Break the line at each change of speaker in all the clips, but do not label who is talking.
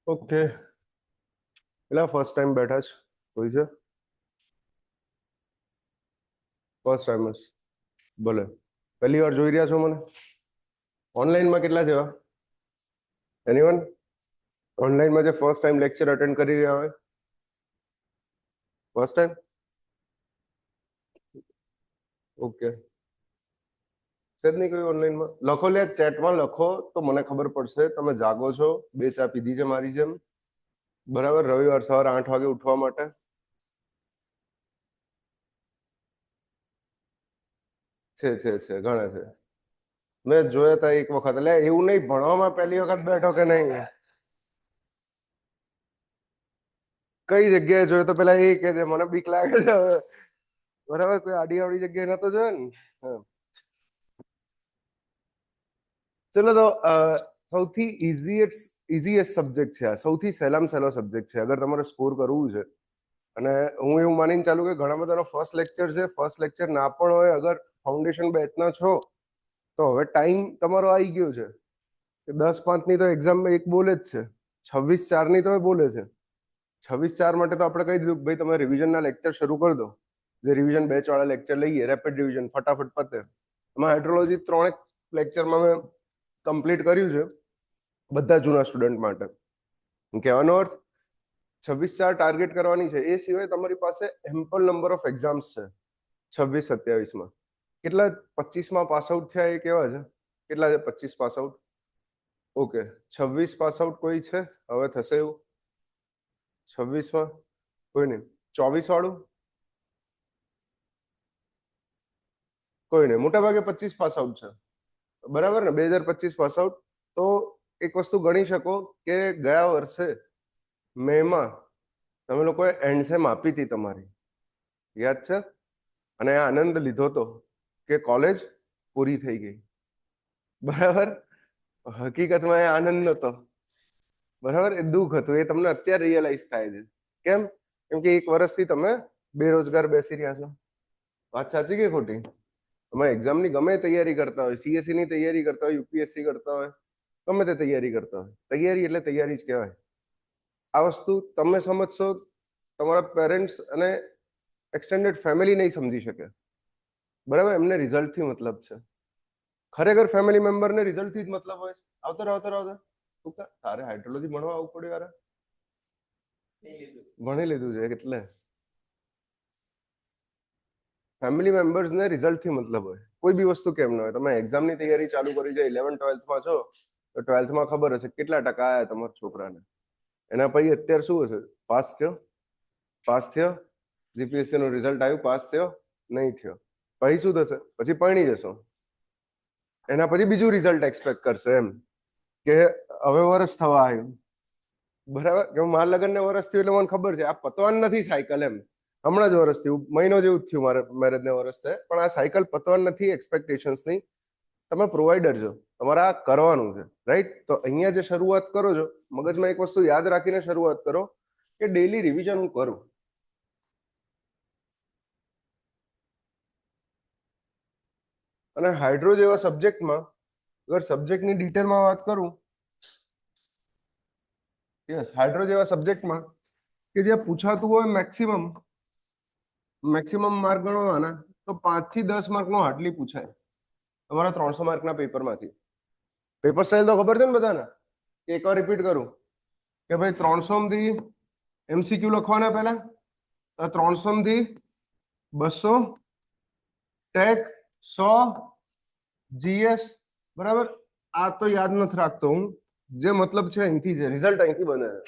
Okay, એટલે first time બેઠા છે કોઈ છે? ફર્સ્ટ ટાઈમ જ. ભલે, પહેલી વાર જોઈ રહ્યા છો મને? ઓનલાઈનમાં કેટલા જેવા? એનીવન ઓનલાઈનમાં જે ફર્સ્ટ ટાઈમ લેક્ચર અટેન્ડ કરી રહ્યા હોય? First time? ઓકે, છે જ નહીં કોઈ ઓનલાઈનમાં? લખો, લે ચેટમાં લખો તો મને ખબર પડશે તમે જાગો છો. બે ચા પીધી છે મારી જેમ, બરાબર? રવિવાર સવારે 8 વાગે ઉઠવા માટે. છે ઘણા છે. મેં જોયા હતા એક વખત. એટલે એવું નહીં, ભણવામાં પહેલી વખત બેઠો કે નહીં. કઈ જગ્યાએ જોયો તો પેલા એ કે છે મને બીક લાગે છે હવે. બરાબર, કોઈ આડી આવડી જગ્યાએ નતો જોયો ને. હા. ચલો તો સૌથી ઇઝીએસ્ટ સબ્જેક્ટ છે આ, સૌથી સહેલામાં સહેલો સબ્જેક્ટ છે અગર તમારે સ્કોર કરવું છે. અને હું એવું માનીને ચાલુ કે ઘણા બધાનો ફર્સ્ટ લેક્ચર છે. ફર્સ્ટ લેક્ચર ના પણ હોય, અગર ફાઉન્ડેશન બેચના છો તો હવે ટાઈમ તમારો આવી ગયો છે કે 10:05 ની તો એક્ઝામ એક બોલે જ છે, 26:04 ની તો બોલે છે. 26:04 માટે તો આપણે કહી દીધું ભાઈ તમે રિવિઝનના લેક્ચર શરૂ કરી દો. જે રિવિઝન બેચ વાળા લેક્ચર લઈએ, રેપિડ રિવિઝન, ફટાફટ પતે. એમાં હાઇડ્રોલોજી 3 લેક્ચરમાં મેં કમ્પ્લીટ કર્યું છે બધા જૂના સ્ટુડન્ટ માટે. કહેવાનો અર્થ 26:04 ટાર્ગેટ કરવાની છે. એ સિવાય તમારી પાસે એમ્પલ નંબર ઓફ એક્ઝામ્સ છે 26-27માં. કેટલા 25માં પાસ આઉટ થયા એ કેવા છે? કેટલા છે 25 pass out? Okay, 26 pass out કોઈ છે? હવે થશે એવું 26માં? કોઈ નહીં. 24 વાળું? કોઈ નહીં. મોટા ભાગે 25 પાસ આઉટ છે, બરાબર ને? 2025 પાસ આઉટ. તો એક વસ્તુ ગણી શકો કે ગયા વર્ષે મેમાં તમે લોકોએ એન્ડ સેમ આપી હતી તમારી, યાદ છે? અને આનંદ લીધો તો કે કોલેજ પૂરી થઈ ગઈ, બરાબર? હકીકતમાં એ આનંદ નતો, બરાબર? એ દુઃખ હતું. એ તમને અત્યારે રિયલાઇઝ થાય છે. કેમ? કેમ કે એક વર્ષથી તમે બેરોજગાર બેસી રહ્યા છો. વાત સાચી કે ખોટી? તમે એક્ઝામની ગમે તૈયારી કરતા હોય, સીએસસી ની તૈયારી કરતા હોય, યુપીએસસી કરતા હોય, ગમે તે તૈયારી કરતા હોય, તૈયારી એટલે તૈયારી જ કહેવાય. આ વસ્તુ તમે સમજશો, તમારા પેરેન્ટ્સ અને એક્સટેન્ડેડ ફેમિલી નહીં સમજી શકે, બરાબર? એમને રિઝલ્ટથી મતલબ છે. ખરેખર ફેમિલી મેમ્બરને રિઝલ્ટથી જ મતલબ હોય. આવતો તારે હાઇડ્રોલોજી ભણવા આવવું પડ્યું યાર? ભણી લીધું છે એટલે ફેમિલી મેમ્બર્સને રિઝલ્ટથી મતલબ હોય. કોઈ બી વસ્તુ કેમ ન હોય. તમે એક્ઝામની તૈયારી ચાલુ કરી છે, 11th-12thમાં છો તો 12thમાં ખબર હશે કેટલા ટકા આવ્યા તમારા છોકરાને. એના પછી અત્યારે શું હશે? પાસ થયો, જીપીએસસી નું રિઝલ્ટ આવ્યું, પાસ થયો, નહીં થયો. પછી શું થશે? પછી પરણી જશો. એના પછી બીજું રિઝલ્ટ એક્સપેક્ટ કરશે એમ કે હવે વરસ થવા આવ્યું, બરાબર? કે મારા લગ્નને વરસ થયું એટલે મને ખબર છે આ પતવાનું નથી સાયકલ એમ. હમણાં જ વરસ થયું, મહિનો જેવું જ થયું મારે મેરેજને વરસ થાય, પણ આ સાયકલ પતવાની નથી એક્સપેક્ટેશન્સની. તમે પ્રોવાઈડર છો, તમારે આ કરવાનું છે, રાઈટ? તો અહીંયા જે શરૂઆત કરો છો, મગજમાં એક વસ્તુ યાદ રાખીને શરૂઆત કરો કે ડેલી રિવિઝન હું કરું. અને હાઇડ્રો જેવા સબ્જેક્ટમાં અગર સબ્જેક્ટની ડિટેલમાં વાત કરું, યસ, હાઇડ્રો જેવા સબ્જેક્ટમાં કે જે પૂછાતું હોય મેક્સિમમ માર્ક ગણવાના તો 5 થી 10 માર્કનો હાર્ડલી પૂછાય તમારા 300 માર્કના પેપરમાંથી. પેપર સ્ટાઇલ તો ખબર છે ને બધાને? એકવાર રિપીટ કરું કે ભાઈ 300 માંથી એમસીક્યુ લખવાના પહેલા, 300 માંથી 200 ટેક, 100 જીએસ, બરાબર? આ તો યાદ નથી રાખતો હું, જે મતલબ છે અહીંથી છે, રિઝલ્ટ અહીંથી બને છે.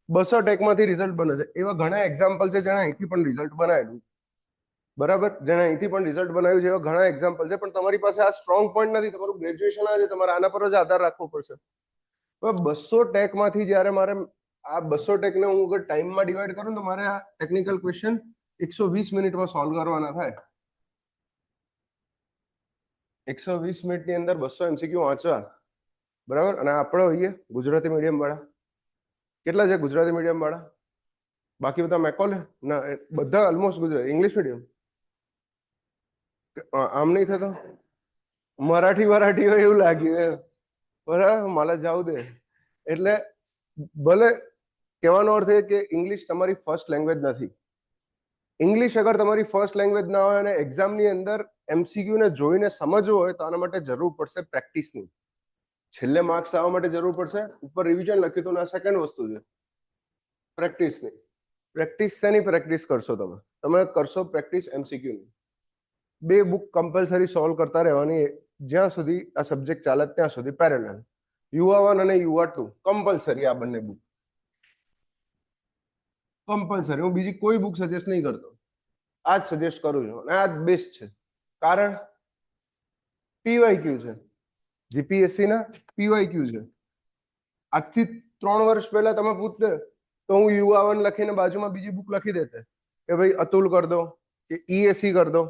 200 ટેકમાંથી રિઝલ્ટ બને છે. એવા ઘણા એક્ઝામ્પલ છે જેને અહીંથી પણ રિઝલ્ટ બનાવેલું, બરાબર? જેને અહીંથી પણ રિઝલ્ટ બનાવ્યું છે એવા ઘણા એક્ઝામ્પલ છે. પણ તમારી પાસે આ સ્ટ્રોંગ પોઈન્ટ નથી, તમારું ગ્રેજ્યુએશન આ છે, તમારે આના પર જ આધાર રાખવો પડશે. હવે 200 ટેકમાંથી જ્યારે મારે આ 200 ટેકને હું અગર ટાઈમમાં ડિવાઈડ કરું તો મારે આ ટેકનિકલ ક્વેશ્ચન 120 મિનિટમાં સોલ્વ કરવાના થાય. 120 મિનિટની અંદર 200 એમસીક્યુ વાંચવા, બરાબર? અને આપણે હોઈએ ગુજરાતી મીડિયમ વાળા. કેટલા છે ગુજરાતી મીડિયમ વાળા? બાકી બધા મેકોલે ના, બધા ઓલમોસ્ટ ગુજરાતી. ઇંગ્લિશ મીડિયમ આમ નહીં થતો? મરાઠી હોય એવું લાગ્યું, બરાબર? મારે જવું દે. એટલે ભલે કહેવાનો અર્થ એ કે ઇંગ્લિશ તમારી ફર્સ્ટ લેંગ્વેજ નથી. ઇંગ્લિશ અગર તમારી ફર્સ્ટ લેંગ્વેજ ના હોય અને એક્ઝામની અંદર એમસીક્યુ ને જોઈને સમજવું હોય તો આના માટે જરૂર પડશે પ્રેક્ટિસની. છેલ્લે માર્ક્સ આવવા માટે જરૂર પડશે. ઉપર રિવિઝન લખ્યું હતું ને આ સેકન્ડ વસ્તુ છે પ્રેક્ટિસની. પ્રેક્ટિસ શેની પ્રેક્ટિસ કરશો તમે? તમે કરશો પ્રેક્ટિસ એમસીક્યુની. 2 બુક કમ્પલસરી સોલ્વ કરતા રહેવાની જ્યાં સુધી આ સબ્જેક્ટ ચાલે ત્યાં સુધી પેરેલલ. યુઆ 1 અને યુઆ 2 કમ્પલસરી આ બંને બુક કમ્પલસરી. હું બીજી કોઈ બુક સજેસ્ટ નહીં કરતો, આ જ સજેસ્ટ કરું છું અને આ જ બેસ્ટ છે. કારણ પીવાયક્યુ છે, જીપીએસસી ના પીવાયક્યુ છે. આજથી 3 વર્ષ પહેલા તમે પૂછતે તો હું યુઆ 1 લખીને બાજુમાં બીજી બુક લખી દેતે કે ભાઈ અતુલ કર દો કે ઈએસસી કર દો.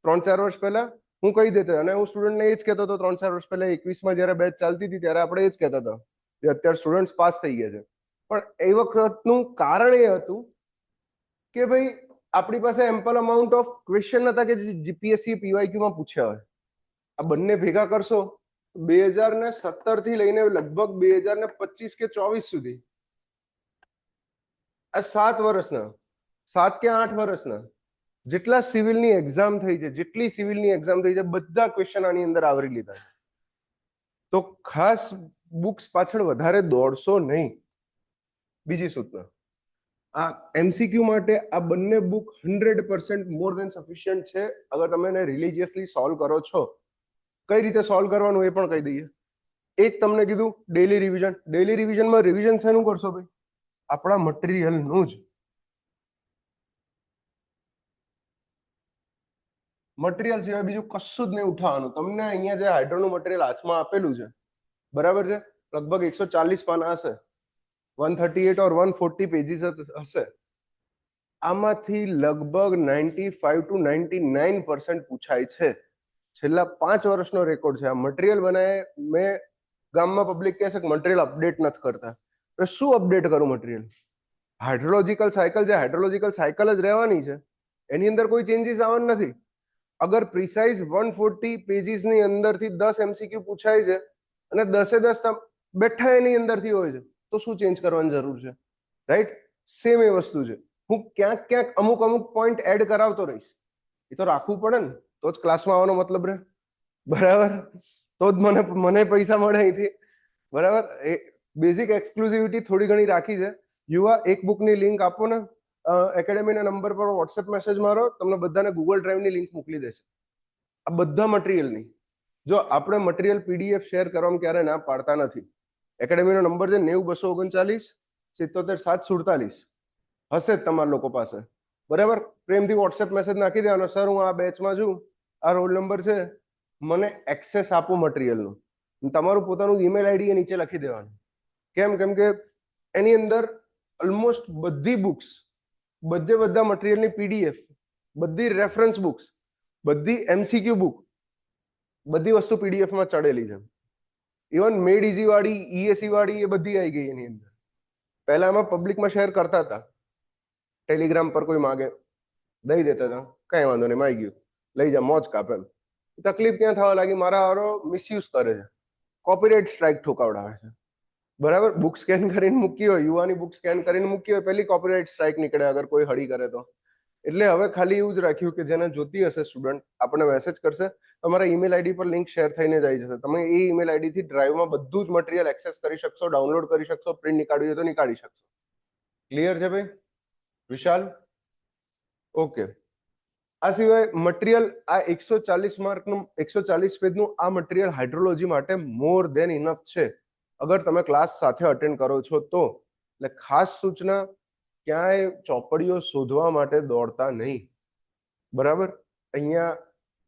3-4 વર્ષ પહેલા હું કહી દેતો અને હું સ્ટુડન્ટને એ જ કહેતો હતો. 3-4 વર્ષ પહેલા 21માં જ્યારે બેચ ચાલતી હતી ત્યારે આપણે એ જ કહેતા હતા કે અત્યારે સ્ટુડન્ટ્સ પાસ થઈ ગયા છે. પણ એ વખતનું કારણ એ હતું કે ભાઈ આપણી પાસે એમ્પલ અમાઉન્ટ ઓફ ક્વેશ્ચન હતા કે જીપીએસસી પીવાયક્યુમાં પૂછ્યા હોય. આ બંને ભેગા કરશો 2017 થી લઈને લગભગ 2025 કે 24 સુધી આ 7 વર્ષના 7 કે 8 વર્ષના જેટલા સિવિલની એક્ઝામ થઈ છે, જેટલી સિવિલની એક્ઝામ થઈ છે, બધા ક્વેશ્ચન આની અંદર આવરી લીધા છે. તો ખાસ બુક્સ પાછળ વધારે દોડશો નહીં. બીજી સૂચના, આ એમસીક્યુ માટે આ બંને બુક 100% મોર ધેન સફિશિયન્ટ છે અગર તમે એને રિલિજિયસલી સોલ્વ કરો છો. કઈ રીતે સોલ્વ કરવાનું એ પણ કહી દઈએ. એક તમને કીધું ડેલી રિવિઝન. ડેલી રિવિઝનમાં રિવિઝન શેનું કરશો ભાઈ? આપણા મટીરિયલનું જ. મટીરિયલ સિવાય બીજું કશું જ નહીં ઉઠાવવાનું. તમને અહીંયા જે હાઇડ્રોનું મટીરિયલ હાથમાં આપેલું છે બરાબર છે, લગભગ 140 પાના હશે, 138 ઓર 140 પેજીસ હશે. આમાંથી લગભગ 95 to 99% પૂછાય છે. છેલ્લા 5 વર્ષનો રેકોર્ડ છે. આ મટીરિયલ બનાવે મેં ગામમાં પબ્લિક કહે છે કે મટીરિયલ અપડેટ નથી કરતા. તો શું અપડેટ કરું મટીરિયલ? હાઇડ્રોલોજિકલ સાયકલ જે હાઇડ્રોલોજિકલ સાયકલ જ રહેવાની છે, એની અંદર કોઈ ચેન્જીસ આવવાના નથી. અગર પ્રિસાઇઝ 140 પેજીસની અંદરથી 10 એમસીક્યુ પૂછાય છે અને 10 બેઠા એની અંદરથી હોય છે તો શું ચેન્જ કરવાની જરૂર છે? રાઈટ? સેમ એ વસ્તુ છે. હું ક્યાંક ક્યાંક અમુક પોઈન્ટ એડ કરાવતો રહીશ. એ તો રાખવું પડે ને, તો જ ક્લાસમાં આવવાનો મતલબ રહે. બરાબર? તો જ મને પૈસા મળે અહીંથી. બરાબર? એ બેઝિક એક્સક્લુઝિવિટી થોડી ઘણી રાખી છે. યુવા એક બુકની લિંક આપો ને એકેડેમીના નંબર પર વોટ્સએપ મેસેજ મારો, તમને બધાને ગૂગલ ડ્રાઈવની લિંક મોકલી દેશે આ બધા મટીરિયલની. જો આપણે મટીરિયલ પીડીએફ શેર કરવામાં ક્યારે ના પાડતા નથી. એકેડેમીનો નંબર છે 90 239 77 747 હશે જ તમારા લોકો પાસે. બરાબર? પ્રેમથી વોટ્સએપ મેસેજ નાખી દેવાનો, સર હું આ બેચમાં છું, આ રોલ નંબર છે, મને એક્સેસ આપો મટીરિયલનું. તમારું પોતાનું ઈમેલ આઈડી એ નીચે લખી દેવાનું. કેમ કે એની અંદર ઓલમોસ્ટ બધી બુક્સ, બધા મટીરિયલની પીડીએફ, બધી રેફરન્સ બુક્સ, બધી એમસીક્યુ બુક, બધી વસ્તુ પીડીએફમાં ચડેલી છે. ઇવન મેડ ઇઝી વાળી, ઈએસસી વાળી એ બધી આવી ગઈ એની અંદર. પહેલા એમાં પબ્લિકમાં શેર કરતા હતા, ટેલિગ્રામ પર કોઈ માગે દઈ દેતા હતા, કઈ વાંધો નહીં, માઈ ગયું, લઈ જા, મોજ કાપ. એમ તકલીફ ક્યાં થવા લાગી? મારા હારો મિસયુઝ કરે છે, કોપીરાઇટ સ્ટ્રાઇક ઠોકાવડાવે છે. બરાબર? બુક સ્કેન કરીને મૂકી હોય, યુવાની બુક સ્કેન કરીને મૂકી હોય, પહેલી કોપીરાઇટ સ્ટ્રાઇક નીકળે અગર કોઈ હળી કરે તો. એટલે હવે ખાલી એવું જ રાખ્યું કે જેને જોતી હશે સ્ટુડન્ટ આપણને મેસેજ કરશે, તમારા ઈમેલ આઈડી પર લિંક શેર થઈને જ આવી જશે. તમે એ ઈમેલ આઈડી થી ડ્રાઈવમાં બધું જ મટીરિયલ એક્સેસ કરી શકશો, ડાઉનલોડ કરી શકશો, પ્રિન્ટ નીકાળવી હોય તો નીકાળી શકશો. ક્લિયર છે ભાઈ? વિશાલ? ઓકે. આ સિવાય મટીરિયલ આ 140 માર્કનું 140 પેજનું આ મટીરિયલ હાઇડ્રોલોજી માટે મોર ધેન ઇનફ છે અગર તમે ક્લાસ સાથે અટેન્ડ કરો છો તો. એટલે ખાસ સૂચના, ક્યાંય ચોપડીઓ શોધવા માટે દોડતા નહીં. બરાબર? અહીંયા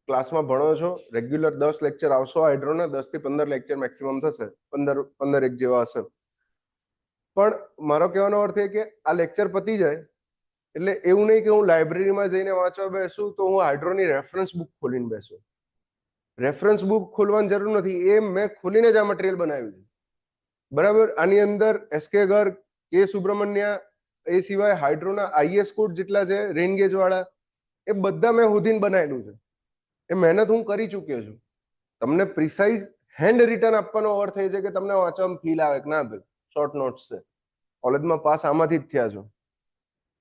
ક્લાસમાં ભણો છો, રેગ્યુલર 10 લેક્ચર આવશો હાઇડ્રોના, 10 થી 15 લેક્ચર મેક્સિમમ થશે, 15 એક જેવા હશે. પણ મારો કહેવાનો અર્થ એ કે આ લેક્ચર પતી જાય એટલે એવું નહીં કે હું લાઇબ્રેરીમાં જઈને વાંચવા બેસું તો હું હાઇડ્રોની રેફરન્સ બુક ખોલીને બેસું. રેફરન્સ બુક ખોલવાની જરૂર નથી, એ મેં ખોલીને જ આ મટીરિયલ બનાવ્યું છે. બરાબર? આની અંદર એસકે ગર્ગ, કે સુબ્રમણ્યા, એ સિવાય હાઇડ્રોના આઈએસ કોડ જેટલા છે રેન ગેજ વાળા, એ બધા મેં સુધીને બનાવેલું છે. એ મહેનત હું કરી ચૂક્યો છું. તમને પ્રિસાઇઝ હેન્ડ રિટર્ન આપવાનો અર્થ એ છે કે તમને વાંચવામાં ફીલ આવે કે ના ભાઈ શોર્ટ નોટ્સ છે, કોલેજમાં પાસ આમાંથી જ થયા છો,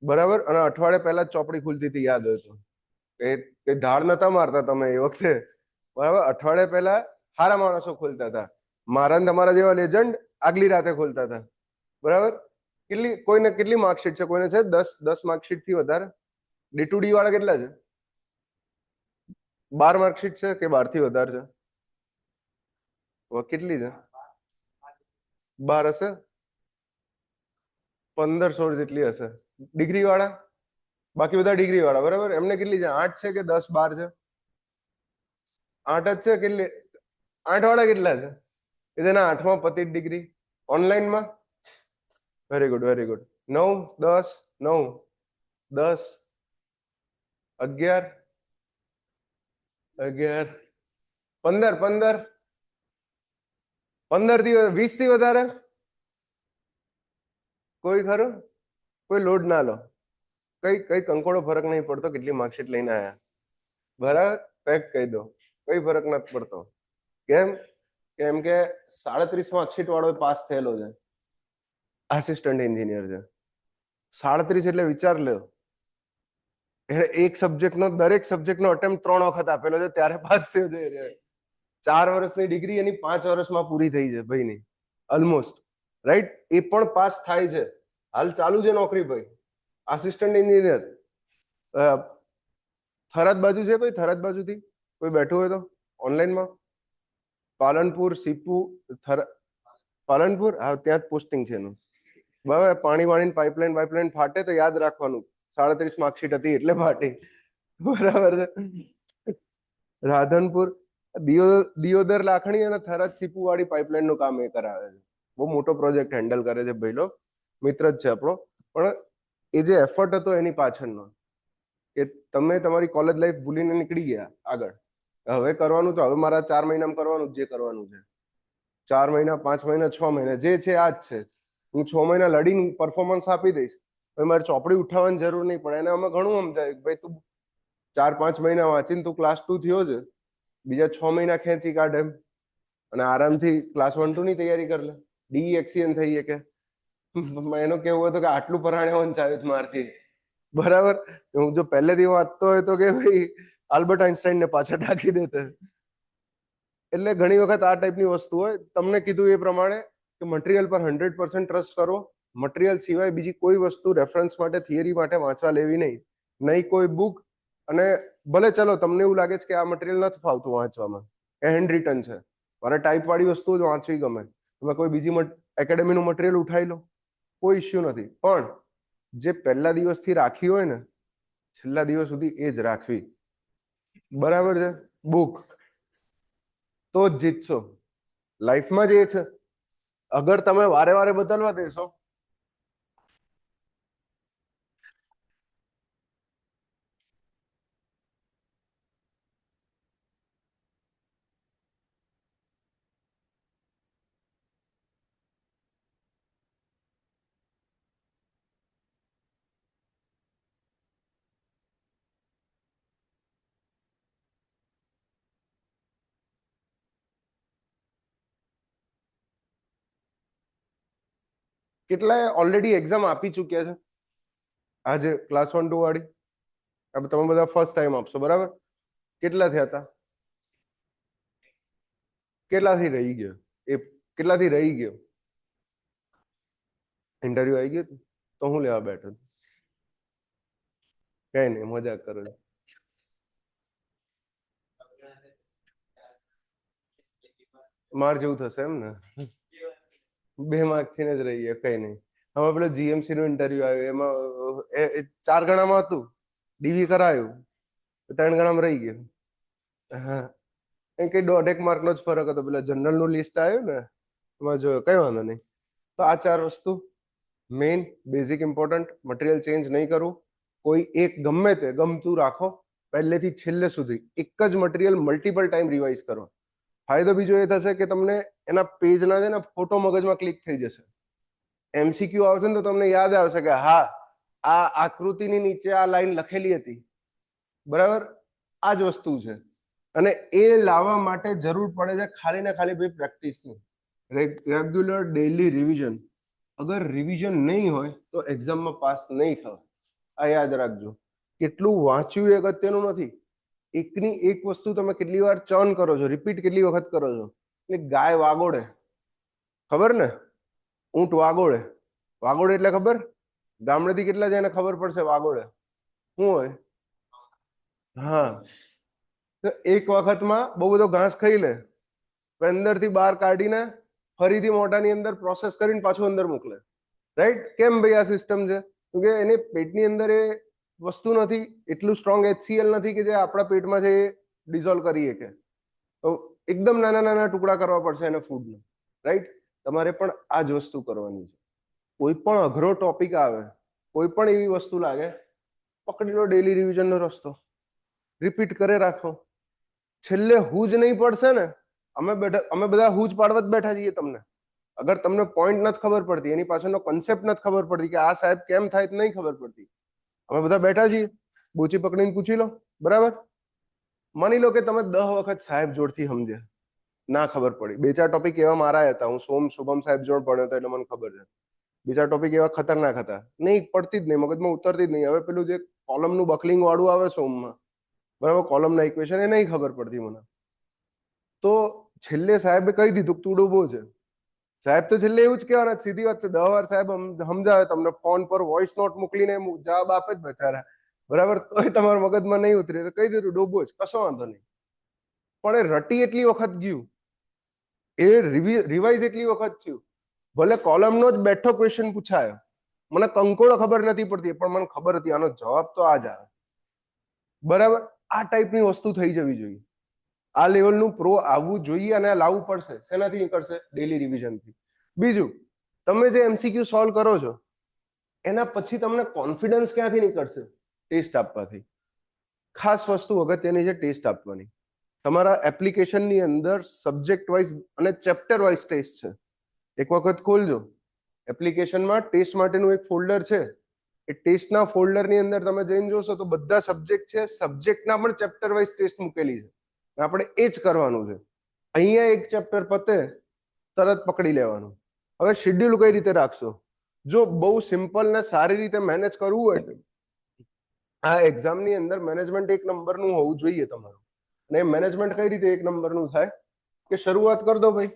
બરાબર. અને અઠવાડિયે પહેલા જ ચોપડી ખુલતી હતી, યાદ હોય તો. એ ધાડ નતા મારતા તમે એ વખતે, બરાબર. અઠવાડિયે પહેલા સારા માણસો ખોલતા હતા. મારા ને તમારા જેવા લેજન્ડ આગલી રાતે ખોલતા હતા, બરાબર. કોઈને કેટલી માર્કશીટ છે? કોઈને છે 10 માર્કશીટ થી વધારે? ડી ટુ ડી વાળા કેટલા છે? 12 માર્કશીટ છે કે 12 થી વધારે છે? કેટલી છે? 12 હશે, 15-16 જેટલી હશે. ડિગ્રી વાળા, બાકી બધા ડિગ્રી વાળા, બરાબર. એમને કેટલી છે? 8 છે કે 10-12 છે? 8 જ છે. કેટલી? 8 વાળા કેટલા છે? એ તેના 8માં પતિ ડિગ્રી ઓનલાઈનમાં. Very good, very good. 9, 10, 9, 10, 11, 11, 15, 15, 15 થી 20 થી વધારે કોઈ ખરું? કોઈ લોડ ના લો, કઈ કંકોડો ફરક નહીં પડતો કેટલી માર્કશીટ લઈને આયા, બરાબર. ફેક્ટ કહી દો, કઈ ફરક નથી પડતો. કેમ કે 37 માર્કશીટ વાળો પાસ થયેલો છે, આસિસ્ટન્ટ એન્જિનિયર છે. 37 એટલે વિચાર લો, એને એક સબ્જેક્ટનો, દરેક સબ્જેક્ટનો અટેમ્પ્ટ 3 વખત આપેલો છે, ત્યારે પાસ થયો છે. 4 વર્ષની ડિગ્રી એની 5 વર્ષમાં પૂરી થઈ છે ભાઈની, ઓલમોસ્ટ, રાઈટ. એ પણ પાસ થાય છે. હાલ ચાલુ છે નોકરી ભાઈ, આસિસ્ટન્ટ એન્જિનિયર. થરાદ બાજુ છે કોઈ? થરાદ બાજુથી કોઈ બેઠું હોય તો ઓનલાઈનમાં? પાલનપુર, સીપુ, પાલનપુર, હા, ત્યાં જ પોસ્ટિંગ છે એનું, બરાબર. પાણી પાઇપલાઇન ફાટે તો યાદ રાખવાનું, 37 માર્કશીટ હતી એટલે ફાટી, બરાબર છે. રાધનપુર, દિયોદર લાખણી અને થરાદ સીપુ વાળી પાઇપલાઇન નું કામ એ કરાવે છે. બહુ મોટો પ્રોજેક્ટ હેન્ડલ કરે છે ભાઈલો, મિત્ર જ છે આપણો. પણ એ જે એફર્ટ હતો એની પાછળનો, કે તમે તમારી કોલેજ લાઈફ ભૂલીને નીકળી ગયા આગળ. હવે કરવાનું તો હવે મારા 4 મહિનામાં કરવાનું જે કરવાનું છે. 4 મહિના, 5 મહિના, 6 મહિના જે છે આ જ છે. હું 6 મહિના લડીને પરફોર્મન્સ આપી દઈશ, હવે મારે ચોપડી ઉઠાવવાની જરૂર નહીં પડે. એને અમે ઘણું સમજાય, ભાઈ તું 4-5 મહિના વાંચીને તું ક્લાસ 2 થયો છે, બીજા 6 મહિના ખેંચી કાઢ એમ, અને આરામથી ક્લાસ 1-2 ની તૈયારી કરી લે, ડી એક્સીએન થઈ કે. એનો કેવું હતું કે આટલું પરાણે વંચાયું મારથી, બરાબર. હું જો પહેલેથી વાંચતો હોય તો કે ભાઈ આલ્બર્ટ આઇન્સ્ટાઈન ને પાછા ઢાંકી દેતે. એટલે ઘણી વખત આ ટાઈપની વસ્તુ હોય. તમને કીધું એ પ્રમાણે કે મટીરિયલ પર 100% ટ્રસ્ટ કરો. મટીરિયલ સિવાય બીજી કોઈ વસ્તુ રેફરન્સ માટે, થિયરી માટે વાંચવા લેવી નહીં. નહીં કોઈ બુક. અને ભલે ચલો તમને એવું લાગે છે કે આ મટીરિયલ નથી ફાવતું વાંચવામાં, એ હેન્ડ રિટન છે, મારે ટાઈપ વાળી વસ્તુ જ વાંચવી ગમે, તમે કોઈ બીજી એકેડેમીનું મટીરિયલ ઉઠાવી લો, કોઈ ઇશ્યુ નથી. પણ જે પહેલા દિવસથી રાખી હોય ને, છેલ્લા દિવસ સુધી એ જ રાખવી, બરાબર છે. બુક તો જ જીતશો લાઈફમાં. જે છે, અગર તમે વારે વારે બદલવા દેશો, કેટલાય ઓલરેડી એક્ઝામ આપી ચુક્યા છે આજે ક્લાસ 1-2 વાળી. તમે બધા ફર્સ્ટ ટાઈમ આપશો, બરાબર. કેટલા થયા હતા? કેટલાથી રહી ગયો? એ કેટલાથી રહી ગયો? ઇન્ટરવ્યુ આવી ગયું તો હું લેવા બેઠો? કઈ નહીં, મજાક કરો છો. માર જેવું થશે એમ ને? 2 માર્ક થી જ રહી ગયા, કઈ નહીં. હવે પેલો જીએમસી નું ઇન્ટરવ્યુ આવ્યું, એમાં 4 ગણામાં હતું, ડીવી કરાયું, 3 ગણામાં રહી ગયું. હા, એમ કે 1.5 માર્ક નો જ ફરક હતો. પેલા જનરલ નું લિસ્ટ આવ્યું ને, એમાં જોયો. કઈ વાંધો નહીં. તો આ 4 વસ્તુ main, basic, important. Material change નહીં કરવું. કોઈ એક ગમે તે ગમતું રાખો, પહેલેથી છેલ્લે સુધી એક જ મટીરિયલ મલ્ટિપલ ટાઈમ રિવાઇઝ કરો. ફાયદો બીજો એ થશે કે તમને એના પેજના છે ને ફોટો મગજમાં ક્લિક થઈ જશે. એમસીક્યુ આવશે ને તો તમને યાદ આવશે કે હા, આ આકૃતિની નીચે આ લાઈન લખેલી હતી, બરાબર. આ જ વસ્તુ છે. અને એ લાવવા માટે જરૂર પડે છે ખાલી ને ખાલી ભાઈ પ્રેક્ટિસની, રેગ્યુલર ડેઈલી રિવિઝન. અગર રિવિઝન નહીં હોય તો એક્ઝામમાં પાસ નહીં થાય. આ યાદ રાખજો. કેટલું વાંચ્યું એ અગત્યનું નથી. એકની એક વસ્તુ તમે કેટલી વાર ચર્ન કરો છો, રિપીટ કેટલી વખત કરો છો. એટલે ગાય વાગોડે, ખબર ને? ઊંટ વાગોડે. વાગોડે એટલે ખબર? ગામડેથી કેટલા જઈને ખબર પડશે વાગોડે શું હોય? હા, તો એક વખતમાં બહુ બધો ઘાસ ખાઈ લે, અંદરથી બહાર કાઢીને ફરીથી મોઢાની અંદર પ્રોસેસ કરીને પાછું અંદર મોકલે. રાઈટ? કેમ ભાઈ આ સિસ્ટમ છે? કે એને પેટની અંદર એ વસ્તુ નથી, એટલું સ્ટ્રોંગ HCl નથી કે જે આપણા પેટમાં છે એ ડિઝોલ્વ કરી શકે. તો એકદમ નાના નાના ટુકડા કરવા પડશે એને ફૂડને. રાઈટ? તમારે પણ આ જ વસ્તુ કરવાની છે. કોઈ પણ અઘરો ટોપિક આવે, કોઈ પણ એવી વસ્તુ લાગે, પકડી લો ડેલી રિવિઝનનો રસ્તો, રિપીટ કરે રાખો. છેલ્લે હું જ નહીં પડશે ને, અમે બધા હું જ પાડવા જ બેઠા છીએ તમને. અગર તમને પોઈન્ટ નથી ખબર પડતી, એની પાછળનો કન્સેપ્ટ નથી ખબર પડતી કે આ સાહેબ કેમ થાય નહીં ખબર પડતી, અમે બધા બેઠા છીએ, બોચી પકડીને પૂછી લો. બરાબર? માની લો કે તમે 10 વખત સાહેબ જોડથી સમજ્યા, ના ખબર પડી. 2-4 ટોપિક એવા મારા હતા, હું શુભમ સાહેબ જોડ ભણ્યો હતો એટલે મને ખબર છે. 2-4 ટોપિક એવા ખતરનાક હતા, નહીં પડતી જ નહીં, મગજમાં ઉતરતી જ નહીં. હવે પેલું જે કોલમનું બકલિંગ વાળું આવે સોમમાં, બરાબર, કોલમના ઇક્વેશન, એ નહીં ખબર પડતી મને. તો છેલ્લે સાહેબે કહી દીધું તું ડૂબો છે. સાહેબ તો છેલ્લે એવું જ કહેવાના, સીધી વાત છે. 10 વાર સાહેબ સમજાવે તમને, ફોન પર વોઇસ નોટ મોકલીને જવાબ આપે જ બેચારા, બરાબર, તોય તમારા મગજમાં નહીં ઉતરે તો કહી દીધું ડૂબો જ, કશો વાંધો નહીં. પણ એ રટી એટલી વખત ગયું, એ રિવાઇઝ એટલી વખત થયું, ભલે કોલમનો જ બેઠો ક્વેશ્ચન પૂછાયો, મને કંકોડો ખબર નથી પડતી પણ મને ખબર હતી આનો જવાબ તો આ જ આવે. બરાબર? આ ટાઈપની વસ્તુ થઈ જવી જોઈએ. આ લેવલનું પ્રો આવવું જોઈએ અને લાવવું પડશે. શેનાથી નીકળશે? ડેલી રિવિઝનથી. બીજું, તમે જે MCQ સોલ્વ કરો છો એના પછી તમને કોન્ફિડન્સ ક્યાંથી નીકળશે? ટેસ્ટ આપવાથી. ખાસ વસ્તુ અગત્યની છે ટેસ્ટ આપવાની. તમારા એપ્લિકેશનની અંદર સબ્જેક્ટ વાઇઝ અને ચેપ્ટર વાઇઝ ટેસ્ટ છે. એક વખત ખોલજો, એપ્લિકેશનમાં ટેસ્ટ માટેનું એક ફોલ્ડર છે. એ ટેસ્ટના ફોલ્ડરની અંદર તમે જઈને જોશો તો બધા સબ્જેક્ટ છે, સબ્જેક્ટના પણ ચેપ્ટર વાઇઝ ટેસ્ટ મૂકેલી છે. આપણે એ જ કરવાનું છે. અહીંયા એક ચેપ્ટર પતે તરત પકડી લેવાનું. હવે શેડ્યુલ કઈ રીતે રાખશો? જો બહુ સિમ્પલ ને સારી રીતે મેનેજ કરવું હોય, આ એક્ઝામની અંદર મેનેજમેન્ટ 1 નંબરનું હોવું જોઈએ તમારું. અને મેનેજમેન્ટ કઈ રીતે 1 નંબરનું થાય કે શરૂઆત કરી દો ભાઈ.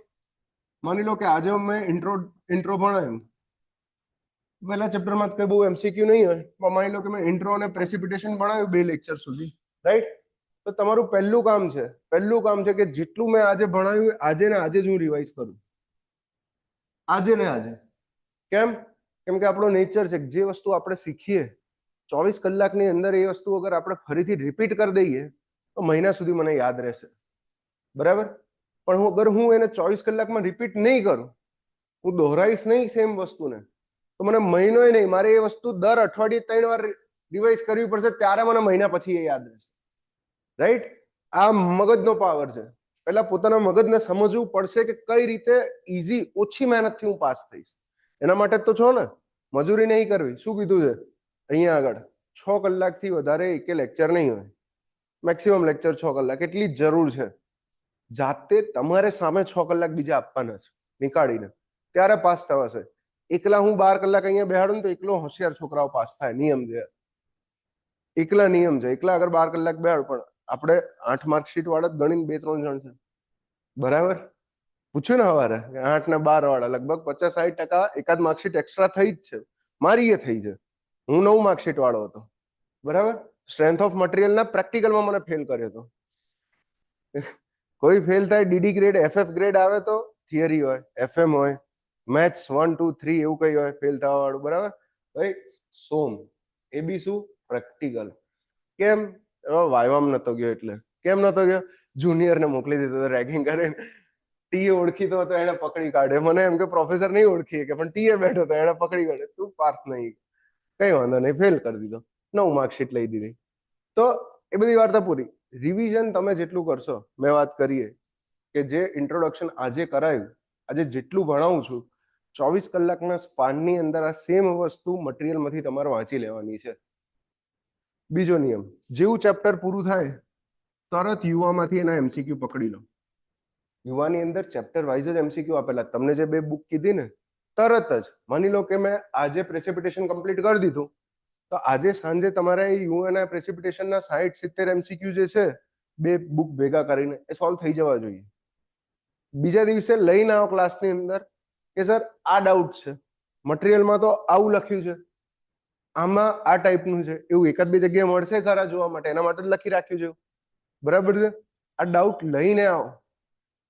માની લો કે આજે મેં ઇન્ટ્રો ભણાવ્યું, પહેલા ચેપ્ટરમાં કઈ બહુ MCQ નહીં હોય, પણ માની લો કે મેં ઇન્ટ્રો અને પ્રેસિપિટેશન ભણાવ્યું 2 લેક્ચર સુધી, રાઈટ? તો તમારું પહેલું કામ છે કે જેટલું મેં આજે ભણાવ્યું આજે ને આજે જ હું રિવાઇઝ કરું. આજે ને આજે. કેમ? કેમ કે આપણો નેચર છે જે વસ્તુ આપણે શીખીએ 24 કલાકની અંદર એ વસ્તુ અગર આપણે ફરીથી રિપીટ કરી દઈએ તો મહિના સુધી મને યાદ રહેશે. બરાબર? પણ અગર હું એને 24 કલાકમાં રિપીટ નહીં કરું, હું દોહરાઈશ નહીં સેમ વસ્તુને, તો મને મહિનોય નહીં, મારે એ વસ્તુ દર અઠવાડિયે 3 વાર રિવાઇઝ કરવી પડશે, ત્યારે મને મહિના પછી એ યાદ રહેશે. રાઈટ? આ મગજનો પાવર છે. પહેલા પોતાના મગજને સમજવું પડશે કે કઈ રીતે ઈઝી, ઓછી મહેનતથી હું પાસ થઈશ. એના માટે તો છો ને, મજૂરી નહીં કરવી. શું કીધું છે અહીંયા આગળ? 6 કલાકથી વધારે એકે લેક્ચર નહીં હોય, મેક્સિમમ લેક્ચર 6 કલાક, એટલી જ જરૂર છે. જાતે તમારે સામે 6 કલાક બીજા આપવાના છે નીકાળીને, ત્યારે પાસ થવાશે. એકલા હું 12 કલાક અહીંયા બેહાડું ને તો એકલો હોશિયાર છોકરાઓ પાસ થાય, નિયમ છે. એકલા નિયમ છે, એકલા અગર 12 કલાક બેહાડ, પણ આપણે 8 માર્કશીટ વાળા જ ગણીને 2-3 જણ છે. બરાબર? પૂછ્યું ને હવારે 8 ને 12 વાળા લગભગ 50-60% એકાદ માર્કશીટ એક્સ્ટ્રા થઈ જ છે. મારી એ થઈ છે. હું 9 માર્કશીટ વાળો હતો. બરાબર? સ્ટ્રેન્થ ઓફ મટીરિયલના પ્રેક્ટિકલમાં મને ફેલ કર્યો હતો. કોઈ ફેલ થાય, DD ગ્રેડ FF ગ્રેડ આવે તો થિયરી હોય, FM હોય, મેથ્સ 1 2 3 એવું કઈ હોય ફેલ થવા વાળું. બરાબર ભાઈ? સોમ એ બી શું? પ્રેક્ટિકલ. કેમ? વાયવામાં નતો ગયો એટલે. કેમ નતો ગયો? જુનિયરને મોકલી દીધો રેગિંગ કરીને. ટીએ ઓળખીતો હતો, એને પકડી કાઢે. મને એમ કે પ્રોફેસર નહીં ઓળખીએ કે, પણ ટીએ બેઠો તો એને પકડી કાઢે, તું પાર્થ નહીં, કઈ વાંધો નહીં, ફેલ કરી દીધો, 9 માર્કશીટ લઈ દીધી. તો એ બધી વાર્તા પૂરી. રિવિઝન તમે જેટલું કરશો, મેં વાત કરીએ કે જે ઇન્ટ્રોડક્શન આજે કરાયું, આજે જેટલું ભણાવું છું, 24 કલાકના સ્પાનની અંદર આ સેમ વસ્તુ મટીરિયલમાંથી તમારે વાંચી લેવાની છે. બીજો નિયમ, જેવું ચેપ્ટર પૂરું થાય તરત યુવામાંથી એના MCQ પકડી લો. યુવાની અંદર ચેપ્ટર વાઇઝ જ MCQ આપેલા. તમને જે 2 બુક કીધી ને, તરત જ માની લો કે મેં આજે પ્રેસિપિટેશન કમ્પ્લીટ કરી દીધું, તો આજે સાંજે તમારે યુએનઆઈ પ્રેસિપિટેશનના 60-70 MCQ જે છે બે બુક ભેગા કરીને એ સોલ્વ થઈ જવા જોઈએ. બીજા દિવસે લઈને આવો ક્લાસની અંદર કે સર આ ડાઉટ છે, મટીરિયલમાં તો આવું લખ્યું છે, આમાં આ ટાઈપનું છે, એવું એકાદ બે જગ્યાએ મળશે ખરા જોવા માટે, એના માટે જ લખી રાખ્યું છે. બરાબર છે? આ ડાઉટ લઈને આવો.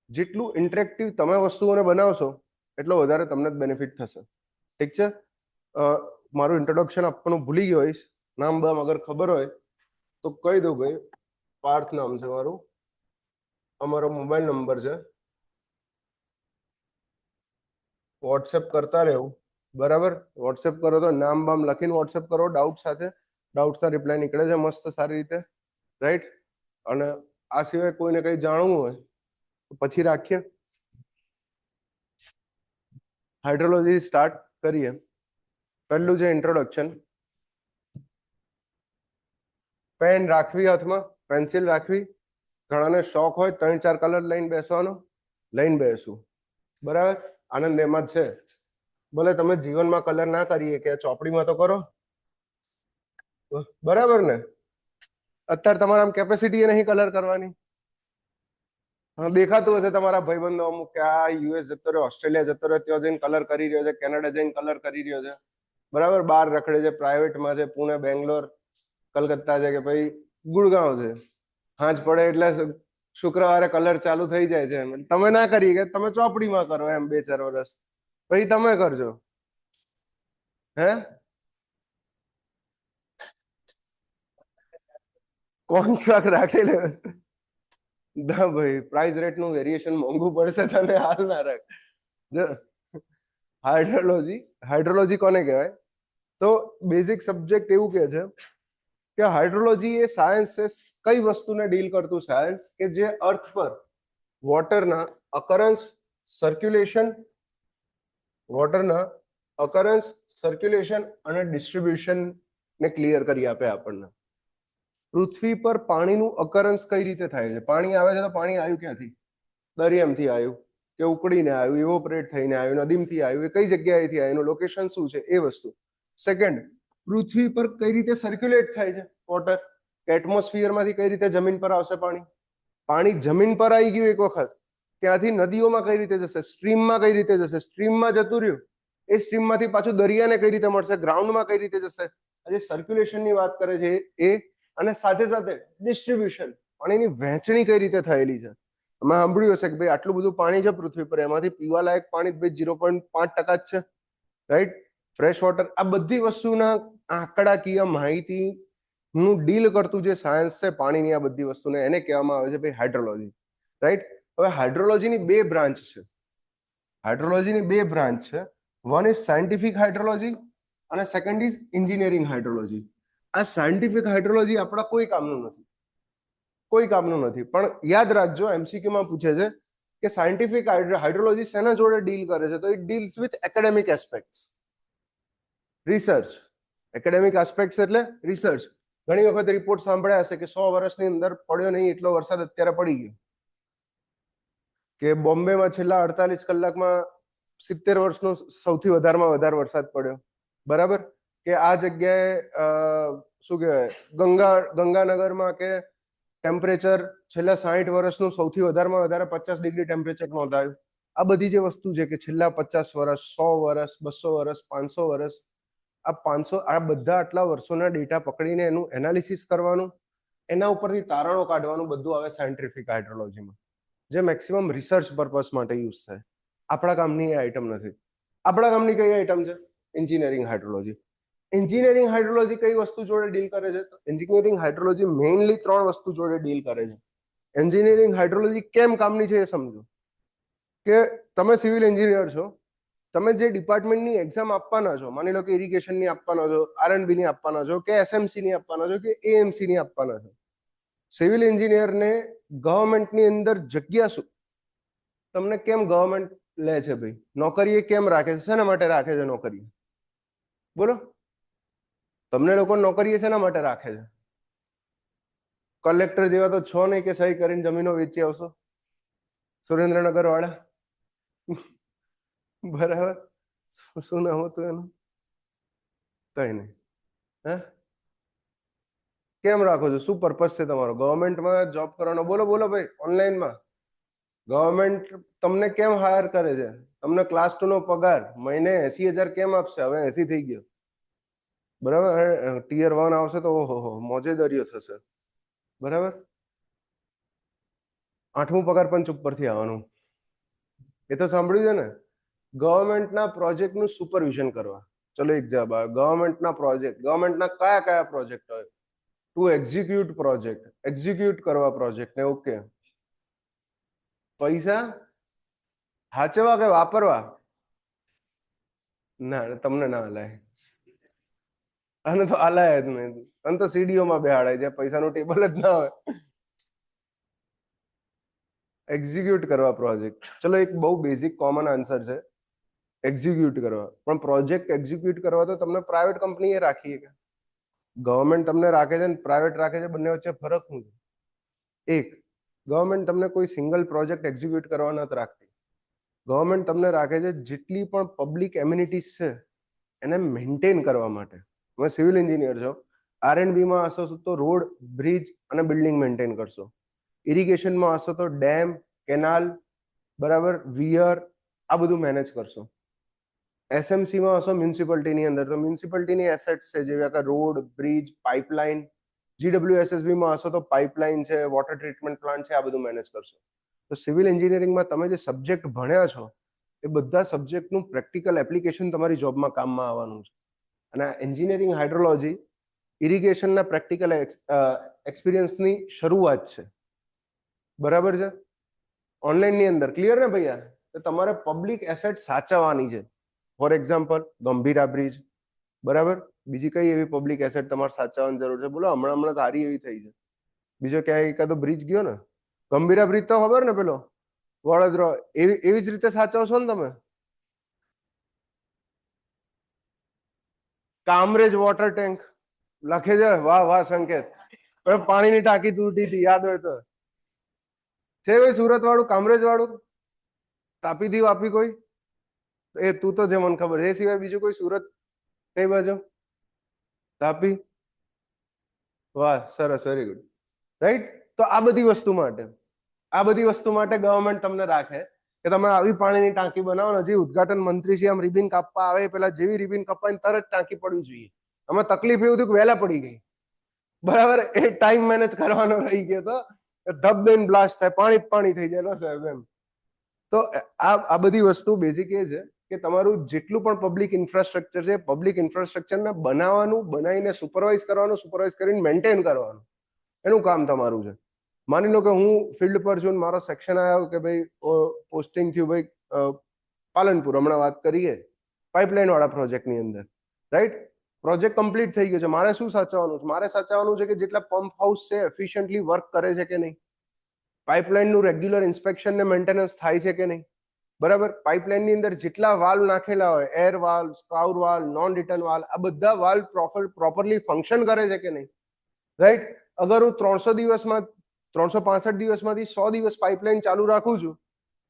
જેટલું ઇન્ટરેક્ટિવ તમે વસ્તુઓને બનાવશો એટલો વધારે તમને જ બેનિફિટ થશે. ઠીક છે? મારું ઇન્ટ્રોડક્શન આપવાનું ભૂલી ગયો હોઈશ, નામ બામ અગર ખબર હોય તો કહી દઉં. ભાઈ પાર્થ નામ છે મારું, અમારો મોબાઈલ નંબર છે, વોટ્સએપ કરતા રહેવું. બરાબર? વોટ્સએપ કરો તો નામ બામ લખીને વોટ્સએપ કરો ડાઉટ સાથે. ડાઉટ્સના રિપ્લાય નીકળે છે મસ્ત સારી રીતે, રાઈટ? અને આ સિવાય કોઈને કંઈ જાણવું હોય તો પછી રાખીએ. હાઇડ્રોલોજી સ્ટાર્ટ કરીએ. પહેલું છે ઇન્ટ્રોડક્શન. પેન રાખવી હાથમાં, પેન્સિલ રાખવી. ઘણાને શોખ હોય 3-4 કલર લઈને બેસવાનો, લઈને બેસવું. બરાબર? આનંદ એમાં જ છે. ભલે તમે જીવનમાં કલર ના કરીએ કે ચોપડીમાં તો કરો. બરાબર ને? અત્યારે તમારા આમ કેપેસિટી નહીં કલર કરવાની. દેખાતું હશે તમારા ભાઈબંધો અમુક કે આ યુએસ જતો રહ્યો, ઓસ્ટ્રેલિયા જતો રહ્યો, ત્યાં જઈને કલર કરી રહ્યો છે, કેનેડા જઈને કલર કરી રહ્યો છે. બરાબર? બહાર રખડે છે, પ્રાઇવેટમાં છે, પુણે, બેંગ્લોર, કલકત્તા છે કે ભાઈ ગુડગાંવ છે. હાંજ પડે એટલે શુક્રવારે કલર ચાલુ થઈ જાય છે. તમે ના કરી કે તમે ચોપડીમાં કરો એમ 2-4 વર્ષ, પછી તમે કરજો. હે કોન્ટ્રાક્ટ રાખેલો? ના ભાઈ, પ્રાઇસ રેટ નું વેરિએશન મોંઘું પડશે તને, હાલ ના રાખ. હાઇડ્રોલોજી કોને કહેવાય? તો બેઝિક સબ્જેક્ટ એવું કે છે કે હાઇડ્રોલોજી એ સાયન્સ છે, કઈ વસ્તુને ડીલ કરતું સાયન્સ કે જે અર્થ પર વોટરના અકરન્સ, સર્ક્યુલેશન અને ડિસ્ટ્રીબ્યુશન ને ક્લિયર કરી આપે આપણને. પૃથ્વી પર પાણીનું અકરન્સ કઈ રીતે થાય છે? પાણી આવે છે તો પાણી આવ્યું ક્યાંથી? દરિયામાંથી આવ્યું કે ઉકળીને આવ્યું, ઇવોપરેટ થઈને આવ્યું, નદીમાંથી આવ્યું, એ કઈ જગ્યાએથી આવ્યું, એનું લોકેશન શું છે એ વસ્તુ. સેકન્ડ, પૃથ્વી પર કઈ રીતે સર્ક્યુલેટ થાય છે વોટર? એટમોસ્ફિયરમાંથી કઈ રીતે જમીન પર આવશે પાણી? પાણી જમીન પર આવી ગયું એક વખત, ત્યાંથી નદીઓમાં કઈ રીતે જશે? સ્ટ્રીમમાં કઈ રીતે જશે? સ્ટ્રીમમાં જતું રહ્યું, એ સ્ટ્રીમમાંથી પાછું દરિયાને કઈ રીતે મળશે? ગ્રાઉન્ડમાં કઈ રીતે જશે? આજે સર્ક્યુલેશનની વાત કરે છે એ, અને સાથે સાથે ડિસ્ટ્રીબ્યુશન, પાણીની વહેંચણી કઈ રીતે થયેલી છે. અમે સાંભળ્યું હશે કે ભાઈ આટલું બધું પાણી છે પૃથ્વી પર, એમાંથી પીવાલાયક પાણી ભાઈ 0.5% જ છે, રાઈટ? Fresh water. આ બધી વસ્તુના આંકડાકીય માહિતી નું ડીલ કરતું જે સાયન્સ છે પાણીની, આ બધી વસ્તુને એને કહેવામાં આવે છે ભાઈ હાઇડ્રોલોજી, રાઈટ? હવે હાઇડ્રોલોજીની બે બ્રાન્ચ છે. વન ઇઝ સાયન્ટિફિક હાઇડ્રોલોજી અને સેકન્ડ ઇઝ એન્જિનિયરિંગ હાઇડ્રોલોજી. આ સાયન્ટિફિક હાઇડ્રોલોજી આપણા કોઈ કામનું નથી, પણ યાદ રાખજો MCQ માં પૂછે છે કે સાયન્ટિફિક હાઇડ્રોલોજી શેના જોડે ડીલ કરે છે? તો it deals with academic aspects, research. Academic aspects એટલે રિસર્ચ. ઘણી વખત રિપોર્ટ સાંભળ્યા હશે કે 100 વર્ષની અંદર પડ્યો નહીં એટલો વરસાદ અત્યારે પડી ગયો, કે બોમ્બેમાં છેલ્લા 48 કલાકમાં 70 વર્ષનો સૌથી વધારેમાં વધારે વરસાદ પડ્યો. બરાબર? કે આ જગ્યાએ શું કહેવાય, ગંગાનગરમાં કે ટેમ્પરેચર છેલ્લા 60 વર્ષનું સૌથી વધારેમાં વધારે 50 ડિગ્રી ટેમ્પરેચર નોંધાયું. આ બધી જે વસ્તુ છે કે છેલ્લા 50 વર્ષ, 100 વર્ષ, 200 વર્ષ, 500 વર્ષ, આ બધા આટલા વર્ષોના ડેટા પકડીને એનું એનાલિસિસ કરવાનું, એના ઉપરથી તારણો કાઢવાનું, બધું આવે સાયન્ટિફિક હાઇડ્રોલોજીમાં, જે મેક્સિમમ રિસર્ચ પર્પસ માટે યુઝ થાય. આપણા કામની એ આઈટમ નથી. આપણા કામની કઈ આઈટમ છે? Engineering hydrology. એન્જિનિયરિંગ હાઇડ્રોલોજી કઈ વસ્તુ જોડે ડીલ કરે છે? એન્જિનિયરિંગ હાઇડ્રોલોજી મેઇનલી 3 વસ્તુ જોડે ડીલ કરે છે. એન્જિનિયરિંગ હાઇડ્રોલોજી કેમ કામની છે એ સમજો. કે તમે સિવિલ એન્જિનિયર છો, તમે જે ડિપાર્ટમેન્ટની એક્ઝામ આપવાના છો, માની લો કે ઇરિગેશનની આપવાના છો, R&B ની આપવાના છો, કે SMC ની આપવાના છો, કે AMC ની આપવાના છો. સિવિલ એન્જિનિયરને ગવર્મેન્ટની અંદર જગ્યા શું? તમને કેમ ગવર્મેન્ટ લે છે ભાઈ? નોકરીએ કેમ રાખે છે? શેના માટે રાખે છે નોકરી? બોલો, તમને લોકો નોકરીએ શેના માટે રાખે છે? કલેક્ટર જેવા તો છો નહીં કે સહી કરીને જમીનો વેચી આવશો, સુરેન્દ્રનગર વાળા. બરાબર? શું નામ હતું એનું? કઈ નહીં. હે કેમ રાખો છો? શું પર્પસ છે તમારો ગવર્મેન્ટમાં જોબ કરવાનો? બોલો બોલો ભાઈ. ઓનલાઈનમાં ગવર્મેન્ટ તમને કેમ હાયર કરે છે? તમને ક્લાસ 2 નો પગાર મહિને 80,000 કેમ આપશે? હવે 80 થઈ ગયો, બરાબર. ટિયર 1 આવશે તો ઓહો મોજે દરિયો થશે, બરાબર. 8મું પગાર પંચ ઉપરથી આવવાનું. એ તો સાંભળ્યું છે ને. ગવર્મેન્ટના પ્રોજેક્ટનું સુપરવિઝન કરવા. ચલો એક જવાબ આવે. ગવર્મેન્ટના પ્રોજેક્ટ, ગવર્મેન્ટના કયા કયા પ્રોજેક્ટ હોય? ટુ એક્ઝિક્યુટ પ્રોજેક્ટ, એક્ઝિક્યુટ કરવા પ્રોજેક્ટ ને. ઓકે, પૈસા હાચવા કે વાપરવા? ના, તમને ના હલાય. આને તો હલાય જ નહીં. આને તો સીડીઓમાં બેહાડાય છે, પૈસાનું ટેબલ જ ના હોય. એક્ઝિક્યુટ કરવા પ્રોજેક્ટ. ચલો એક બહુ બેઝિક કોમન આન્સર છે, એક્ઝિક્યુટ કરવા. પણ પ્રોજેક્ટ એક્ઝિક્યુટ કરવા તો તમને પ્રાઇવેટ કંપનીએ રાખીએ કે ગવર્મેન્ટ તમને રાખે છે ને પ્રાઇવેટ રાખે છે, બંને વચ્ચે ફરક શું છે? એક, ગવર્મેન્ટ તમને કોઈ સિંગલ પ્રોજેક્ટ એક્ઝિક્યુટ કરવા નથી રાખતી. ગવર્મેન્ટ તમને રાખે છે જેટલી પણ પબ્લિક એમ્યુનિટીઝ છે એને મેન્ટેન કરવા માટે. તમે સિવિલ એન્જિનિયર છો, R&B માં હશો તો રોડ, બ્રિજ અને બિલ્ડિંગ મેન્ટેન કરશો. ઇરિગેશનમાં હશો તો ડેમ, કેનાલ, બરાબર, વિયર, આ બધું મેનેજ કરશો. SMCમાં હશો મ્યુનિસિપાલિટીની અંદર, તો મ્યુનિસિપાલિટીની એસેટ્સ છે જેવા કે રોડ, બ્રિજ, પાઇપલાઇન. GWSSBમાં હશો તો પાઇપલાઇન છે, વોટર ટ્રીટમેન્ટ પ્લાન્ટ છે, આ બધું મેનેજ કરશો. તો સિવિલ એન્જિનિયરિંગમાં તમે જે સબ્જેક્ટ ભણ્યા છો એ બધા સબ્જેક્ટનું પ્રેક્ટિકલ એપ્લિકેશન તમારી જોબમાં કામમાં આવવાનું છે. અને એન્જિનિયરિંગ હાઇડ્રોલોજી ઇરિગેશનના પ્રેક્ટિકલ એક્સપિરિયન્સની શરૂઆત છે, બરાબર છે. ઓનલાઈનની અંદર ક્લિયર ને ભૈયા? તો તમારે પબ્લિક એસેટ સાચવવાની છે. ફોર એક્ઝામ્પલ ગંભીરા બ્રિજ, બરાબર. બીજી કઈ એવી પબ્લિક એસેટ તમારે સાચવવાની જરૂર છે? બોલો. હમણાં સારી એવી થઈ છે. બીજો ક્યાંય એકાદો બ્રિજ ગયો ને? ગંભીરા બ્રિજ તો ખબર ને, પેલો વડોદરા. એવી જ રીતે સાચવશો ને તમે. કામરેજ વોટર ટેન્ક લખે છે. વાહ વાહ સંકેત. પાણીની ટાંકી તૂટી હતી, યાદ હોય તો. છે ભાઈ સુરત વાળું, કામરેજ વાળું, તાપી થી વાપી કોઈ? એ તું તો જે મને ખબર છે. એ સિવાય બીજું કોઈ સુરત કઈ બાજુ? તાપી. વાહ, સરસ, વેરી ગુડ. રાઈટ. તો આ બધી વસ્તુ માટે ગવર્મેન્ટ તમને રાખે કે તમે આવી પાણીની ટાંકી બનાવો. હજી ઉદઘાટન મંત્રી છે, આમ રિબિન કાપવા આવે પેલા જેવી રિબિન કપાઈને તરત ટાંકી પડવી જોઈએ. આમાં તકલીફ એવું થયું કે વહેલા પડી ગઈ, બરાબર. એ ટાઈમ મેનેજ કરવાનો રહી ગયો તો ધબ દઈને બ્લાસ્ટ થાય, પાણી થઈ જાય સાહેબ એમ. તો આ બધી વસ્તુ બેઝિક એ છે કે તમારું જેટલું પણ પબ્લિક ઇન્ફ્રાસ્ટ્રક્ચર છે, પબ્લિક ઇન્ફ્રાસ્ટ્રક્ચરને બનાવવાનું, બનાવીને સુપરવાઇઝ કરવાનું, સુપરવાઇઝ કરીને મેન્ટેન કરવાનું, એનું કામ તમારું છે. માની લો કે હું ફિલ્ડ પર છું, મારો સેક્શન આવ્યો કે ભાઈ પોસ્ટિંગ થયું ભાઈ પાલનપુર, હમણાં વાત કરીએ પાઇપલાઇન વાળા પ્રોજેક્ટની અંદર, રાઈટ. પ્રોજેક્ટ કમ્પ્લીટ થઈ ગયો છે. મારે શું સાચવવાનું છે? મારે સાચવવાનું છે કે જેટલા પંપ હાઉસ છે એફિશિયન્ટલી વર્ક કરે છે કે નહીં, પાઇપલાઇનનું રેગ્યુલર ઇન્સ્પેક્શન ને મેન્ટેનન્સ થાય છે કે નહીં, બરાબર. પાઇપલાઇનની અંદર જેટલા વાલ્વ નાખેલા હોય, air valve, scour valve, non return valve, આ બધા વાલ્વ પ્રોપરલી ફંક્શન કરે છે કે નહીં, રાઈટ. અગર હું 365 દિવસમાંથી 100 દિવસ પાઇપલાઇન ચાલુ રાખું છું,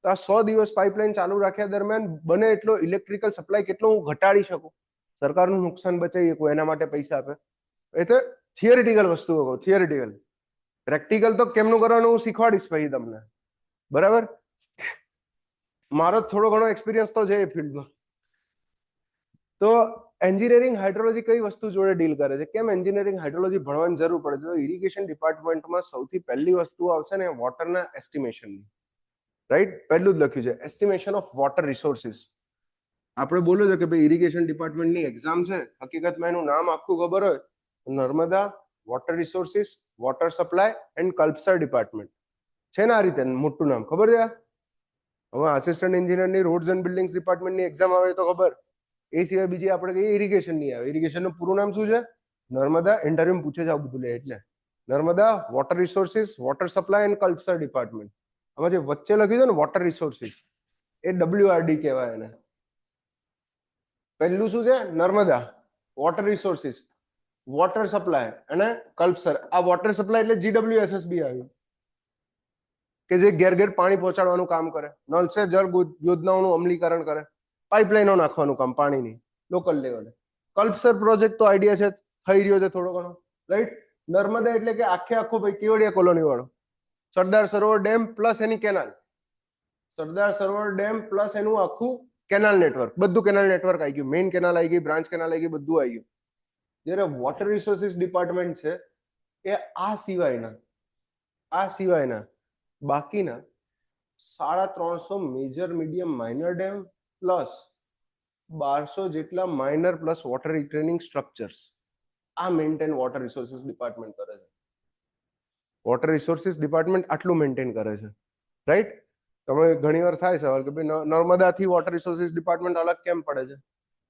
તો આ 100 દિવસ પાઇપલાઇન ચાલુ રાખ્યા દરમિયાન બને એટલો ઇલેક્ટ્રિકલ સપ્લાય કેટલો હું ઘટાડી શકું, સરકારનું નુકસાન બચાવી શકું, એના માટે પૈસા આપે. એટલે થિયરિટિકલ વસ્તુઓ કહું, થિયરિટિકલ. પ્રેક્ટિકલ તો કેમનું કરવાનું હું શીખવાડીશ પછી તમને, બરાબર. મારો થોડો ઘણો એક્સપિરિયન્સ તો છે એ ફિલ્ડમાં. તો એન્જિનિયરિંગ હાઇડ્રોલોજી કઈ વસ્તુ જોડે ડીલ કરે છે? કેમ એન્જિનિયરિંગ હાઇડ્રોલોજી ભણવાની જરૂર પડે છે? તો ઇરિગેશન ડિપાર્ટમેન્ટમાં સૌથી પહેલી વસ્તુ આવશે ને વોટરના એસ્ટિમેશનની, રાઈટ. પહેલું જ લખ્યું છે એસ્ટિમેશન ઓફ વોટર રિસોર્સિસ. આપણે બોલો છો કે ભાઈ ઇરિગેશન ડિપાર્ટમેન્ટની એક્ઝામ છે, હકીકતમાં એનું નામ આખું ખબર હોય, Narmada water resources, water supply and Kalpasar department છે ને. આ રીતે મોટું નામ ખબર છે. હવે આસિસ્ટન્ટ એન્જિનિયરની રોડ્સ એન્ડ બિલ્ડિંગ્સ ડિપાર્ટમેન્ટની એક્ઝામ આવે તો ખબર. એ સિવાય બીજી આપણે કહીએ ઇરિગેશન ની આવે. ઇરિગેશનનું પૂરું નામ શું છે? નર્મદા. ઇન્ટરવ્યુ પૂછે છે આવું બધું લે એટલે Narmada water resources, water supply and Kalpasar department. આમાં જે વચ્ચે લખ્યું છે ને વોટર રિસોર્સિસ, એ WRD કહેવાય એને. પહેલું શું છે? Narmada water resources, water supply અને કલ્પસર. આ વોટર સપ્લાય એટલે GWSSB આવ્યું કે જે ઘેર ઘેર પાણી પહોંચાડવાનું કામ કરે, નલ સે જળ યોજનાઓનું અમલીકરણ કરે, પાઇપલાઇનો નાખવાનું કામ પાણીની લોકલ લેવલે. કલ્પસર પ્રોજેક્ટ તો આઈડિયા છે, થઈ રહ્યો છે થોડો ઘણો, રાઈટ. નર્મદા એટલે કે આખો ભાઈ કેવડિયા કોલોની વાળો, સરદાર સરોવર ડેમ પ્લસ એની canal, Sardar Sarovar dam plus એનું આખું કેનાલ નેટવર્ક, બધું કેનાલ નેટવર્ક આવી ગયું, મેઇન કેનાલ આવી ગઈ, બ્રાન્ચ કેનાલ આવી ગઈ, બધું આવી ગયું. જ્યારે વોટર રિસોર્સિસ ડિપાર્ટમેન્ટ છે એ આ સિવાયના બાકીના 350 major medium minor dam plus 1200 જેટલા minor plus water retaining structures આ મેન્ટેન વોટર રિસોર્સિસ ડિપાર્ટમેન્ટ કરે છે. વોટર રિસોર્સિસ ડિપાર્ટમેન્ટ આટલું મેન્ટેન કરે છે, રાઈટ. તમે ઘણી વાર થાય સવાલ કે ભાઈ નર્મદાથી વોટર રિસોર્સિસ ડિપાર્ટમેન્ટ અલગ કેમ પડે છે,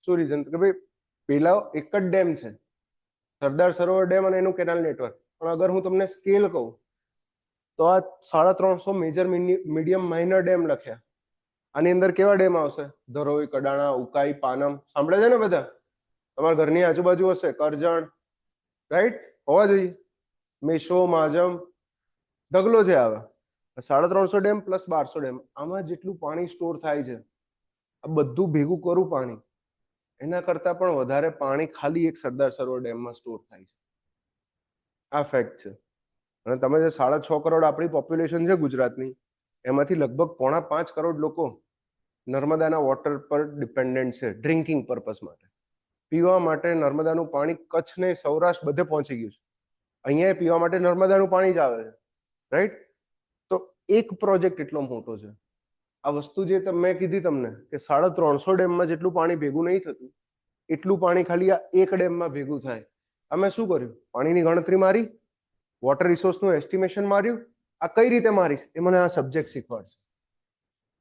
શું રીઝન? કે ભાઈ પેલા એક જ ડેમ છે, સરદાર સરોવર ડેમ અને એનું કેનાલ નેટવર્ક. પણ અગર હું તમને સ્કેલ કહું તો આ 350 મેજર મીડિયમ માઇનર ડેમ લખ્યા, આની અંદર કેવા ડેમ આવશે? ધરોઈ, કડાણા, ઉકાઈ, પાનમ, સાંભળે છે ને બધા? તમારા ઘરની આજુબાજુ હશે, કરજણ, રાઈટ, હોવા જોઈએ. મેશો, માજમ, ઢગલો છે આવે. 350 ડેમ પ્લસ 1200 ડેમ, આમાં જેટલું પાણી સ્ટોર થાય છે, આ બધું ભેગું કરું પાણી, એના કરતા પણ વધારે પાણી ખાલી એક સરદાર સરોવર ડેમમાં સ્ટોર થાય છે. આ ફેક્ટ છે. અને તમે જે 6.5 કરોડ આપણી પોપ્યુલેશન છે ગુજરાતની, એમાંથી લગભગ 4.5 કરોડ લોકો નર્મદાના વોટર પર ડિપેન્ડન્ટ છે, ડ્રિંકિંગ પર્પઝ માટે. પીવા માટે નર્મદાનું પાણી કચ્છ ને સૌરાષ્ટ્ર બધે પહોંચી ગયું છે. અહીંયા પીવા માટે નર્મદાનું પાણી જ આવે છે, રાઈટ. તો એક પ્રોજેક્ટ એટલો મોટો છે. આ વસ્તુ જે મેં કીધી તમને કે 350 ડેમમાં જેટલું પાણી ભેગું નહીં થતું, એટલું પાણી ખાલી આ એક ડેમમાં ભેગું થાય. અમે શું કર્યું? પાણીની ગણતરી મારી, વોટર રિસોર્સનું એસ્ટિમેશન માર્યું. આ કઈ રીતે મારીશ એ મને આ સબ્જેક્ટ શીખવાડશે.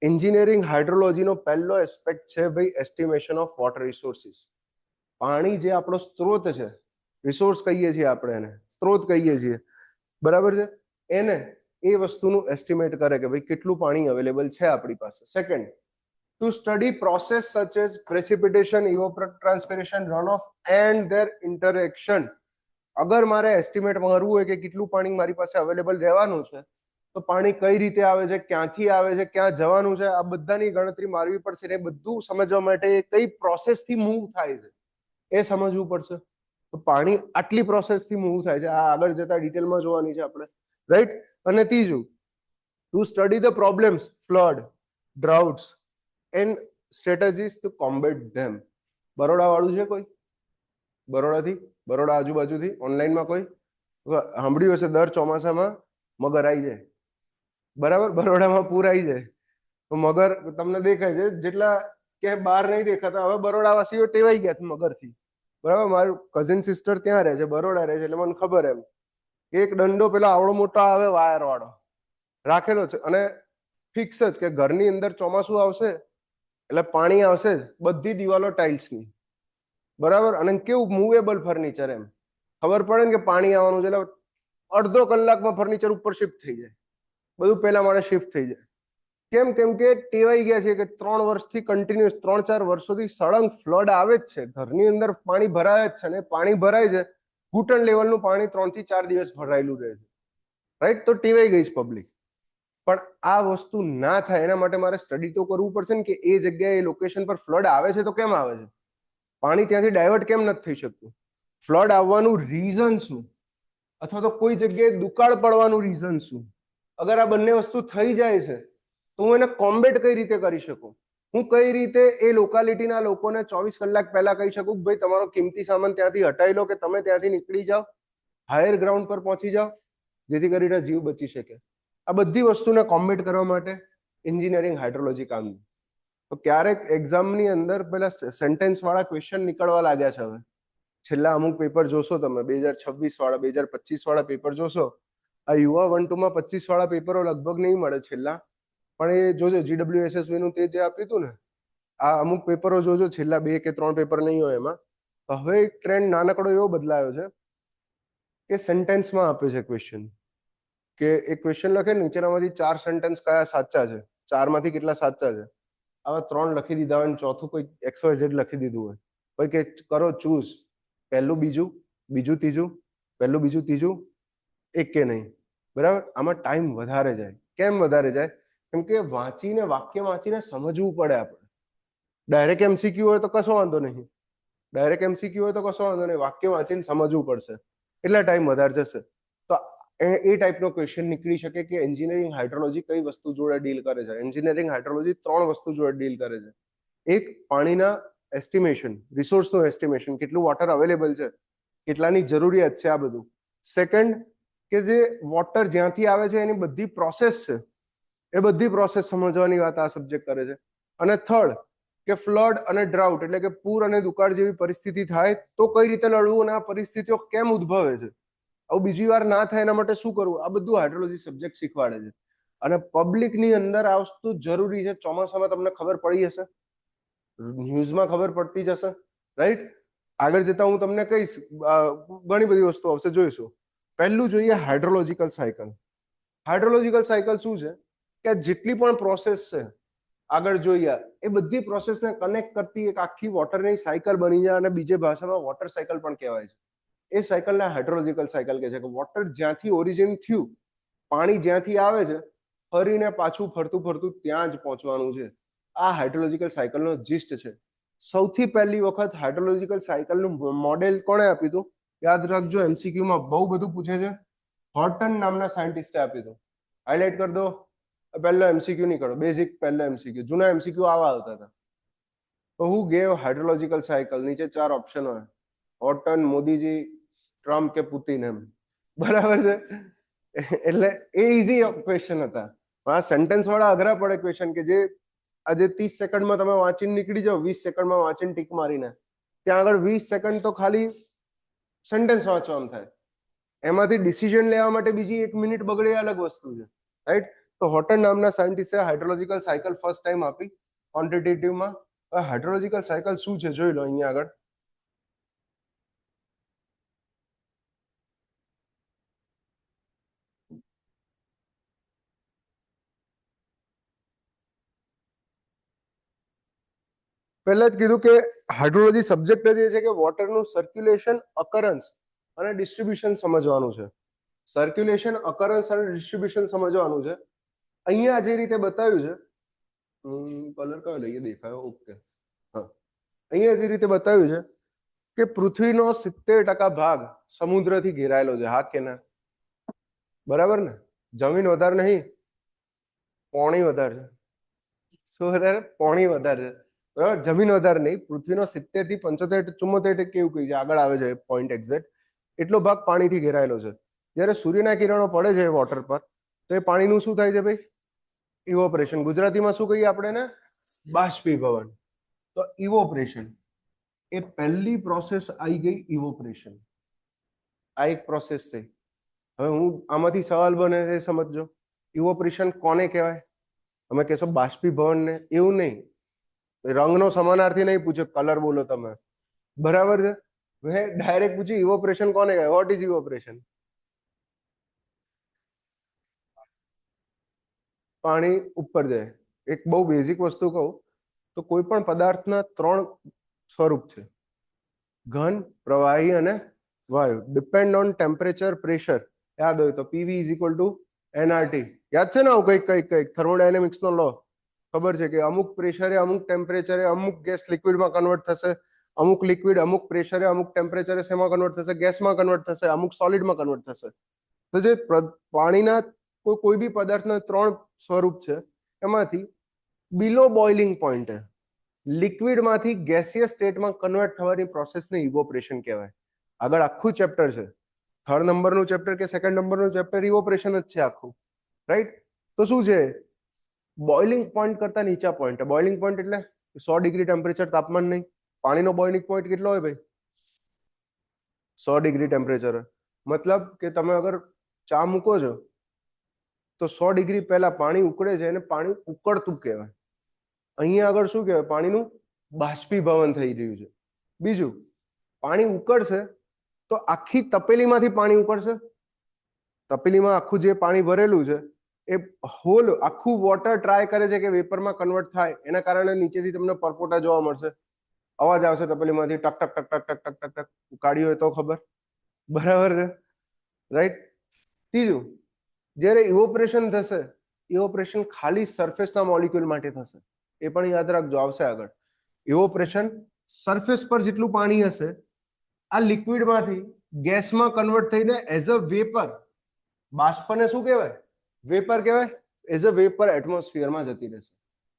એન્જિનિયરિંગ હાઇડ્રોલોજીનો પહેલો એસ્પેક્ટ છે ભાઈ એસ્ટિમેશન ઓફ વોટર રિસોર્સિસ. પાણી જે આપણો સ્ત્રોત છે, રિસોર્સ કહીએ છીએ આપણે એને, સ્ત્રોત કહીએ છીએ, બરાબર છે, એને એ વસ્તુનું એસ્ટિમેટ કરે કે ભાઈ કેટલું પાણી અવેલેબલ છે આપણી પાસે. Second, to study process such as precipitation, evapotranspiration, run off and their interaction. અગર મારે એસ્ટિમેટ મારવું હોય કે કેટલું પાણી મારી પાસે અવેલેબલ રહેવાનું છે, તો પાણી કઈ રીતે આવે છે, ક્યાંથી આવે છે, ક્યાં જવાનું છે, આ બધાની ગણતરી મારવી પડશે. ને બધું સમજવા માટે કઈ પ્રોસેસથી મૂવ થાય છે એ સમજવું પડશે. તો પાણી આટલી પ્રોસેસથી મૂવ થાય છે, આ આગળ જતા ડિટેલમાં જોવાની છે આપણે, રાઈટ. અને ત્રીજું, to study the problems, flood, droughts and strategies to combat them. Baroda વાળું છે કોઈ? બરોડાથી, બરોડા આજુબાજુથી ઓનલાઈનમાં કોઈ સાંભળ્યું હશે દર ચોમાસામાં મગર આવી જાય, બરાબર? બરોડામાં પૂર આવી જાય તો મગર તમને દેખાય છે, જેટલા કે બહાર નહીં દેખાતા, હવે બરોડાવાસીઓ ટેવાઈ ગયા મગરથી, બરાબર. મારું કઝિન સિસ્ટર ત્યાં રહે છે, બરોડા રહે છે, એટલે મને ખબર એમ એક દંડો પેલો આવડો મોટો આવે વાયર વાળો રાખેલો છે, અને ફિક્સ જ કે ઘરની અંદર ચોમાસું આવશે એટલે પાણી આવશે જ, બધી દિવાલો ટાઇલ્સની, બરાબર. અને કેવું મૂવેબલ ફર્નિચર, એમ ખબર પડે ને કે પાણી આવવાનું છે એટલે અડધો કલાકમાં ફર્નિચર ઉપર શિફ્ટ થઈ જાય, બધું પહેલા માળે શિફ્ટ થઈ જાય. કેમ? કેમ કે ટેવાઈ ગયા છે કે 3 વર્ષથી કન્ટિન્યુઅસ, 3-4 વર્ષોથી સળંગ ફ્લડ આવે જ છે, ઘરની અંદર પાણી ભરાય જ છે, અને પાણી ભરાય છે, ઘૂંટણ લેવલનું પાણી 3 થી 4 દિવસ ભરાયેલું રહે છે, રાઈટ. તો ટેવાઈ ગઈ છે પબ્લિક. પણ આ વસ્તુ ના થાય એના માટે મારે સ્ટડી તો કરવું પડશે ને કે એ જગ્યાએ, એ લોકેશન પર ફ્લડ આવે છે તો કેમ આવે છે, પાણી ત્યાંથી ડાયવર્ટ કેમ નથી થઈ શકતું, ફ્લડ આવવાનું રીઝન શું, અથવા તો કોઈ જગ્યાએ દુકાળ પડવાનું રીઝન શું. અગર આ બંને વસ્તુ થઈ જાય છે તો હું એને કોમ્બેટ કઈ રીતે કરી શકું? હું કઈ રીતે એ લોકાલિટીના લોકોને 24 કલાક પહેલા કહી શકું કે ભાઈ તમારો કિંમતી સામાન ત્યાંથી હટાવી લો, કે તમે ત્યાંથી નીકળી જાઓ, હાયર ગ્રાઉન્ડ પર પહોંચી જાઓ, જેથી કરીને જીવ બચી શકે. આ બધી વસ્તુને કોમ્બેટ કરવા માટે એન્જિનિયરિંગ હાઇડ્રોલોજી કામ. તો ક્યારેક એક્ઝામની અંદર પેલા સેન્ટેન્સ વાળા ક્વેશ્ચન નીકળવા લાગ્યા છે. હવે છેલ્લા અમુક પેપર જોશો તમે, 2026 વાળા, 2025 વાળા પેપર જોશો, આ યુવા 1-2 માં 25 વાળા પેપરો લગભગ નહીં મળે છેલ્લા, પણ એ જોજો GWSSB નું તે જે આપ્યું હતું ને, આ અમુક પેપરો જોજો, છેલ્લા 2 કે 3 પેપર નહીં હોય એમાં. તો હવે એક ટ્રેન્ડ નાનકડો એવો બદલાયો છે કે સેન્ટેન્સમાં આપે છે ક્વેશ્ચન, કે એક ક્વેશ્ચન લખે, નીચેનામાંથી 4 સેન્ટેન્સ કયા સાચા છે, 4 માંથી કેટલા સાચા છે, આવા 3 લખી દીધા હોય, ચોથું કોઈ XYZ લખી દીધું હોય, કોઈ કે કરો ચૂઝ, પહેલું બીજું, બીજું ત્રીજું, પહેલું બીજું ત્રીજું, એક કે નહીં, બરાબર. આમાં ટાઈમ વધારે જાય. કેમ વધારે જાય? કેમ કે વાંચીને, વાક્ય વાંચીને સમજવું પડે આપણે, ડાયરેક્ટ એમસીક્યુ હોય તો કશો વાંધો નહીં, ડાયરેક્ટ એમસીક્યુ હોય તો કશો વાંધો નહીં, વાક્ય વાંચીને સમજવું પડશે એટલે ટાઈમ વધારે જશે. તો એ ટાઈપનો ક્વેશ્ચન નીકળી શકે કે એન્જિનિયરિંગ હાઇડ્રોલોજી કઈ વસ્તુ જોડે ડીલ કરે છે. એન્જિનિયરિંગ હાઇડ્રોલોજી 3 વસ્તુ જોડે ડીલ કરે છે. એક, પાણીના એસ્ટિમેશન, રિસોર્સનું એસ્ટિમેશન, કેટલું વોટર અવેલેબલ છે, કેટલાની જરૂરિયાત છે, આ બધું. સેકન્ડ, કે જે વોટર જ્યાંથી આવે છે એની બધી પ્રોસેસ છે, એ બધી પ્રોસેસ સમજવાની વાત આ સબ્જેક્ટ કરે છે. અને થર્ડ, કે ફ્લડ અને ડ્રાઉટ એટલે કે પૂર અને દુકાળ જેવી પરિસ્થિતિ થાય તો કઈ રીતે લડવું અને આ પરિસ્થિતિઓ કેમ ઉદ્ભવે છે, આવું બીજી વાર ના થાય એના માટે શું કરવું, આ બધું હાઇડ્રોલોજી સબ્જેક્ટ શીખવાડે છે. અને પબ્લિકની અંદર આ વસ્તુ જરૂરી છે. ચોમાસામાં તમને ખબર પડી હશે, ન્યૂઝમાં ખબર પડતી જ હશે, રાઈટ. આગળ જતા હું તમને કહીશ, ઘણી બધી વસ્તુ આવશે, જોઈશું. પહેલું જોઈએ હાઇડ્રોલોજીકલ સાયકલ. હાઇડ્રોલોજીકલ સાયકલ શું છે કે જેટલી પણ પ્રોસેસ છે આગળ જોઈએ એ બધી પ્રોસેસને કનેક્ટ કરતી એક આખી વોટરની સાયકલ બની જાય, અને બીજી ભાષામાં વોટર સાયકલ પણ કહેવાય છે. એ સાયકલને હાઇડ્રોલોજીકલ સાયકલ કહે છે કે વોટર જ્યાંથી ઓરિજિન થયું, પાણી જ્યાંથી આવે છે, ફરીને પાછું ફરતું ફરતું ત્યાં જ પહોંચવાનું છે. આ હાઇડ્રોલોજીકલ સાયકલનો જીસ્ટ છે. સૌથી પહેલી વખત હાઇડ્રોલોજીકલ સાયકલનું મોડેલ કોણે આપ્યું હતું? યાદ રાખજો, એમસીક્યુમાં બહુ બધું પૂછે છે. હોર્ટન નામના સાયન્ટિસ્ટે આપ્યું હતું. હાઇલાઇટ કરી દો. પહેલો એમસીક્યુ નહીં કરો, બેઝિક પહેલો એમસીક્યુ. જૂના એમસીક્યુ આવા આવતા હતા. તો હુ ગેવ હાઇડ્રોલોજીકલ સાયકલ? નીચે 4 ઓપ્શન હોય, હોર્ટન, મોદીજી, ટ્રમ્પ કે પુતિન, એમ. બરાબર છે. એટલે એ ઈઝી ક્વેશ્ચન હતા. પણ આ સેન્ટેન્સ વાળા અઘરા પડે ક્વેશ્ચન, કે જે આજે 30 સેકન્ડમાં તમે વાંચીને નીકળી જાઓ, 20 સેકન્ડમાં વાંચીને ટીક મારીને, ત્યાં આગળ 20 સેકન્ડ તો ખાલી સેન્ટેન્સ વાંચવામાં થાય. એમાંથી ડિસિઝન લેવા માટે બીજી 1 મિનિટ બગડે, અલગ વસ્તુ છે, રાઈટ. તો હોર્ટન નામના સાયન્ટિસ્ટે હાઇડ્રોલોજીકલ સાયકલ ફર્સ્ટ ટાઈમ આપી ક્વોન્ટિટેટિવમાં. હાઇડ્રોલોજીકલ સાયકલ શું છે જોઈ લો અહીંયા આગળ. પહેલા જ કીધું કે હાઇડ્રોલોજી સબ્જેક્ટ જ એ છે કે વોટરનું સર્ક્યુલેશન, અકરન્સ અને ડિસ્ટ્રીબ્યુશન સમજવાનું છે. સર્ક્યુલેશન, અકરન્સ અને ડિસ્ટ્રીબ્યુશન સમજવાનું છે. અહીંયા જે રીતે બતાવ્યું છે, કલર કયો લઈએ, દેખાયો? ઓકે. હા, અહીંયા જે રીતે બતાવ્યું છે કે પૃથ્વીનો 70% ભાગ સમુદ્રથી ઘેરાયેલો છે. હા કે ના? બરાબર ને? જમીન વધારે નહીં, પાણી વધારે છે. શું વધારે? પાણી વધારે છે. બરાબર, જમીન વધારે નહીં. પૃથ્વીનો 70 થી 75, 74% એવું કહી છે, આગળ આવે છે પોઈન્ટ એક્ઝેક્ટ. એટલો ભાગ પાણીથી ઘેરાયેલો છે. જ્યારે સૂર્યના કિરણો પડે છે વોટર પર, તો એ પાણીનું શું થાય છે ભાઈ? ઇવોપરેશન. ગુજરાતીમાં શું કહીએ આપણે એને? બાષ્પીભવન. તો ઇવોપરેશન, એ પહેલી પ્રોસેસ આવી ગઈ, ઇવોપરેશન. આ એક પ્રોસેસ થઈ. હવે હું આમાંથી સવાલ બને છે, સમજજો. ઇવોપરેશન કોને કહેવાય? તમે કહેશો બાષ્પીભવન ને, એવું નહીં. રંગનો સમાનાર્થી નહીં પૂછ્યો, કલર બોલો તમે, બરાબર છે. મેં ડાયરેક્ટ પૂછ્યું ઇવોપરેશન કોને કહેવાય? What is evaporation? પાણી ઉપર જાય. એક બહુ બેઝિક વસ્તુ કહું તો કોઈ પણ પદાર્થના 3 સ્વરૂપ છે, ઘન, પ્રવાહી અને વાયુ. Depend on temperature, pressure. યાદ હોય તો PV is equal two NRT. યાદ છે ને? આવું કંઈક થર્મોડાયનેમિક્સ નો લો ખબર છે કે અમુક પ્રેશરે, અમુક ટેમ્પરેચરે અમુક ગેસ લિક્વિડમાં કન્વર્ટ થશે, અમુક લિક્વિડ અમુક પ્રેશરે, અમુક ટેમ્પરેચરે શેમાં કન્વર્ટ થશે? ગેસમાં કન્વર્ટ થશે, અમુક સોલિડમાં કન્વર્ટ થશે. તો જે પાણીના કોઈ બી પદાર્થના 3 સ્વરૂપ છે, એમાંથી બિલો બોઇલિંગ પોઈન્ટે લિક્વિડમાંથી ગેસિયસ સ્ટેટમાં કન્વર્ટ થવાની પ્રોસેસને ઇવોપરેશન કહેવાય. આગળ આખું ચેપ્ટર છે, 3rd નંબરનું ચેપ્ટર કે 2nd નંબરનું ચેપ્ટર ઇવોપરેશન જ છે આખું, રાઈટ. તો શું છે? બોઇલિંગ પોઈન્ટ કરતા નીચા પોઈન્ટ. બોઇલિંગ પોઈન્ટ એટલે 100 ડિગ્રી ટેમ્પરેચર, તાપમાન નહીં. પાણીનો બોઇલિંગ પોઈન્ટ કેટલો હોય ભાઈ? 100 ડિગ્રી ટેમ્પરેચર. મતલબ કે તમે અગર ચા મૂકો છો તો 100 ડિગ્રી પહેલા પાણી ઉકળે છે, અને પાણી ઉકળતું કહેવાય. અહીંયા આગળ શું કહેવાય? પાણીનું બાષ્પીભવન થઈ રહ્યું છે. બીજું, પાણી ઉકળશે તો આખી તપેલીમાંથી પાણી ઉકળશે. તપેલીમાં આખું જે પાણી ભરેલું છે એ હોલ આખું વોટર ટ્રાય કરે છે કે વેપરમાં કન્વર્ટ થાય. એના કારણે નીચેથી તમને પરપોટા જોવા મળશે, અવાજ આવશે તપેલીમાંથી, ટક ટક ટક ટક ટક ટક ટક ટક. કાઢી હોય તો ખબર, બરાબર છે, રાઈટ. ત્રીજું, જ્યારે ઇવોપરેશન થશે, ઇવોપરેશન ખાલી સરફેસના મોલિક્યુલ માટે થશે. એ પણ યાદ રાખજો, આવશે આગળ. ઇવોપરેશન, સરફેસ પર જેટલું પાણી હશે આ લિક્વિડમાંથી ગેસમાં કન્વર્ટ થઈને એઝ અ વેપર, બાષ્પને શું કહેવાય? વેપર કહેવાય. એઝ અ વેપર એટમોસ્ફિયરમાં જતી રહેશે,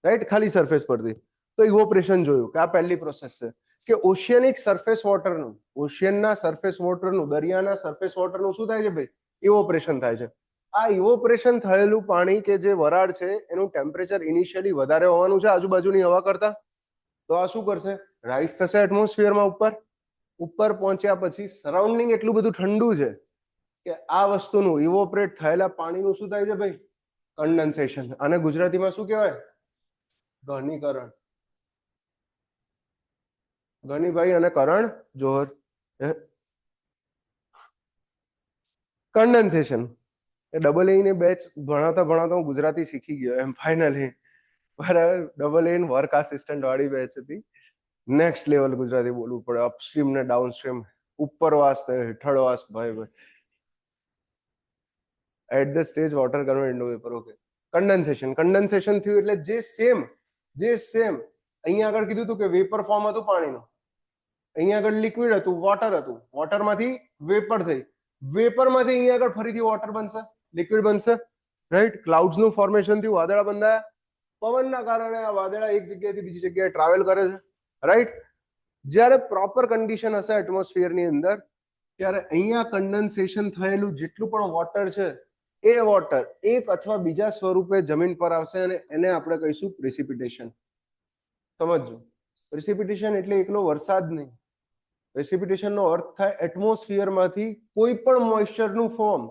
રાઈટ, ખાલી સરફેસ પરથી. તો ઇવોપરેશન જોયું કે આ પહેલી પ્રોસેસ છે કે ઓશિયનિક સરફેસ વોટરનું, ઓશિયનના સરફેસ વોટરનું, દરિયાના સરફેસ વોટરનું શું થાય છે ભાઈ? ઇવોપરેશન થાય છે. આ ઇવોપરેશન થયેલું પાણી કે જે વરાળ છે એનું ટેમ્પરેચર ઇનિશિયલી વધારે હોવાનું છે આજુબાજુની હવા કરતા. તો આ શું કરશે? રાઈઝ થશે એટમોસ્ફિયરમાં ઉપર. ઉપર પહોંચ્યા પછી સરાઉન્ડિંગ એટલું બધું ઠંડુ છે કે આ વસ્તુનું ઇવોપરેટ થયેલા પાણીનું શું થાય છે ભાઈ? કન્ડેન્સેશન. અને ગુજરાતીમાં શું કહેવાય? ઘનીકરણ. ઘનીભાઈ અને Karan Johar, condensation. A double A ની બેચ ભણાવતા ભણાવતા હું ગુજરાતી શીખી ગયો એમ ફાઇનલી. બરાબર, ડબલ એ વર્ક આસિસ્ટન્ટ વાળી બેચ હતી. નેક્સ્ટ લેવલ ગુજરાતી બોલવું પડે, અપસ્ટ્રીમ ને ડાઉનસ્ટ્રીમ, ઉપરવાસ ને હેઠળવાસ. ભાઈ at the stage water convert into vapour. Okay, condensation. Condensation થયું એટલે જે સેમ અહીંયા આગળ કીધું હતું કે વેપર ફોર્મ હતું પાણીનું, અહીંયા આગળ લિક્વિડ હતું, વોટર હતું, વોટરમાંથી વેપર થઈ, વેપરમાંથી અહીંયા આગળ ફરીથી વોટર બનશે, લિક્વિડ બનશે, રાઈટ. ક્લાઉડ્સનું ફોર્મેશન થયું, વાદળા બંધાયા, પવનના કારણે આ વાદળા એક જગ્યાએથી બીજી જગ્યાએ ટ્રાવેલ કરે છે, રાઈટ. જ્યારે પ્રોપર કન્ડિશન હશે એટમોસ્ફિયરની અંદર ત્યારે અહીંયા કન્ડેન્સેશન થયેલું જેટલું પણ વોટર છે એ વોટર એક અથવા બીજા સ્વરૂપે જમીન પર આવશે અને એને આપણે કહીશું પ્રેસિપિટેશન. સમજજો, પ્રેસિપિટેશન એટલે એકલો વરસાદ નહીં. પ્રેસિપિટેશનનો અર્થ થાય એટમોસ્ફિયરમાંથી કોઈ પણ મોઇસ્ચરનું ફોર્મ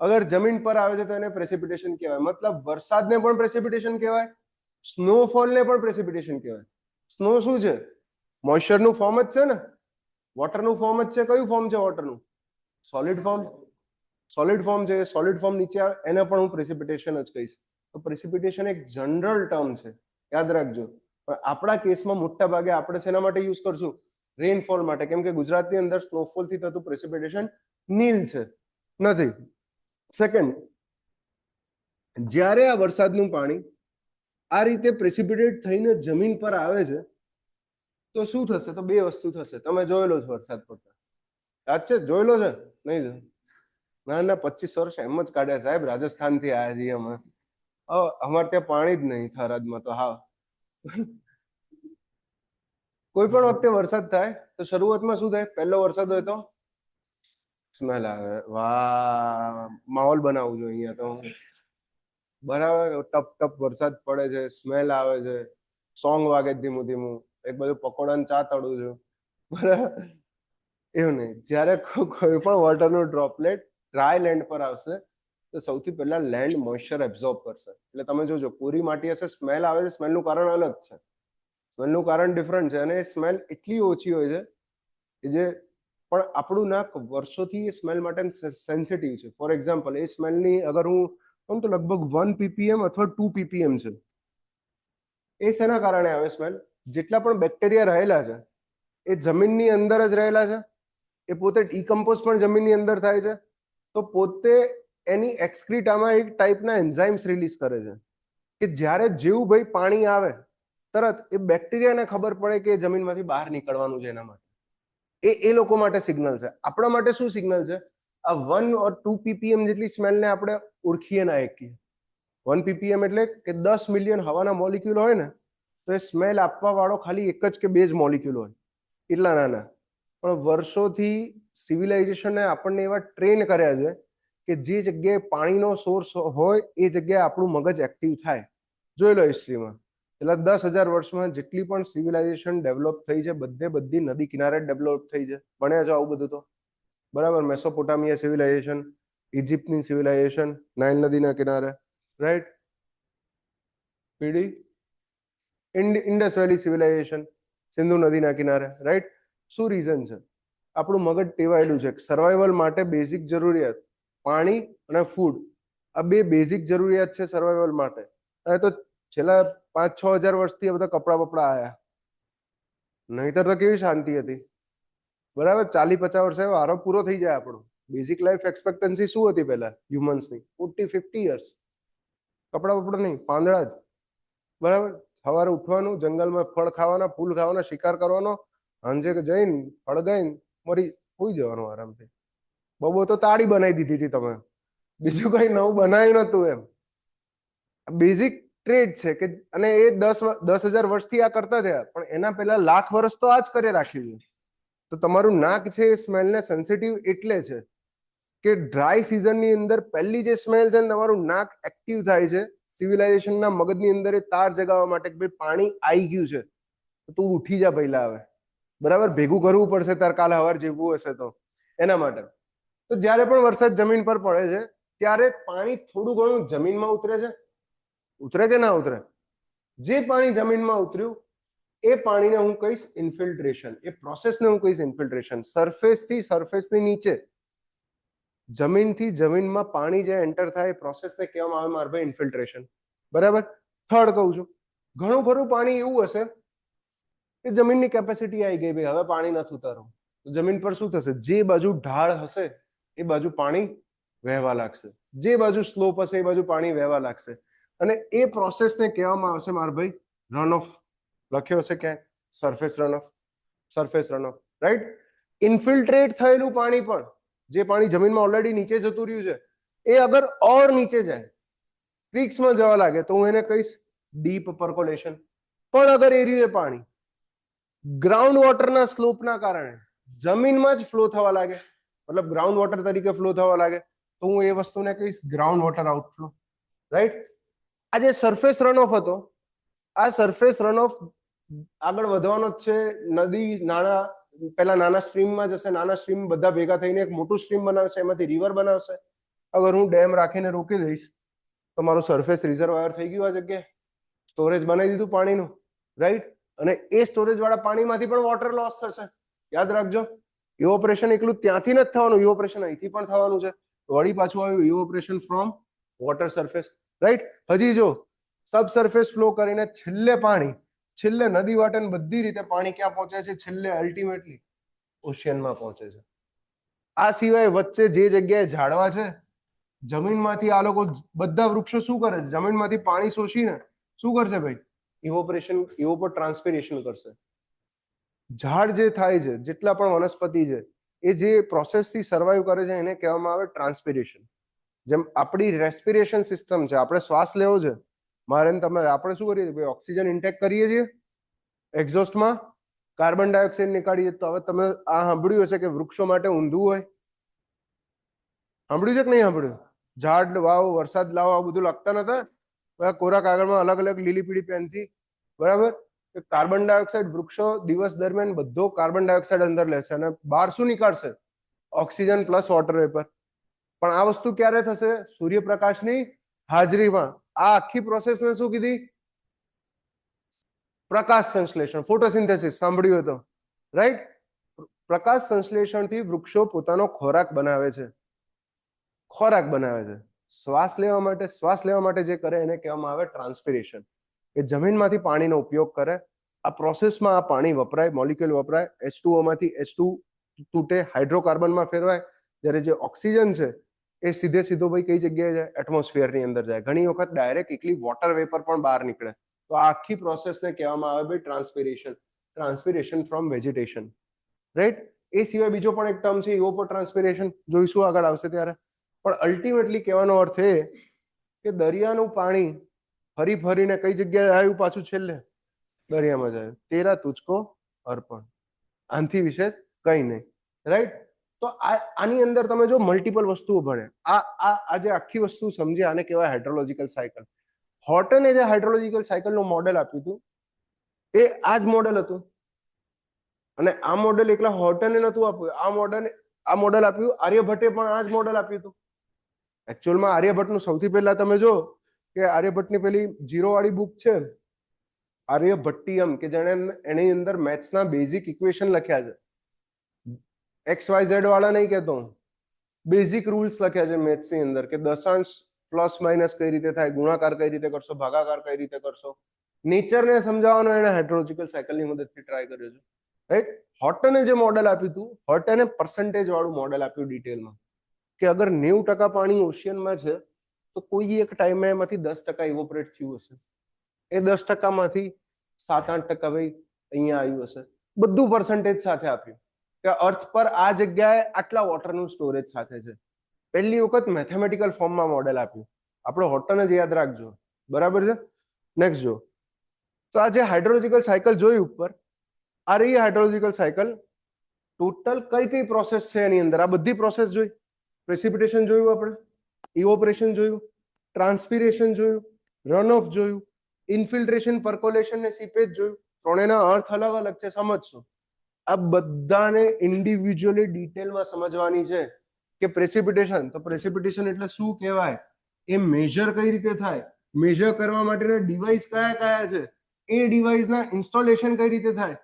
અગર જમીન પર આવે છે તો એને પ્રેસિપિટેશન કહેવાય. મતલબ વરસાદને પણ પ્રેસિપિટેશન કહેવાય, સ્નોફોલને પણ પ્રેસિપિટેશન કહેવાય. સ્નો શું છે? મોઇસ્ચરનું ફોર્મ જ છે ને, વોટરનું ફોર્મ જ છે. કયું ફોર્મ છે વોટરનું? Solid form. સોલિડ ફોર્મ છે, સોલિડ ફોર્મ નીચે આવે એને પણ હું પ્રેસિપિટેશન જ કહીશ. તો પ્રેસિપિટેશન એક જનરલ ટર્મ છે, યાદ રાખજો. પણ આપણા કેસમાં મોટા ભાગે આપણે શેના માટે યુઝ કરશું? રેનફોલ માટે, કેમ કે ગુજરાતની અંદર સ્નોફોલ થી થતું પ્રેસિપિટેશન નીલ છે, નથી. સેકન્ડ, જ્યારે આ વરસાદનું પાણી આ રીતે પ્રેસિપિટેટ થઈને જમીન પર આવે છે તો શું થશે? તો બે વસ્તુ થશે. તમે જોયેલો છે વરસાદ પડતા, યાદ છે? જોયેલો છે? નહીં? ના ના, 25 વર્ષ એમ જ કાઢ્યા સાહેબ. રાજસ્થાન થી આવ્યા છીએ અમે. અમારે ત્યાં પાણી જ નહીં થરાદમાં તો. હા, કોઈ પણ વખતે વરસાદ થાય તો શરૂઆતમાં શું થાય? પહેલો વરસાદ હોય તો સ્મેલ આવે. વાહ, માહોલ બનાવું છું અહીંયા તો. બરાબર, ટપ ટપ વરસાદ પડે છે, સ્મેલ આવે છે, સોંગ વાગે ધીમું ધીમું, એક બધું પકોડા ચા તળું છું, બરાબર. એવું નહીં, જ્યારે કોઈ પણ વોટરનું ડ્રોપલેટ ડ્રાય લેન્ડ પર આવશે તો સૌથી પહેલા લેન્ડ મોઇસ્ચર એબ્ઝોર્બ કરશે. એટલે તમે જોજો, કોરી માટી હશે, સ્મેલ આવે છે, સ્મેલનું કારણ અલગ છે, સ્મેલનું કારણ ડિફરન્ટ છે, અને એ સ્મેલ એટલી ઓછી હોય છે કે જે પણ આપણું નાક વર્ષોથી એ સ્મેલ માટે સેન્સિટિવ છે. ફોર એક્ઝામ્પલ, એ સ્મેલની અગર હું કહું તો લગભગ 1 ppm અથવા 2 ppm છે. એ શેના કારણે આવે સ્મેલ? જેટલા પણ બેક્ટેરિયા રહેલા છે એ જમીનની અંદર જ રહેલા છે, એ પોતે ડીકમ્પોઝ પણ જમીનની અંદર થાય છે, તો પોતે એની એક્સક્રીટામાં એક ટાઈપના એન્ઝાઇમ્સ રિલીઝ કરે છે કે જ્યારે જેવું ભાઈ પાણી આવે તરત એ બેક્ટેરિયાને ખબર પડે કે જમીનમાંથી બહાર નીકળવાનું છે. એના માટે એ લોકો માટે સિગ્નલ છે. આપણા માટે શું સિગ્નલ છે? આ 1 or 2 ppm જેટલી સ્મેલને આપણે ઓળખીએ ના શકીએ. 1 ppm એટલે કે 10 મિલિયન હવાના મોલિક્યુલ હોય ને તો એ સ્મેલ આપવા વાળો ખાલી એક જ કે બે જ મોલિક્યુલ હોય, એટલા નાના. પણ વર્ષોથી સિવિલાઇઝેશને આપણને એવા ટ્રેન કર્યા છે કે જે જગ્યાએ પાણીનો સોર્સ હોય એ જગ્યાએ આપણું મગજ એક્ટિવ થાય. જોઈ લો હિસ્ટ્રીમાં છેલ્લા 10,000 વર્ષમાં જેટલી પણ સિવિલાઇઝેશન ડેવલપ થઈ છે બધી નદી કિનારે ડેવલપ થઈ છે. ભણ્યા છો આવું બધું તો? બરાબર. મેસોપોટામિયા સિવિલાઇઝેશન, ઇજિપ્તની સિવિલાઇઝેશન નાઇલ નદીના કિનારે, રાઈટ. પીડી ઇન્ડસ વેલી સિવિલાઇઝેશન સિંધુ નદીના કિનારે, રાઈટ. શું રીઝન છે? આપણું મગજ ટેવાયેલું છે. સર્વાઈવલ માટે બેઝિક જરૂરિયાત પાણી અને ફૂડ, આ બે બેઝિક જરૂરિયાત છે સર્વાઈવલ માટે. હવે તો છેલ્લા 5-6 હજાર વર્ષથી આ બધા કપડા બપડા આયા, નહીતર તો કેવી શાંતિ હતી, બરાબર. 40-50 વર્ષે વારો પૂરો થઈ જાય આપણો. બેઝિક લાઈફ એક્સપેક્ટન્સી શું હતી પહેલા હ્યુમન્સની? 40-50 યર્સ. કપડા બપડા નહીં, પાંદડા જ, બરાબર. સવારે ઉઠવાનું, જંગલમાં ફળ ખાવાના, ફૂલ ખાવાના, શિકાર કરવાનો, સાંજે જઈને ફળ ગઈને મરી સુઈ જવાનું આરામથી. બહુ તો તાળી બનાવી દીધી હતી તમે, બીજું કઈ નવું બનાવ્યું નતું એમ. બેઝિક ટ્રેડ છે કે, અને એ 10,000 વર્ષથી આ કરતા થયા, પણ એના પહેલા લાખ વર્ષ તો આ જ કરે રાખ્યું છે. તો તમારું નાક છે એ સ્મેલને સેન્સિટિવ એટલે છે કે ડ્રાય સિઝનની અંદર પહેલી જે સ્મેલ છે ને તમારું નાક એક્ટિવ થાય છે સિવિલાઇઝેશનના મગજની અંદર એ તાર જગાવવા માટે કે ભાઈ પાણી આવી ગયું છે, તો તું ઉઠી જા પહેલા, હવે બરાબર ભેગું કરવું પડશે તાર કાલે સવાર જેવું હશે તો એના માટે. તો જ્યારે પણ વરસાદ જમીન પર પડે છે ત્યારે પાણી થોડું ઘણું જમીનમાં ઉતરે છે, ઉતરે કે ના ઉતરે? જે પાણી જમીનમાં ઉતર્યું એ પાણીને હું કહીશ ઇન્ફિલ્ટ્રેશન, એ પ્રોસેસને હું કહીશ ઇન્ફિલ્ટ્રેશન. સરફેસની નીચે જમીનથી જમીનમાં પાણી જે એન્ટર થાય એ પ્રોસેસને કહેવામાં આવે મારા ભાઈ ઇન્ફિલ્ટ્રેશન, બરાબર. થર્ડ કહું છું, ઘણું ખરું પાણી એવું હશે કે જમીનની કેપેસિટી આવી ગઈ, ભાઈ હવે પાણી નથી ઉતારવું, તો જમીન પર શું થશે? જે બાજુ ઢાળ હશે એ બાજુ પાણી વહેવા લાગશે, જે બાજુ સ્લોપ હશે એ બાજુ પાણી વહેવા લાગશે, અને એ પ્રોસેસને કહેવામાં આવશે મારા ભાઈ રન ઓફ. લખ્યો હશે ક્યાંક surface run off, surface run off, right. Infiltrate થયેલું પાણી પણ, જે પાણી જમીનમાં ઓલરેડી નીચે જતું રહ્યું છે, એ અગર ઓર નીચે જાય, ક્રિક્સમાં જવા લાગે, તો હું એને કહીશ ડીપ પર્કોલેશન. પણ અગર એ રહ્યું પાણી ગ્રાઉન્ડ વોટરના સ્લોપના કારણે જમીનમાં જ ફ્લો થવા લાગે, મતલબ ગ્રાઉન્ડ વોટર તરીકે ફ્લો થવા લાગે, તો હું એ વસ્તુને કહીશ ગ્રાઉન્ડ વોટર આઉટફ્લો, રાઈટ. આ જે સરફેસ રન ઓફ હતો, આ સરફેસ રન ઓફ આગળ વધવાનો જ છે. નદી નાળા પેલા નાના સ્ટ્રીમમાં જશે, નાના સ્ટ્રીમ બધા ભેગા થઈને એક મોટું સ્ટ્રીમ બનાવશે, એમાંથી રિવર બનાવશે. અગર હું ડેમ રાખીને રોકી દઈશ તો મારું સરફેસ રિઝર્વાયર થઈ ગયું, આ જગ્યાએ સ્ટોરેજ બનાવી દીધું પાણીનું, રાઈટ. અને એ સ્ટોરેજ વાળા પાણીમાંથી પણ વોટર લોસ થશે, યાદ રાખજો. ઇવોપરેશન એકલું ત્યાંથી નથી થવાનું, ઇવોપરેશન અહીંથી પણ થવાનું છે. વળી પાછું આવ્યું evaporation from water surface, right. હજી જો સબ સરફેસ ફ્લો કરીને છેલ્લે નદી વાટે બધી રીતે પાણી ક્યાં પહોંચે છે? છેલ્લે અલ્ટિમેટલી ઓશિયનમાં પહોંચે છે. આ સિવાય વચ્ચે જે જગ્યાએ ઝાડવા છે, જમીનમાંથી આ લોકો બધા વૃક્ષો શું કરે છે? જમીનમાંથી પાણી શોષીને શું કરશે ભાઈ? ઇવોપર ટ્રાન્સપિરેશન કરશે. ઝાડ જે થાય છે, જેટલા પણ વનસ્પતિ છે, એ જે પ્રોસેસથી સર્વાઈવ કરે છે એને કહેવામાં આવે ટ્રાન્સપિરેશન. જેમ આપણી રેસ્પિરેશન સિસ્ટમ છે, આપણે શ્વાસ લેવો છે, મારે તમે આપણે શું કરીએ છીએ? ઓક્સિજન ઇન્ટેક કરીએ છીએ, એક્ઝોસ્ટમાં કાર્બન ડાયોક્સાઇડ નીકાળીએ. તો હવે તમે આ સાંભળ્યું હશે કે વૃક્ષો માટે ઊંધું હોય, સાંભળ્યું છે કે નહીં સાંભળ્યું? ઝાડ વાવો, વરસાદ લાવો, આ બધું લખતા નતા કોરા કાગળમાં અલગ અલગ લીલી પીળી પેનથી, બરાબર. કાર્બન ડાયોક્સાઇડ વૃક્ષો દિવસ દરમિયાન બધો કાર્બન ડાયોક્સાઇડ અંદર લેશે અને બહાર શું નીકાળશે? Oxygen plus water vapour. પણ આ વસ્તુ ક્યારે થશે? સૂર્યપ્રકાશની હાજરીમાં. આ આખી પ્રોસેસને શું કીધી? પ્રકાશ સંશ્લેષણ, ફોટોસિન્થેસિસ સાંભળ્યું હતો, રાઈટ. પ્રકાશ સંશ્લેષણથી વૃક્ષો પોતાનો ખોરાક બનાવે છે, શ્વાસ લેવા માટે જે કરે એને કહેવામાં આવે ટ્રાન્સપિરેશન, કે જમીનમાંથી પાણીનો ઉપયોગ કરે. આ પ્રોસેસમાં આ પાણી વપરાય, મોલિક્યુલ વપરાય, H2O માંથી H2 તૂટે, હાઇડ્રોકાર્બનમાં ફેરવાય, જ્યારે જે ઓક્સિજન છે એ સીધો ભાઈ કઈ જગ્યાએ જાય? એટમોસ્ફિયરની અંદર જાય. ઘણી વખત ડાયરેક્ટ એકલી વોટર વેપર પણ બહાર નીકળે. તો આ આખી પ્રોસેસને કહેવામાં આવે ભાઈ ટ્રાન્સપિરેશન ફ્રોમ વેજીટેશન, રાઈટ. એ સિવાય બીજો પણ એક ટર્મ છે ઇવોપર ટ્રાન્સપિરેશન, જોઈશું આગળ આવશે ત્યારે. પણ અલ્ટિમેટલી કહેવાનો અર્થ એ કે દરિયાનું પાણી ફરીને કઈ જગ્યાએ આવ્યું? પાછું છેલ્લે દરિયામાં જાય. તેરા તુજકો અર્પણ, આનાથી વિશેષ કઈ નહીં, રાઈટ. તો આની અંદર તમે જો મલ્ટિપલ વસ્તુઓ ભણે, આ જે આખી વસ્તુ સમજે, આને કહેવાય હાઇડ્રોલોજિકલ સાયકલ. હોર્ટને જે હાઇડ્રોલોજિકલ સાયકલનું મોડેલ આપ્યું હતું એ આ જ મોડેલ હતું. અને આ મોડેલ એકલા હોર્ટને નતું આપ્યું, આ મોડેલ આપ્યું આર્યભટ્ટે પણ આ જ મોડેલ આપ્યું હતું. એકચ્યુઅલમાં આર્યભટ્ટનું સૌથી પહેલા તમે જો કે આર્યભટ્ટની પેલી 0 વાળી બુક છે આર્યભટ્ટિયમ, કે જેણે એની અંદર મેથ્સના બેઝિક ઇક્વેશન લખ્યા છે. XYZ વાળા નહીં કહેતો, બેઝિક રૂલ્સ લખ્યા છે મેથ્સની અંદર, કે દશાંશ પ્લસ માઇનસ કઈ રીતે થાય, ગુણાકાર કઈ રીતે કરશો, ભાગાકાર કઈ રીતે કરશો. નેચરને સમજાવવાનો એને હાઇડ્રોલોજિકલ સાયકલની મદદથી ટ્રાય કર્યો છે, રાઈટ. હોર્ટને જે મોડેલ આપ્યું હતું, હોર્ટને પર્સન્ટેજ વાળું મોડેલ આપ્યું ડિટેલમાં, કે અગર 90% પાણી ઓશિયનમાં છે તો કોઈ એક ટાઈમે એમાંથી 10% ઇવોપરેટ થયું હશે. એ 10%માંથી 7-8% ભાઈ અહીંયા આવ્યું હશે. બધું પર્સન્ટેજ સાથે આપ્યું કે અર્થ પર આ જગ્યાએ આટલા વોટરનું સ્ટોરેજ સાથે છે. પહેલી વખત મેથેમેટિકલ ફોર્મમાં મોડેલ આપ્યું. આપણે હોટન જ યાદ રાખજો, બરાબર છે. નેક્સ્ટ જો, તો આ જે હાઇડ્રોલોજીકલ સાયકલ જોઈ ઉપર, આ રહી હાઇડ્રોલોજીકલ સાયકલ. ટોટલ કઈ કઈ પ્રોસેસ છે એની અંદર, આ બધી પ્રોસેસ જોઈ. પ્રેસિપિટેશન જોયું આપણે, ઇવોપરેશન જોયું, ટ્રાન્સપિરેશન જોયું, રન ઓફ જોયું, ઇન્ફિલ્ટ્રેશન, પર્કોલેશન ને સીપેજ જોયું. ત્રણેયના અર્થ અલગ અલગ છે, સમજશો. આ બધાને ઇન્ડિવિજ્યુઅલી ડિટેલમાં સમજવાની છે કે પ્રેસિપિટેશન, તો પ્રેસિપિટેશન એટલે શું કહેવાય, એ મેજર કઈ રીતે થાય, મેજર કરવા માટેના ડિવાઇસ કયા કયા છે, એ ડિવાઇસના ઇન્સ્ટોલેશન કઈ રીતે થાય,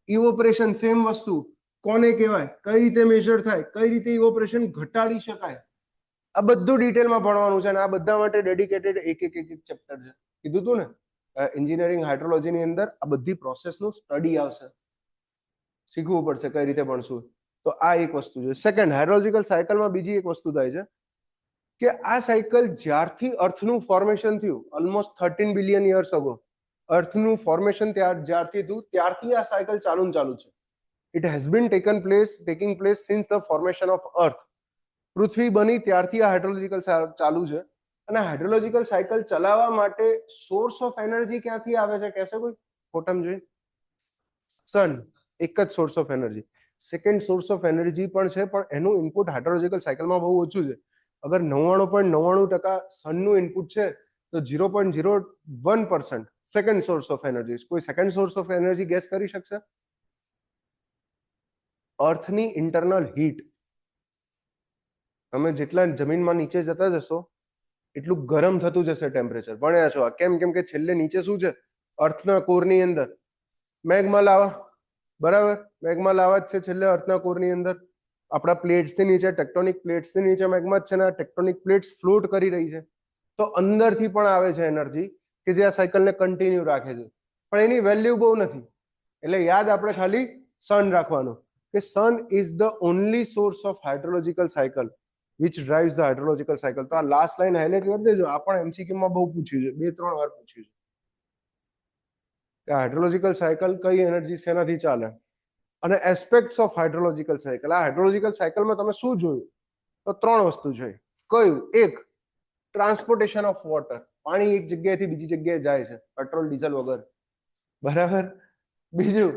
ઇવોપરેશન સેમ વસ્તુ, કોને કહેવાય, કઈ રીતે મેજર થાય, કઈ રીતે ઇવોપરેશન ઘટાડી શકાય, આ બધું ડિટેલમાં ભણવાનું છે. અને આ બધા માટે ડેડિકેટેડ એક એક ચેપ્ટર છે. કીધું તું ને, એન્જિનિયરિંગ હાઇડ્રોલોજીની અંદર આ બધી પ્રોસેસનું સ્ટડી આવશે, શીખવું પડશે કઈ રીતે ભણશું. તો આ એક વસ્તુ છે. સેકન્ડ, હાઇડ્રોલોજીકલ સાયકલમાં બીજી એક વસ્તુ થાય છે કે આ સાયકલ જ્યારથી અર્થનું ફોર્મેશન થયું, ઓલમોસ્ટ 13 બિલિયન યર્સ અગો, અર્થનું ફોર્મેશન જ્યારથી થયું ત્યારથી આ સાયકલ ચાલુ છે. It has been taking place since the formation of earth. પૃથ્વી બની ત્યારથી આ હાઇડ્રોલોજીકલ ચાલુ છે. અને હાઇડ્રોલોજીકલ સાયકલ ચલાવવા માટે સોર્સ ઓફ એનર્જી ક્યાંથી આવે છે, કહેશે કોઈ? ફોટમ જોઈ, સન એક જ source of energy. Second source of energy પણ છે, પણ એનું ઇનપુટ હાઇડ્રોલોજીકલ સાયકલમાં બહુ ઓછું છે. અગર 99.99% સનનું ઇનપુટ છે તો 0.01% સેકન્ડ સોર્સ ઓફ એનર્જી. કોઈ second source of energy gas કરી શકશે? અર્થની ઇન્ટરનલ હીટ. તમે જેટલા જમીનમાં નીચે જતા જશો એટલું ગરમ થતું જશે ટેમ્પરેચર. ભણ્યા છો આ કેમ? કેમ કે છેલ્લે નીચે શું છે, અર્થના કોરની અંદર મેગ્મા લાવા, બરાબર, મેગ્મા લાવા જ છે છેલ્લે અર્થના કોરની અંદર. આપણા પ્લેટ્સથી નીચે, ટેક્ટોનિક પ્લેટ્સથી નીચે મેગ્મા જ છે ને. આ ટેક્ટોનિક પ્લેટ્સ ફ્લોટ કરી રહી છે, તો અંદરથી પણ આવે છે એનર્જી કે જે આ સાયકલને કન્ટિન્યુ રાખે છે. પણ એની વેલ્યુ બહુ નથી, એટલે યાદ આપણે ખાલી સન રાખવાનું કે sun is the only source of hydrological cycle which drives the hydrological cycle. તો આ લાસ્ટ લાઈન હાઇલાઇટ કરી દેજો, આ પણ એમસીક્યુ માં બહુ પૂછ્યું છે, 2-3 વાર પૂછ્યું છે કે હાઇડ્રોલોજીકલ સાયકલ કઈ એનર્જી શેનાથી ચાલે. અને એસ્પેક્ટ્સ ઓફ હાઇડ્રોલોજીકલ સાયકલ. આ હાઇડ્રોલોજીકલ સાયકલમાં તમે શું જોયું? તો 3 વસ્તુ છે. કયું? એક, ટ્રાન્સપોર્ટેશન ઓફ વોટર. પાણી એક જગ્યાએથી બીજી જગ્યાએ જાય છે પેટ્રોલ ડીઝલ વગર, બરાબર. બીજું,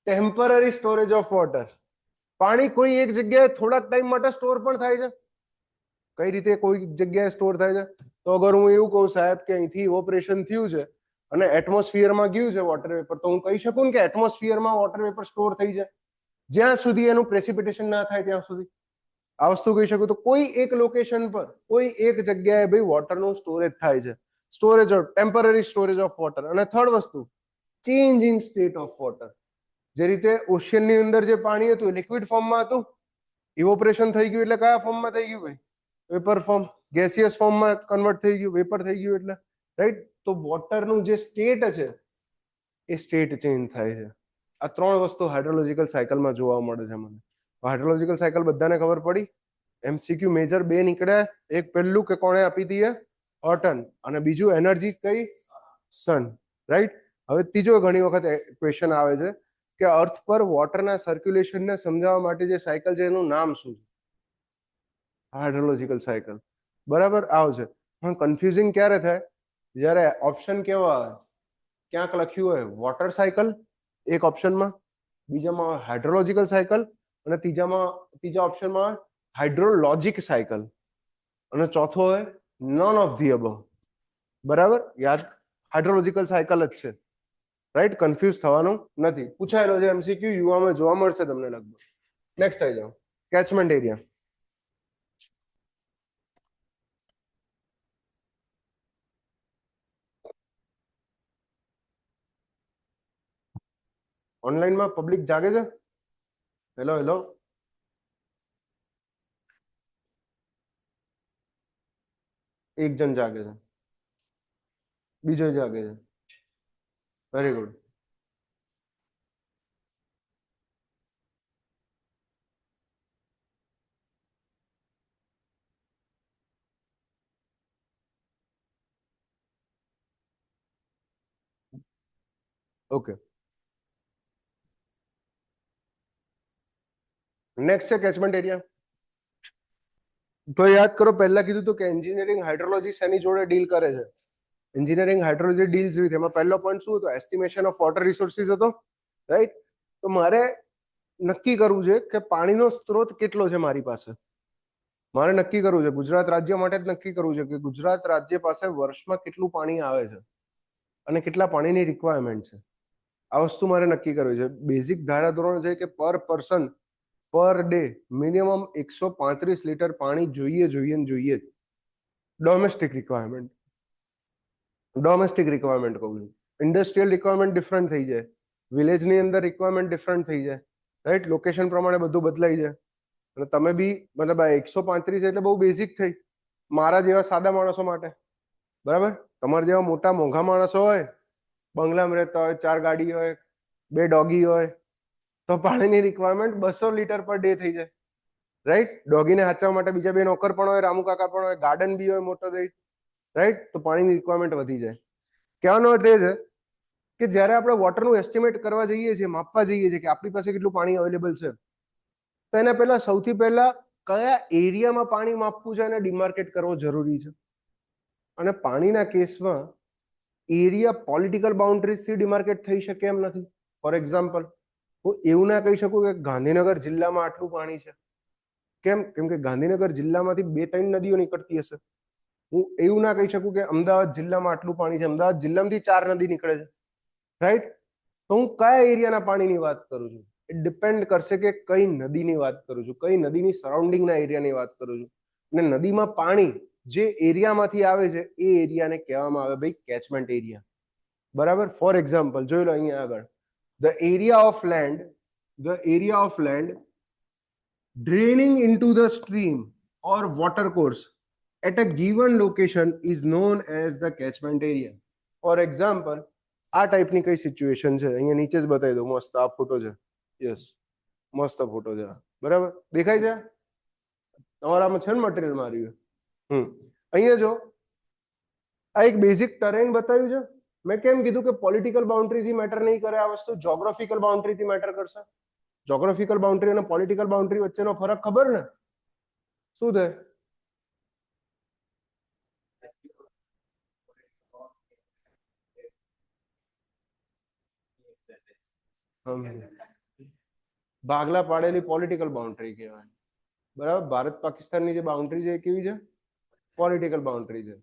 ટેમ્પરરી સ્ટોરેજ ઓફ વોટર. પાણી કોઈ એક જગ્યાએ થોડાક ટાઈમ માટે સ્ટોર પણ થાય છે. કઈ રીતે કોઈ જગ્યાએ સ્ટોર થાય છે? તો અગર હું એવું કહું સાહેબ કે અહીંથી ઇવોપરેશન થયું છે અને એટમોસ્ફિયરમાં ગયું છે વોટર વેપર, તો હું કહી શકું કે એટમોસ્ફિયરમાં વોટર વેપર સ્ટોર થઈ જાય જ્યાં સુધી એનું પ્રેસિપિટેશન ના થાય ત્યાં સુધી. આ વસ્તુ કહી શકું. તો કોઈ એક લોકેશન પર, કોઈ એક જગ્યાએ ભાઈ વોટરનું સ્ટોરેજ થાય છે, storage of temporary storage of water. અને થર્ડ વસ્તુ, change in state of water. જે રીતે ઓશિયનની અંદર જે પાણી હતું એ લિક્વિડ ફોર્મમાં હતું, ઇવોપરેશન થઈ ગયું એટલે કયા ફોર્મમાં થઈ ગયું ભાઈ? વેપર ફોર્મ, ગેસિયસ ફોર્મમાં કન્વર્ટ થઈ ગયું, વેપર થઈ ગયું એટલે, રાઈટ. તો વોટરનું જે સ્ટેટ છે એ સ્ટેટ ચેન્જ થાય છે. આ 3 વસ્તુ હાઇડ્રોલોજીકલ સાયકલમાં જોવા મળે છે મને. હાઇડ્રોલોજીકલ સાયકલ બધાને ખબર પડી. એમસીક્યુ મેજર 2 નીકળ્યા. એક પહેલું કે કોણે આપી હતી, ઓર્ટન, અને બીજું એનર્જી કઈ? સન, રાઈટ. હવે ત્રીજો ઘણી વખત ક્વેશ્ચન આવે છે કે અર્થ પર વોટરના સર્ક્યુલેશનને સમજાવવા માટે જે સાયકલ છે એનું નામ શું છે? હાઇડ્રોલોજીકલ સાયકલ, બરાબર. આવશે પણ કન્ફ્યુઝિંગ ક્યારે થાય? જ્યારે ઓપ્શન કેવા આવે, ક્યાંક લખ્યું હોય વોટર સાયકલ એક ઓપ્શનમાં, બીજામાં હાઇડ્રોલોજીકલ સાયકલ, અને ત્રીજા ઓપ્શનમાં હાઇડ્રોલોજિક સાયકલ, અને ચોથો હોય નન ઓફ ધી અબવ. બરાબર, યાદ હાઇડ્રોલોજીકલ સાયકલ જ છે, રાઈટ. કન્ફ્યુઝ થવાનું નથી. પૂછાયેલો છે એમસીક્યુ, યુવામાં જોવા મળશે તમને લગભગ. નેક્સ્ટ આવી જાઓ, કેચમેન્ટ એરિયા. ઓનલાઈનમાં પબ્લિક જાગે છે? હેલો હેલો, એક જણ જાગે છે, બીજો જાગે છે. Very good. ઓકે, નેક્સ્ટ છે કેચમેન્ટ એરિયા. તો યાદ કરો, પહેલા કીધું હતું કે એન્જિનિયરિંગ હાઇડ્રોલોજી શેની જોડે ડીલ કરે છે? એન્જિનિયરિંગ હાઇડ્રોલોજી ડીલ્સ વિથ, એમાં પહેલો પોઈન્ટ શું હતો? એસ્ટિમેશન ઓફ વોટર રિસોર્સિસ હતો, રાઈટ? તો મારે નક્કી કરવું છે કે પાણીનો સ્ત્રોત કેટલો છે મારી પાસે. મારે નક્કી કરવું છે, ગુજરાત રાજ્ય માટે જ નક્કી કરવું છે કે ગુજરાત રાજ્ય પાસે વર્ષમાં કેટલું પાણી આવે છે અને કેટલા પાણીની રિક્વાયરમેન્ટ છે. આ વસ્તુ મારે નક્કી કરવી છે. બેઝિક ધારાધોરણ છે કે પર person per day minimum 135 litre પાણી જોઈએ જોઈએ ને જોઈએ જ. ડોમેસ્ટિક રિક્વાયરમેન્ટ, ડોમેસ્ટિક રિક્વાયરમેન્ટ કહું છું. ઇન્ડસ્ટ્રીયલ રિક્વાયરમેન્ટ ડિફરન્ટ થઈ જાય, વિલેજની અંદર રિક્વાયરમેન્ટ ડિફરન્ટ થઈ જાય, રાઈટ? લોકેશન પ્રમાણે બધું બદલાઈ જાય. અને તમે બી મતલબ આ 135 એટલે બહુ બેઝિક થઈ મારા જેવા સાદા માણસો માટે, બરાબર? તમારા જેવા મોટા મોંઘા માણસો હોય, બંગલામાં રહેતા હોય, 4 ગાડી હોય, 2 ડોગી હોય, તો પાણીની રિક્વાયરમેન્ટ 200 લીટર પર ડે થઈ જાય, રાઈટ? ડોગીને હાચવા માટે બીજા 2 નોકર પણ હોય, રામુ કાકા પણ હોય, ગાર્ડન બી હોય મોટો થઈ, રાઈટ? તો પાણીની રિક્વાયરમેન્ટ વધી જાય. કહેવાનો અર્થ એ છે કે જ્યારે આપણે વોટરનું એસ્ટિમેટ કરવા જઈએ છીએ, માપવા જઈએ છીએ કે આપણી પાસે કેટલું પાણી અવેલેબલ છે, તો એના પહેલા સૌથી પહેલા કયા એરિયામાં પાણી માપવું છે અને ડિમાર્કેટ કરવો જરૂરી છે. અને પાણીના કેસમાં એરિયા પોલિટિકલ બાઉન્ડ્રીઝથી ડિમાર્કેટ થઈ શકે એમ નથી. ફોર એક્ઝામ્પલ, હું એવું ના કહી શકું કે ગાંધીનગર જિલ્લામાં આટલું પાણી છે. કેમ? કેમ કે ગાંધીનગર જિલ્લામાંથી 2-3 નદીઓ નીકળતી હશે. હું એવું ના કહી શકું કે અમદાવાદ જિલ્લામાં આટલું પાણી છે, અમદાવાદ જિલ્લામાંથી 4 નદી નીકળે છે, રાઈટ? તો હું કયા એરિયાના પાણીની વાત કરું છું? ઇટ ડિપેન્ડ કરશે કે કઈ નદીની વાત કરું છું, કઈ નદીની સરાઉન્ડિંગના એરિયાની વાત કરું છું. અને નદીમાં પાણી જે એરિયામાંથી આવે છે એ એરિયાને કહેવામાં આવે ભાઈ કેચમેન્ટ એરિયા, બરાબર? ફોર એક્ઝામ્પલ જોઈ લો અહીંયા આગળ, the area of land draining into the stream or water course at a given location is known as the catchment area. For example, આ ટાઈપની કઈ સિચ્યુએશન છે, અહીંયા નીચે જ બતાવી દઉં. મસ્ત આ ફોટો છે, યસ, મસ્ત ફોટો છે, બરાબર? દેખાય છે? તમારામાં છે ને મટીરિયલ માર્યું? અહીંયા જો આ એક બેઝિક ટરેન બતાવ્યું છે. મેં કેમ કીધું કે પોલિટિકલ બાઉન્ડ્રીથી મેટર નહીં કરે આ વસ્તુ, જોગ્રાફિકલ બાઉન્ડ્રીથી મેટર કરશે. જોગ્રાફિકલ બાઉન્ડ્રી અને પોલિટિકલ બાઉન્ડ્રી વચ્ચેનો ફરક ખબર ને? શું થાય? ભાગલા પાડેલી પોલિટિકલ બાઉન્ડ્રી કહેવાય, બરાબર? ભારત પાકિસ્તાનની જે બાઉન્ડ્રી છે એ કેવી છે? પોલિટિકલ બાઉન્ડ્રી છે.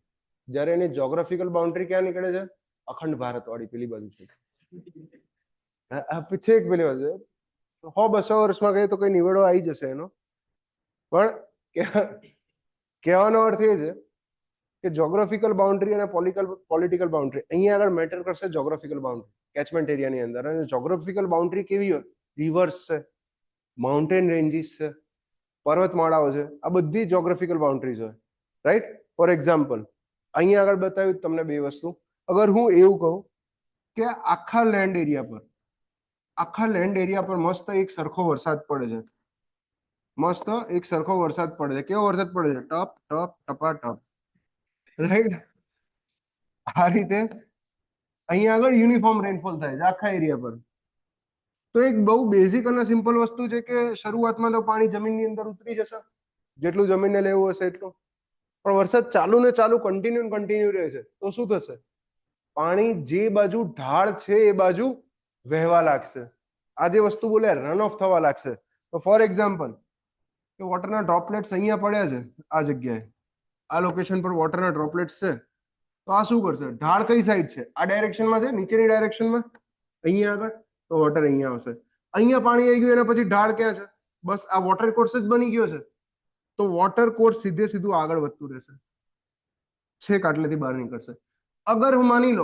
જ્યારે એની જોગ્રાફિકલ બાઉન્ડ્રી ક્યાં નીકળે છે? અખંડ ભારત વાળી પેલી બાજુ છે. પીછે એક પેલી બાજુ 100-200 વર્ષમાં કહીએ તો કઈ નિવેડો આવી જશે એનો. પણ કહેવાનો અર્થ એ છે કે જોગ્રાફિકલ બાઉન્ડ્રી અને પોલિટિકલ બાઉન્ડ્રી અહીંયા આગળ મેટર કરશે. જોગ્રાફિકલ બાઉન્ડ્રી કેચમેન્ટ એરિયાની અંદર, અને જોગ્રાફિકલ બાઉન્ડ્રી કેવી હોય? રિવર્સ છે, માઉન્ટેન રેન્જીસ છે, પર્વતમાળાઓ છે, આ બધી જોગ્રાફિકલ બાઉન્ડ્રીઝ હોય, રાઈટ? ફોર એક્ઝામ્પલ અહીંયા આગળ બતાવ્યું તમને 2 વસ્તુ. અગર હું એવું કહું કે આખા લેન્ડ એરિયા પર મસ્ત એક સરખો વરસાદ પડે છે, મસ્ત એક સરખો વરસાદ પડે છે. કેવો વરસાદ પડે છે? ટપ ટપ ટપા ટપ, રાઈટ? આ રીતે અહીંયા આગળ યુનિફોર્મ રેનફોલ થાય છે આખા એરિયા પર. તો એક બહુ બેઝિક અને સિમ્પલ વસ્તુ છે કે શરૂઆતમાં તો પાણી જમીનની અંદર ઉતરી જશે, જેટલું જમીનને લેવું હશે એટલું. પણ વરસાદ ચાલુ ને ચાલુ કન્ટિન્યુ રહે છે તો શું થશે? પાણી જે બાજુ ઢાળ છે એ બાજુ વહેવા લાગશે. આ જે વસ્તુ બોલ્યા રન ઓફ થવા લાગશે. તો ફોર એક્ઝામ્પલ કે વોટરના ડ્રોપલેટ્સ અહીંયા પડ્યા છે આ જગ્યાએ, આ લોકેશન પર વોટરના ડ્રોપલેટ્સ છે, તો આ શું કરશે? ઢાળ કઈ સાઈડ છે? આ ડાયરેક્શનમાં છે, નીચેની ડાયરેક્શનમાં, અહીંયા આગળ. તો વોટર અહીંયા આવશે. અહીંયા પાણી આવી ગયું, એના પછી ઢાળ ક્યાં છે? બસ આ વોટર કોર્સ જ બની ગયો છે. તો વોટર કોર્સ સીધું આગળ વધતું રહેશે, છેક આટલેથી બહાર નીકળશે. અગર માની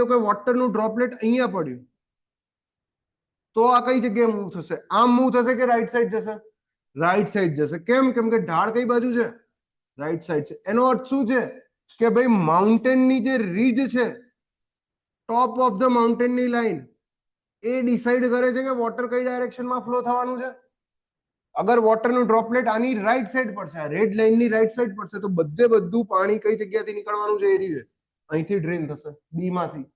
લો કે વોટરનું ડ્રોપલેટ અહીંયા પડ્યું, તો આ કઈ જગ્યાએ મૂવ થશે? આમ મૂવ થશે કે રાઈટ સાઈડ જશે? રાઈટ સાઈડ જશે. કેમ? કેમ કે ઢાળ કઈ બાજુ છે? રાઈટ સાઈડ છે. એનો અર્થ શું છે કે ભાઈ માઉન્ટેનની જે રીજ છે, ટોપ ઓફ ધ માઉન્ટેનની લાઈન, એ ડિસાઈડ કરે છે કે વોટર કઈ ડાયરેક્શનમાં ફ્લો થવાનું છે. અગર વોટરનું ડ્રોપલેટ આની રાઈટ સાઈડ પડશે, આ રેડ લાઈનની રાઈટ સાઈડ પડશે, તો બધું પાણી કઈ જગ્યાથી નીકળવાનું છે? એ રીતે અહીંથી ડ્રેન થશે, બી માંથી.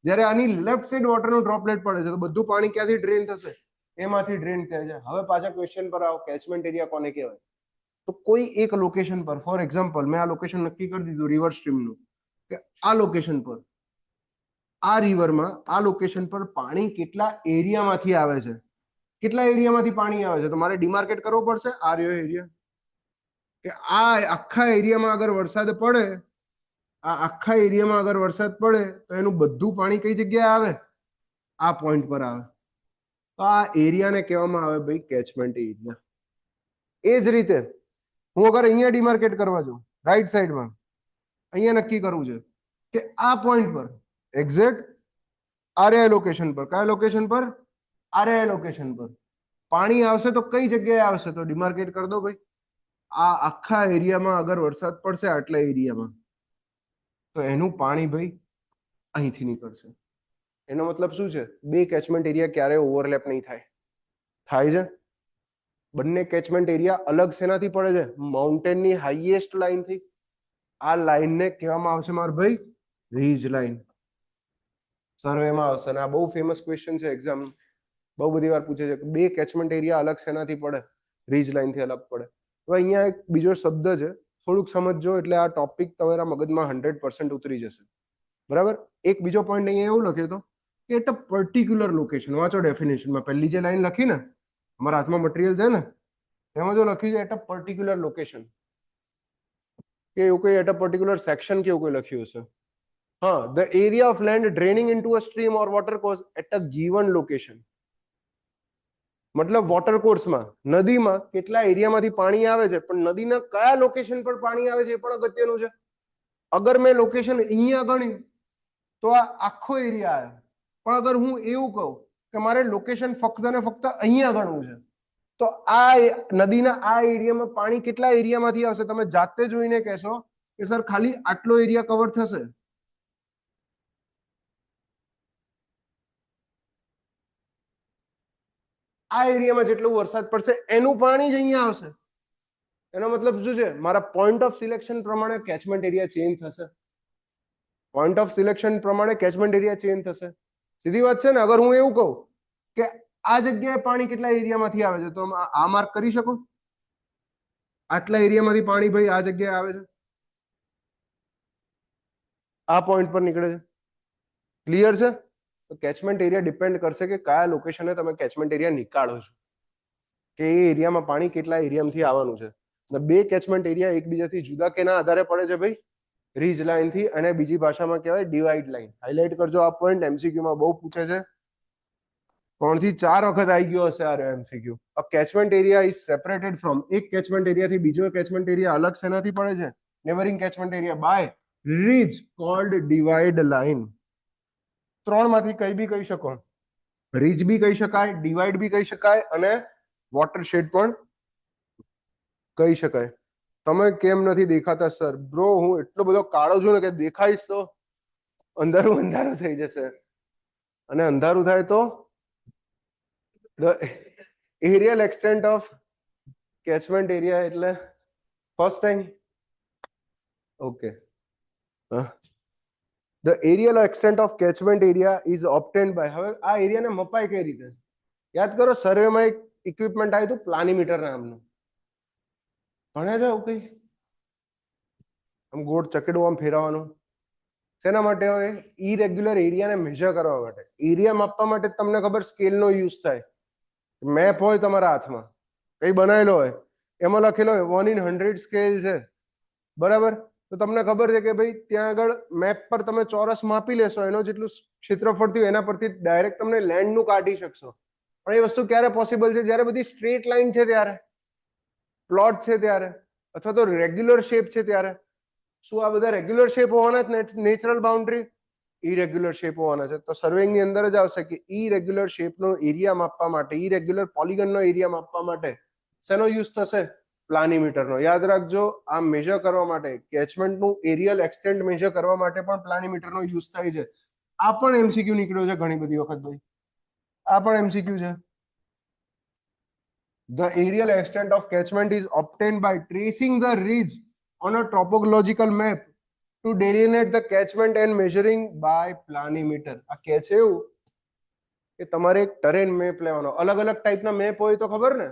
જ્યારે આની લેફ્ટ સાઈડ વોટરનું ડ્રોપલેટ પડે છે તો બધું પાણી ક્યાંથી ડ્રેન થશે? એમાંથી ડ્રેન થાય છે. હવે પાછા ક્વેશ્ચન પર આવો, કેચમેન્ટ એરિયા કોને કહેવાય? તો કોઈ એક લોકેશન પર, ફોર એક્ઝામ્પલ મેં આ લોકેશન નક્કી કરી દીધું રિવર સ્ટ્રીમનું, કે આ લોકેશન પર, આ રિવરમાં આ લોકેશન પર પાણી કેટલા એરિયામાંથી આવે છે, કેટલા એરિયામાંથી પાણી આવે છે, તો મારે ડિમાર્કેટ કરવો પડશે આ રહ્યો એરિયા, કે આ આખા એરિયામાં અગર વરસાદ પડે, આ આખા એરિયામાં અગર વરસાદ પડે તો એનું બધું પાણી કઈ જગ્યાએ આવે? આ પોઈન્ટ પર આવે. તો આ એરિયાને કહેવામાં આવે ભાઈ કેચમેન્ટ એરિયા. એ જ રીતે હું અગર અહીંયા ડિમાર્કેટ કરવા જાઉં, રાઈટ સાઈડમાં અહીંયા નક્કી કરવું છે કે આ પોઈન્ટ પર એક્ઝેક્ટ આરઆઈ લોકેશન પર, કયા લોકેશન પર? આરઆઈ લોકેશન પર પાણી આવશે તો કઈ જગ્યાએ આવશે? તો ડિમાર્કેટ કરી દો ભાઈ. આ આખા એરિયામાં અગર વરસાદ પડશે આટલા એરિયામાં, તો એનું પાણી ભાઈ અહીંથી નીકળશે. એનો મતલબ શું છે? બે કેચમેન્ટ એરિયા ક્યારે ઓવરલેપ નહીં થાય. થાય છે? બંને કેચમેન્ટ એરિયા અલગ શેનાથી પડે છે? માઉન્ટેનની હાઈએસ્ટ લાઈનથી. આ લાઈનને કહેવામાં આવશે માર ભાઈ રીજ લાઈન. સર્વેમાં આવશે અને આ બહુ ફેમસ ક્વેશ્ચન છે, એક્ઝામ બહુ બધી વાર પૂછે છે કે બે કેચમેન્ટ એરિયા અલગ શેનાથી પડે? રીજ લાઈનથી અલગ પડે. તો અહીંયા એક બીજો શબ્દ છે, થોડુંક સમજજો એટલે આ ટોપિક તમારા મગજમાં 100% ઉતરી જશે. બરાબર? એક બીજો પોઈન્ટ અહીંયા એવું લખ્યો હતો કે એટ અ પર્ટિક્યુલર લોકેશન. વાંચો ડેફિનેશનમાં પહેલી જે લાઈન લખી ને, અમારા હાથમાં મટીરિયલ છે ને, એમાં જો લખ્યું છે એટ અ પર્ટિક્યુલર લોકેશન, કે એવું કોઈ એટ અ પર્ટિક્યુલર સેક્શન કે એવું કોઈ લખ્યું હશે. હા, the area of land draining into a stream or water course at a given location. મતલબ વોટર કોર્સમાં, નદીમાં કેટલા એરિયામાંથી પાણી આવે છે, પણ નદીના કયા લોકેશન પર પાણી આવે છે એ પણ અગત્યનું છે. અગર મેં લોકેશન અહીંયા ગણ્યું તો આ આખો એરિયા આવ્યો, પણ અગર હું એવું કહું કે મારે લોકેશન ફક્ત ને ફક્ત અહીંયા ગણવું છે, તો આ નદીના આ એરિયામાં પાણી કેટલા એરિયામાંથી આવશે? તમે જાતે જોઈને કહેશો કે સર ખાલી આટલો એરિયા કવર થશે. આ એરિયામાં જેટલો વરસાદ પડશે એનું પાણી જ અહીંયા આવશે. એનો મતલબ શું છે? મારા પોઈન્ટ ઓફ સિલેક્શન પ્રમાણે કેચમેન્ટ એરિયા ચેન્જ થશે. પોઈન્ટ ઓફ સિલેક્શન પ્રમાણે કેચમેન્ટ એરિયા ચેન્જ થશે. સીધી વાત છે ને. અગર હું એવું કહું કે આ જગ્યાએ પાણી કેટલા એરિયામાંથી આવે છે, તો આ માર્ક કરી શકો. આટલા એરિયામાંથી પાણી ભાઈ આ જગ્યાએ આવે છે, આ પોઈન્ટ પર નીકળે છે. ક્લિયર છે? તો કેચમેન્ટ એરિયા ડિપેન્ડ કરશે કે કયા લોકેશને તમે કેચમેન્ટ એરિયા નીકાળો છો, કે એ એરિયામાં પાણી કેટલા એરિયામાંથી આવવાનું છે. બે કેચમેન્ટ એરિયા એકબીજાથી જુદા કેના આધારે પડે છે ભાઈ? રીજ લાઈન થી. અને બીજી ભાષામાં કહેવાય ડિવાઈડ લાઈન. હાઇલાઇટ કરજો આ પોઈન્ટ, એમસીક્યુ માં બહુ પૂછે છે. 3 થી 4 વખત આવી ગયો હશે આ MCQ. A catchment area is separated from, એક કેચમેન્ટ એરિયા થી બીજો કેચમેન્ટ એરિયા અલગ શેનાથી પડે છે? Neighbouring catchment area by ridge called divide line. 3 માંથી કઈ બી કહી શકો. રીજ બી કહી શકાય, ડિવાઈડ બી કહી શકાય અને વોટરશેડ પણ કહી શકાય. તમે કેમ નથી દેખાતા સર? બ્રો હું એટલો બધો કાળો છું ને કે દેખાઈશ તો અંધારું અંધારું થઈ જશે, અને અંધારું થાય તો the areal extent of catchment area એટલે first time. Okay, the areal extent of catchment area is obtained by. હવે આ એરિયાને મપાય કઈ રીતે? યાદ કરો, સર્વેમાં એક ઇક્વિપમેન્ટ આવ્યું હતું પ્લાનીમીટર નામનું. ભણ્યા છે આવું કઈ? આમ ગોળ ચકેડું આમ ફેરવવાનું શેના માટે હોય? ઇરેગ્યુલર એરિયાને મેજર કરવા માટે. એરિયા માપવા માટે તમને ખબર સ્કેલનો યુઝ થાય. મેપ હોય તમારા હાથમાં, કઈ બનાવેલો હોય, એમાં લખેલો હોય 1/100 સ્કેલ છે, બરાબર? તો તમને ખબર છે કે ભાઈ ત્યાં આગળ મેપ પર તમે ચોરસ માપી લેશો, એનો જેટલું ક્ષેત્રફળ થયું એના પરથી ડાયરેક્ટ તમને લેન્ડનું કાઢી શકશો. પણ એ વસ્તુ ક્યારે પોસિબલ છે? જ્યારે બધી સ્ટ્રેટ લાઈન છે ત્યારે, પ્લોટ છે ત્યારે, અથવા તો રેગ્યુલર શેપ છે ત્યારે. શું આ બધા રેગ્યુલર શેપ હોવાના જ નેચરલ બાઉન્ડ્રી? ઇરેગ્યુલર શેપ હોવાના છે. તો સર્વેની અંદર જ આવશે કે ઇરેગ્યુલર શેપનો એરિયા માપવા માટે, ઇરેગ્યુલર પોલિગનનો એરિયા માપવા માટે શેનો યુઝ થશે? પ્લાનીમીટરનો. યાદ રાખજો, આ મેજર કરવા માટે, કેચમેન્ટનું એરિયલ એક્સટેન્ટ મેજર કરવા માટે પણ પ્લાનીમીટરનો યુઝ થાય છે. આ પણ એમસીક્યુ નીકળ્યો છે ઘણી બધી વખત ભાઈ. આ પણ એમસીક્યુ છે. The aerial extent of catchment is obtained by tracing the ridge on a topological map. To delineate the catchment and measuring by planimeter. આ કે છે એવું કે તમારે એક ટરેન મેપ લેવાનો. અલગ અલગ ટાઈપના મેપ હોય તો ખબર ને,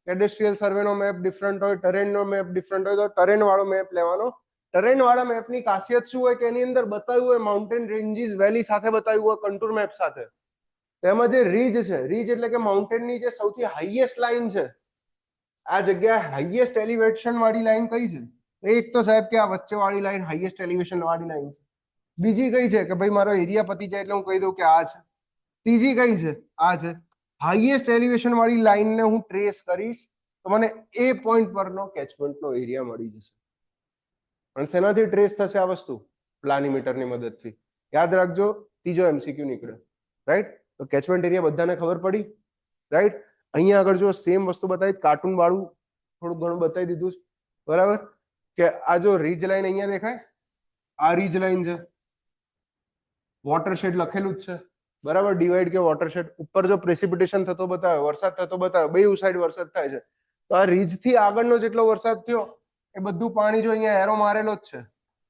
કેડેસ્ટ્રીયલ સર્વેનો મેપ ડિફરન્ટ હોય, ટરેનનો મેપ ડિફરન્ટ હોય, તો ટરેન વાળો મેપ લેવાનો. ટરેન વાળા મેપની ખાસિયત શું હોય કે એની અંદર બતાવ્યું હોય માઉન્ટેન રેન્જીસ વેલી સાથે બતાવ્યું હોય કન્ટુર મેપ સાથે. તેમાં જે રીજ છે, રીજ એટલે કે માઉન્ટેનની જે સૌથી હાઈએસ્ટ લાઈન છે, આ જગ્યા હાઈએસ્ટ એલિવેશન વાળી લાઈન કઈ છે? એક તો સાહેબ કે આ વચ્ચે વાળી લાઈન હાઈએસ્ટ એલિવેશન વાળી લાઈન છે. બીજી કઈ છે કે ભાઈ મારો એરિયા પતી જાય એટલે હું કહી દઉં કે આ છે. ત્રીજી કઈ છે? આ છે. હાઈએસ્ટ એલિવેશન વાળી લાઈનને હું ટ્રેસ કરીશ તો મને એ પોઈન્ટ પરનો કેચમેન્ટનો એરિયા મળી જશે. પણ શેનાથી ટ્રેસ થશે આ વસ્તુ? પ્લાનીમીટરની મદદથી. યાદ રાખજો, ત્રીજો એમસીક્યુ નીકળે. રાઈટ? તો કેચમેન્ટ એરિયા બધાને ખબર પડી? રાઈટ? અહીંયા આગળ જો સેમ વસ્તુ બતાવી, કાર્ટૂન વાળું થોડું ઘણું બતાવી દીધું, બરાબર? કે આ જો રીજ લાઈન અહીંયા દેખાય, આ રીજ લાઈન છે, વોટરશેડ લખેલું જ છે, બરાબર? ડિવાઈડ કે વોટરશેડ. ઉપર જો પ્રેસિપિટેશન થતો બતાવે, વરસાદ થતો બતાવે, બે સાઈડ વરસાદ થાય છે, તો આ રીજ થી આગળનો જેટલો વરસાદ થયો એ બધું પાણી જો અહીંયા એરો મારેલો જ છે,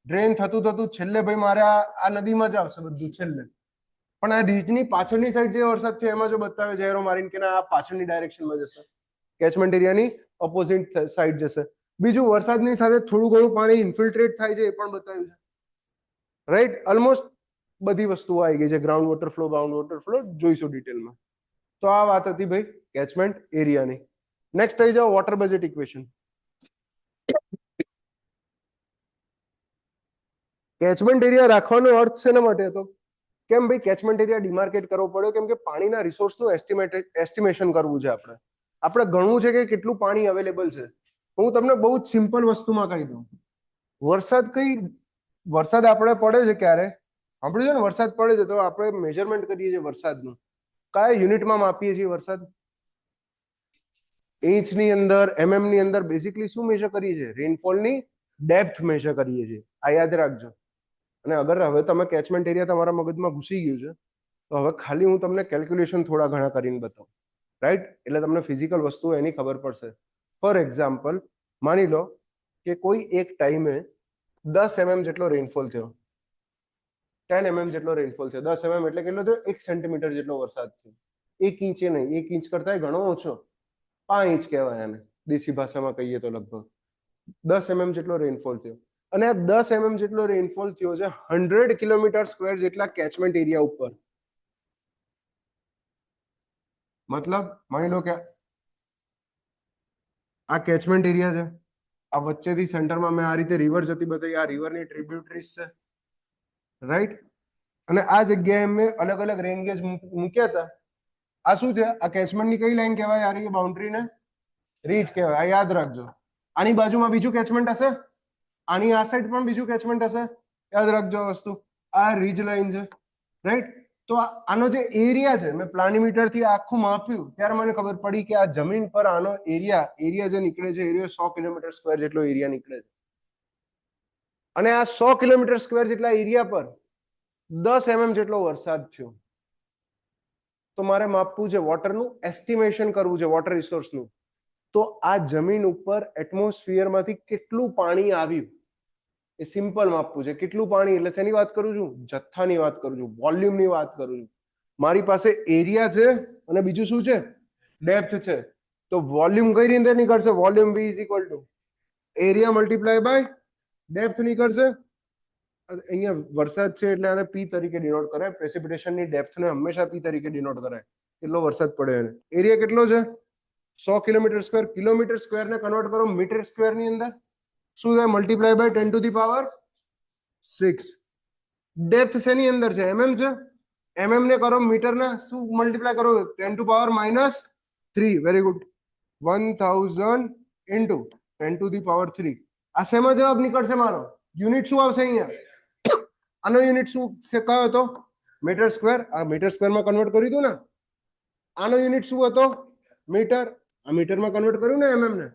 ડ્રેન થતું થતું છેલ્લે ભાઈ મારે આ નદીમાં જ આવશે બધું છેલ્લે. પણ આ રીજની પાછળની સાઈડ જે વરસાદ થયો એમાં જો બતાવે છે એરો મારીને કે આ પાછળની ડાયરેક્શનમાં જશે, કેચમેન્ટ એરિયાની ઓપોઝિટ સાઈડ જશે. બીજું, વરસાદની સાથે થોડું ઘણું પાણી ઇન્ફિલ્ટ્રેટ થાય છે એ પણ બતાવ્યું છે. રાઈટ? ઓલમોસ્ટ બધી વસ્તુઓ આવી ગઈ છે. Ground water flow, bound water flow જોઈશું ડિટેલમાં. તો આ વાત હતી ભાઈ કેચમેન્ટ એરિયાની. નેક્સ્ટ આવી જાઓ, water budget equation. Catchment area રાખવાનો અર્થ શેના માટે હતો? કેમ ભાઈ કેચમેન્ટ એરિયા ડિમાર્કેટ કરવો પડ્યો? કેમ કે પાણીના રિસોર્સનું એસ્ટિમેશન કરવું છે આપણે. આપણે ગણવું છે કે કેટલું પાણી અવેલેબલ છે. હું તમને બહુ જ સિમ્પલ વસ્તુમાં કહી દઉં. વરસાદ આપણે પડે છે ક્યારે? આપણે છે ને વરસાદ પડે છે તો આપણે મેજરમેન્ટ કરીએ છીએ વરસાદનું. કયા યુનિટમાં માપીએ છીએ વરસાદ? ઇંચની અંદર, mm ની અંદર. બેઝિકલી શું મેજર કરીએ છીએ? રેનફોલની ડેપ્થ મેજર કરીએ છીએ. આ યાદ રાખજો. અને અગર હવે તમે કેચમેન્ટ એરિયા તમારા મગજમાં ઘૂસી ગયું છે તો હવે ખાલી હું તમને કેલ્ક્યુલેશન થોડા ઘણા કરીને બતાવું. રાઈટ? એટલે તમને ફિઝિકલ વસ્તુ એની ખબર પડશે. ફોર એક્ઝામ્પલ, માની લો કે કોઈ એક ટાઈમે 10 mm જેટલો રેનફોલ થયો, 10 mm જેટલો રેનફોલ થયો. 10 mm એટલે કેટલો થયો? 1 સેન્ટીમીટર જેટલો વરસાદ થયો. 1 ઇંચ નહીં, 1 ઇંચ કરતા ઘણો ઓછો, 5 ઇંચ કહેવાય આને દેશી ભાષામાં કહીએ તો. લગભગ 10 mm જેટલો રેનફોલ થયો. અને આ 10 mm જેટલો રેનફોલ થયો છે 100 કિલોમીટર સ્ક્વેર જેટલા કેચમેન્ટ એરિયા ઉપર. મતલબ માની લો કે આ કેચમેન્ટ એરિયા છે, આ વચ્ચેથી સેન્ટરમાં મેં આ રીતે રિવર જતી બતાવી, આ રિવરની ટ્રિબ્યુટરીઝ છે. રાઈટ? અને આ જગ્યાએ મેં અલગ અલગ રેન ગેજ મૂક્યા હતા. આ શું છે? આ કેચમેન્ટની કઈ લાઈન કહેવાય? આ બાઉન્ડ્રીને રીજ કહેવાય. આ યાદ રાખજો. આની બાજુમાં બીજું કેચમેન્ટ હશે, આની આ સાઈડ પણ બીજું કેચમેન્ટ હશે. યાદ રાખજો આ વસ્તુ. આ રીજ લાઈન છે. રાઈટ? તો આનો જે એરિયા છે, મેં પ્લાનીમીટર થી આખું માપ્યું ત્યારે મને ખબર પડી કે આ જમીન પર આનો એરિયા જે નીકળે છે એરિયા 100 કિલોમીટર સ્ક્વેર જેટલો એરિયા નીકળે છે. અને આ 100 કિલોમીટર સ્ક્વેર જેટલા એરિયા પર 10 mm જેટલો વરસાદ થયો. તો મારે માપવું છે, વોટરનું એસ્ટિમેશન કરવું છે, વોટર રિસોર્સનું. તો આ જમીન ઉપર એટમોસ્ફિયરમાંથી કેટલું પાણી આવ્યું એ સિમ્પલ માપવું છે. કેટલું પાણી એટલે શેની વાત કરું છું? જથ્થાની વાત કરું છું, વોલ્યુમની વાત કરું છું. મારી પાસે એરિયા છે અને બીજું શું છે? ડેપ્થ છે. તો વોલ્યુમ કઈ રીતે નીકળશે? Volume V is equal to area multiply by depth નીકળશે. અહીંયા વરસાદ છે એટલે આને P તરીકે ડિનોટ કરાય. પ્રેસિપિટેશનની ડેપ્થને હંમેશા P તરીકે ડિનોટ કરાય. કેટલો વરસાદ પડ્યો એને. એરિયા કેટલો છે? 100 કિલોમીટર સ્ક્વેર. કિલોમીટર સ્ક્વેર ને કન્વર્ટ કરો મીટર સ્ક્વેર ની અંદર, શું થાય? Multiply by 10 to the power 6. Depth શેની અંદર છે? mm છે. mm ને કરો મીટર ને શું મલ્ટીપ્લાય કરો? 10 to power -3. Very good. 1000 into 10 to the power 3. આ શેમાં જવાબ નીકળશે મારો? યુનિટ શું આવશે અહીંયા? આનો યુનિટ શું છે? કયો હતો? Metre square. આ મીટર સ્ક્વેરમાં કન્વર્ટ કર્યું હતું ને. આનો યુનિટ શું હતો? મીટર. આ મીટરમાં કન્વર્ટ કર્યું ને mm ને.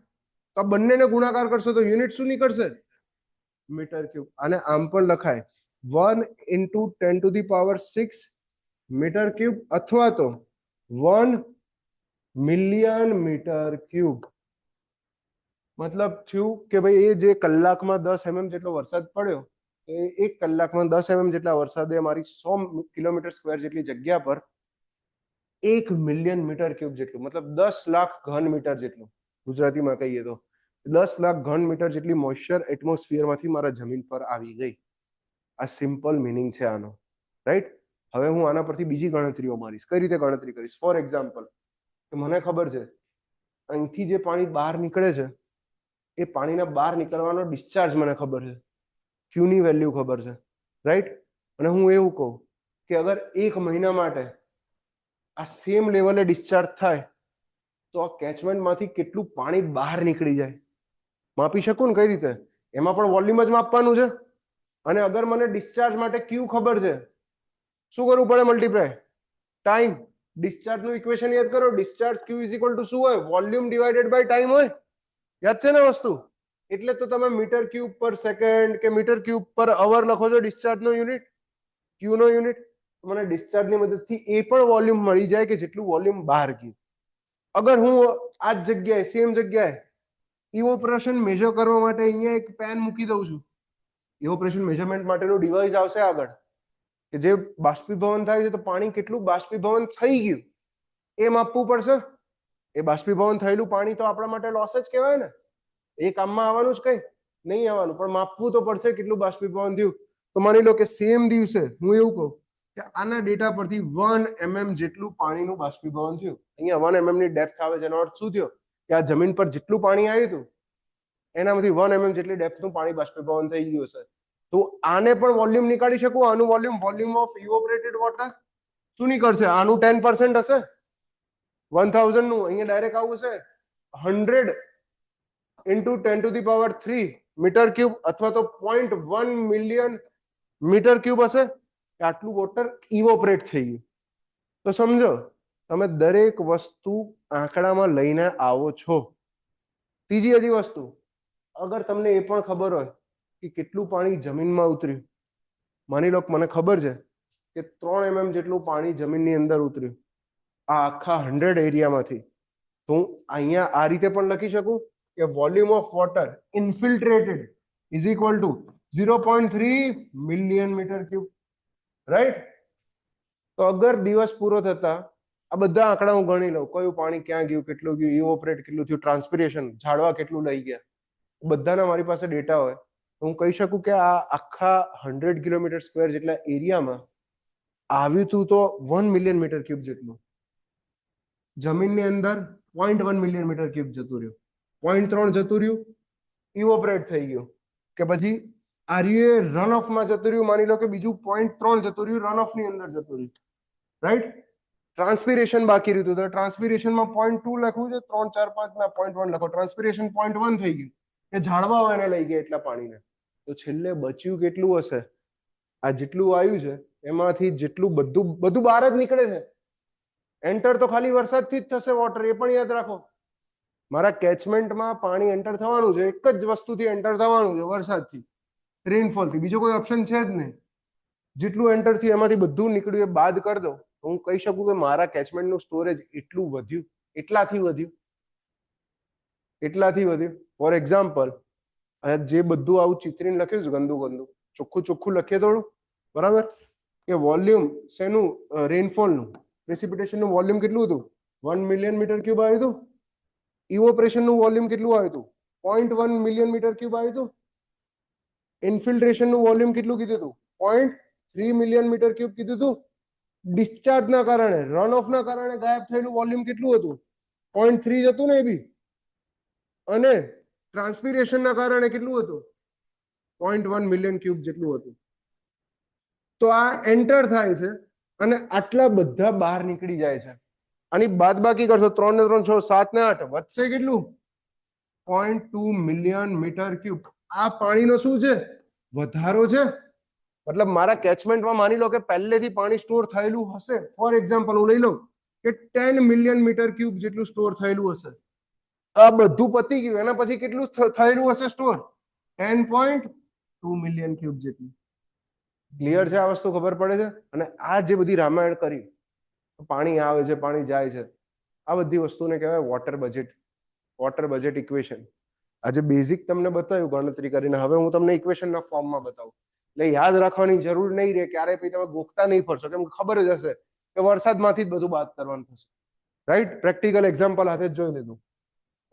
તો બંનેને ગુણાકાર કરશો તો યુનિટ શું નીકળશે? Metre cube. અને આમ પણ લખાય 1 into 10 to the power 6 metre cube, અથવા તો 1 મિલિયન મીટર ક્યુબ. મતલબ થયું કે ભાઈ એ જે કલાકમાં 10 mm જેટલો વરસાદ પડ્યો એક કલાકમાં 10 mm જેટલા વરસાદે મારી 100 કિલોમીટર સ્ક્વેર જેટલી જગ્યા પર 1 મિલિયન મીટર ક્યુબ જેટલું, મતલબ 10 લાખ ઘન મીટર જેટલું, ગુજરાતીમાં કહીએ તો 10 લાખ ઘન મીટર જેટલી મોઇસ્ચર એટમોસ્ફિયરમાંથી મારા જમીન પર આવી ગઈ. આ સિમ્પલ મિનિંગ છે આનો, રાઈટ? હવે હું આના પરથી બીજી ગણતરીઓ મારીશ. કઈ રીતે ગણતરી કરીશ? ફોર એક્ઝામ્પલ, મને ખબર છે અહીંથી જે પાણી બહાર નીકળે છે એ પાણીના બહાર નીકળવાનો ડિસ્ચાર્જ મને ખબર છે, ક્યુની વેલ્યુ ખબર છે, રાઈટ? અને હું એવું કહું કે અગર 1 મહિના માટે આ સેમ લેવલે ડિસ્ચાર્જ થાય તો આ કેચમેન્ટમાંથી કેટલું પાણી બહાર નીકળી જાય માપી શકું ને? કઈ રીતે? એમાં પણ વોલ્યુમ જ માપવાનું છે. અને અગર મને ડિસ્ચાર્જ માટે ક્યુ ખબર છે, શું કરવું પડે? Multiply time. ડિસ્ચાર્જનું ઇક્વેશન યાદ કરો. Discharge Q is equal to શું હોય? વોલ્યુમ ડિવાઇડેડ બાય ટાઈમ હોય. યાદ છે ને વસ્તુ? એટલે તો તમે મીટર ક્યુબ પર સેકન્ડ કે મીટર ક્યુબ પર અવર લખો છો ડિસ્ચાર્જનો યુનિટ, ક્યુ નો યુનિટ. મને ડિસ્ચાર્જની મદદથી એ પણ વોલ્યુમ મળી જાય કે જેટલું વોલ્યુમ બહાર ગયું. અગર હું આ જ જગ્યાએ સેમ જગ્યાએ ઇવોપરેશન મેજર કરવા માટે અહીંયા એક પેન મૂકી દઉં છું, ઇવોપરેશન મેજરમેન્ટ માટેનું ડિવાઇસ આવશે આગળ કે જે બાષ્પીભવન થાય છે તો પાણી કેટલું બાષ્પીભવન થઈ ગયું એ માપવું પડશે. એ બાષ્પીભવન થયેલું પાણી તો આપણા માટે લોસ જ કહેવાય ને. એ કામમાં આવવાનું જ કઈ નહીં આવવાનું, પણ માપવું તો પડશે કેટલું બાષ્પીભવન થયું. તો માની લો કે સેમ દિવસે હું એવું કહું કે આના ડેટા પરથી 1 mm જેટલું પાણીનું બાષ્પીભવન થયું. અહીંયા 1 mm ની ડેપ્થ આવે છે, એનો અર્થ શું થયો કે આ જમીન પર જેટલું પાણી આવ્યું હતું એનામાંથી 1 mm જેટલી ડેપ્થનું પાણી બાષ્પીભવન થઈ ગયું હશે. તો આને પણ વોલ્યુમ નીકાળી શકું. આનું વોલ્યુમ ઓફ ઇવોપરેટેડ વોટર શું નીકળશે? આનું 10% હશે 1000 નું. અહીંયા ડાયરેક્ટ આવું હશે 100 into 10 to the power 3 metre cube અથવા તો 0.1 મિલિયન મીટર ક્યુબ હશે કે આટલું વોટર ઇવોપરેટ થઈ ગયું. તો સમજો તમે દરેક વસ્તુ આંકડામાં લઈને આવો છો. ત્રીજી હજી વસ્તુ, અગર તમને એ પણ ખબર હોય કે કેટલું પાણી જમીનમાં ઉતર્યું, માની લો મને ખબર છે કે 3 mm જેટલું પાણી જમીનની અંદર ઉતર્યું આ આખા 100 એરિયામાંથી, તો હું અહીંયા આ રીતે પણ લખી શકું કે volume of water infiltrated is equal to 0.3 million metre cube, right? તો અગર દિવસ પૂરો થતા આ બધા આંકડા હું ગણી લઉં, કયું પાણી ક્યાં ગયું, કેટલું ગયું, ઇવોપરેટ કેટલું થયું, ટ્રાન્સપિરેશન ઝાડવા કેટલું લઈ ગયા, બધાના મારી પાસે ડેટા હોય તો હું કહી શકું કે આ આખા 100 કિલોમીટર સ્ક્વેર જેટલા એરિયામાં આવ્યું હતું તો 1 મિલિયન મીટર ક્યુબ જેટલું. જમીનની અંદર 0.1 મિલિયન મીટર ક્યુબ જતું રહ્યું, 0.3 જતું રહ્યું ઇવોપરેટ થઈ ગયું, કે પછી આર્યુ રન ઓફમાં જતું રહ્યું, માની લો કે બીજું 0.3 જતું રહ્યું રન ઓફની અંદર જતું રહ્યું, રાઈટ? ટ્રાન્સપિરેશન બાકી રહ્યું તો ટ્રાન્સપિરેશનમાં 0.2 લખવું છે, 3 4 5 ના 0.1 લખો. ટ્રાન્સપિરેશન 0.1 થઈ ગયું કે ઝાડવાઓ એને લઈ ગયા એટલા પાણીને. તો છેલ્લે બચ્યું કેટલું હશે? આ જેટલું આવ્યું છે એમાંથી જેટલું બધું બહાર જ નીકળે છે. એન્ટર તો ખાલી વરસાદથી જ થશે વોટર, એ પણ યાદ રાખો. મારા કેચમેન્ટમાં પાણી એન્ટર થવાનું છે, એક જ વસ્તુથી એન્ટર થવાનું છે, વરસાદથી, રેનફોલથી, બીજો કોઈ ઓપ્શન છે જ નહીં. જેટલું એન્ટર થયું એમાંથી બધું નીકળ્યું એ બાદ કરી દો તો હું કહી શકું કે મારા કેચમેન્ટનું સ્ટોરેજ એટલું વધ્યું, એટલાથી વધ્યું. ફોર એક્ઝામ્પલ, જે બધું આવું ચિત્રીને લખ્યું છે ગંદુ ચોખ્ખું લખીએ થોડું, બરાબર? કે વોલ્યુમ શેનું? રેનફોલનું, પ્રેસિપિટેશનનું વોલ્યુમ કેટલું હતું? 1 મિલિયન મીટર ક્યુબ આવ્યું હતું. ઇવોપરેશનનું વોલ્યુમ કેટલું આવ્યું હતું? 0.1 મિલિયન મીટર ક્યુબ આવ્યું હતું. ઇન્ફિલ્ટ્રેશનનું વોલ્યુમ કેટલું કીધું હતું? 0.3 મિલિયન મીટર ક્યુબ કીધું હતું. ડિસ્ચાર્જના કારણે, રન ઓફના કારણે ગાયબ થયેલું વોલ્યુમ કેટલું હતું? 0.3 જ હતું ને એ બી. અને ટ્રાન્સપિરેશનના કારણે કેટલું હતું? 0.1 મિલિયન ક્યુબ જેટલું હતું. તો આ એન્ટર થાય છે અને આટલા બધા બહાર નીકળી જાય છે. આની બાદ બાકી કરશો 3 ને 3 6 7 ને 8 વધશે કેટલું? 0.2 મિલિયન મીટર ક્યુબ. આ પાણીનો શું છે? વધારો છે. મતલબ મારા કેચમેન્ટમાં માની લો કે પહેલેથી પાણી સ્ટોર થયેલું હશે. ફોર એક્ઝામ્પલ હું લઈ લઉં કે 10 મિલિયન મીટર ક્યુબ જેટલું સ્ટોર થયેલું હશે. આ બધું પતી ગયું, એના પછી કેટલું થયેલું હશે સ્ટોર? 10.2 મિલિયન ક્યુબ જેટલું. ક્લિયર છે? આ વસ્તુ ખબર પડે છે? અને આ જે બધી રામાયણ કરી, પાણી આવે છે, પાણી જાય છે, આ બધી વસ્તુને કહેવાય વોટર બજેટ ઇક્વેશન. આજે બેઝિક તમને બતાવ્યું ગણતરી કરીને, હવે હું તમને ઇક્વેશનના ફોર્મમાં બતાવું. એટલે યાદ રાખવાની જરૂર નહીં રહે, ક્યારેય પછી તમે ગોખતા નહીં ફરશો, કેમ કે ખબર જ હશે કે વરસાદમાંથી જ બધું બાદ કરવાનું થશે. રાઈટ? પ્રેક્ટિકલ એક્ઝામ્પલ હાથે જ જોઈ લીધું.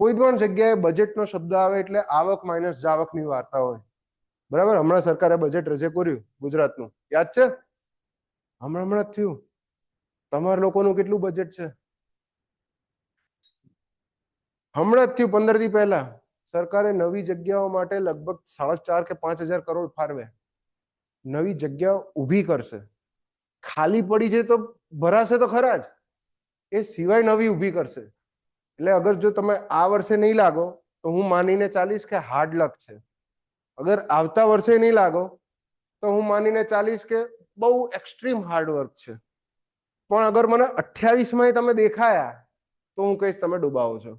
કોઈ પણ જગ્યાએ બજેટનો શબ્દ આવે એટલે આવક માઇનસ જાવકની વાર્તા હોય. બરાબર? હમણાં સરકારે બજેટ રજૂ કર્યું ગુજરાતનું, યાદ છે? હમણાં જ થયું. તમારા લોકોનું કેટલું બજેટ છે? હમણાં જ થયું 15 દી પહેલા. સરકારે નવી જગ્યાઓ માટે લગભગ 4.5 કે 5,000 કરોડ ફાળવે. નવી જગ્યાઓ ઊભી કરશે. ખાલી પડી છે તો ભરાશે તો ખરા જ, એ સિવાય નવી ઊભી કરશે. એટલે અગર જો તમે આ વર્ષે નહીં લાગો તો હું માનીને ચાલીશ કે હાર્ડ લક છે. અગર આવતા વર્ષે નહીં લાગો તો હું માનીને ચાલીશ કે બહુ એક્સ્ટ્રીમ હાર્ડવર્ક છે. પણ અગર મને 28માં તમે દેખાયા તો હું કહીશ તમે ડૂબાવો છો.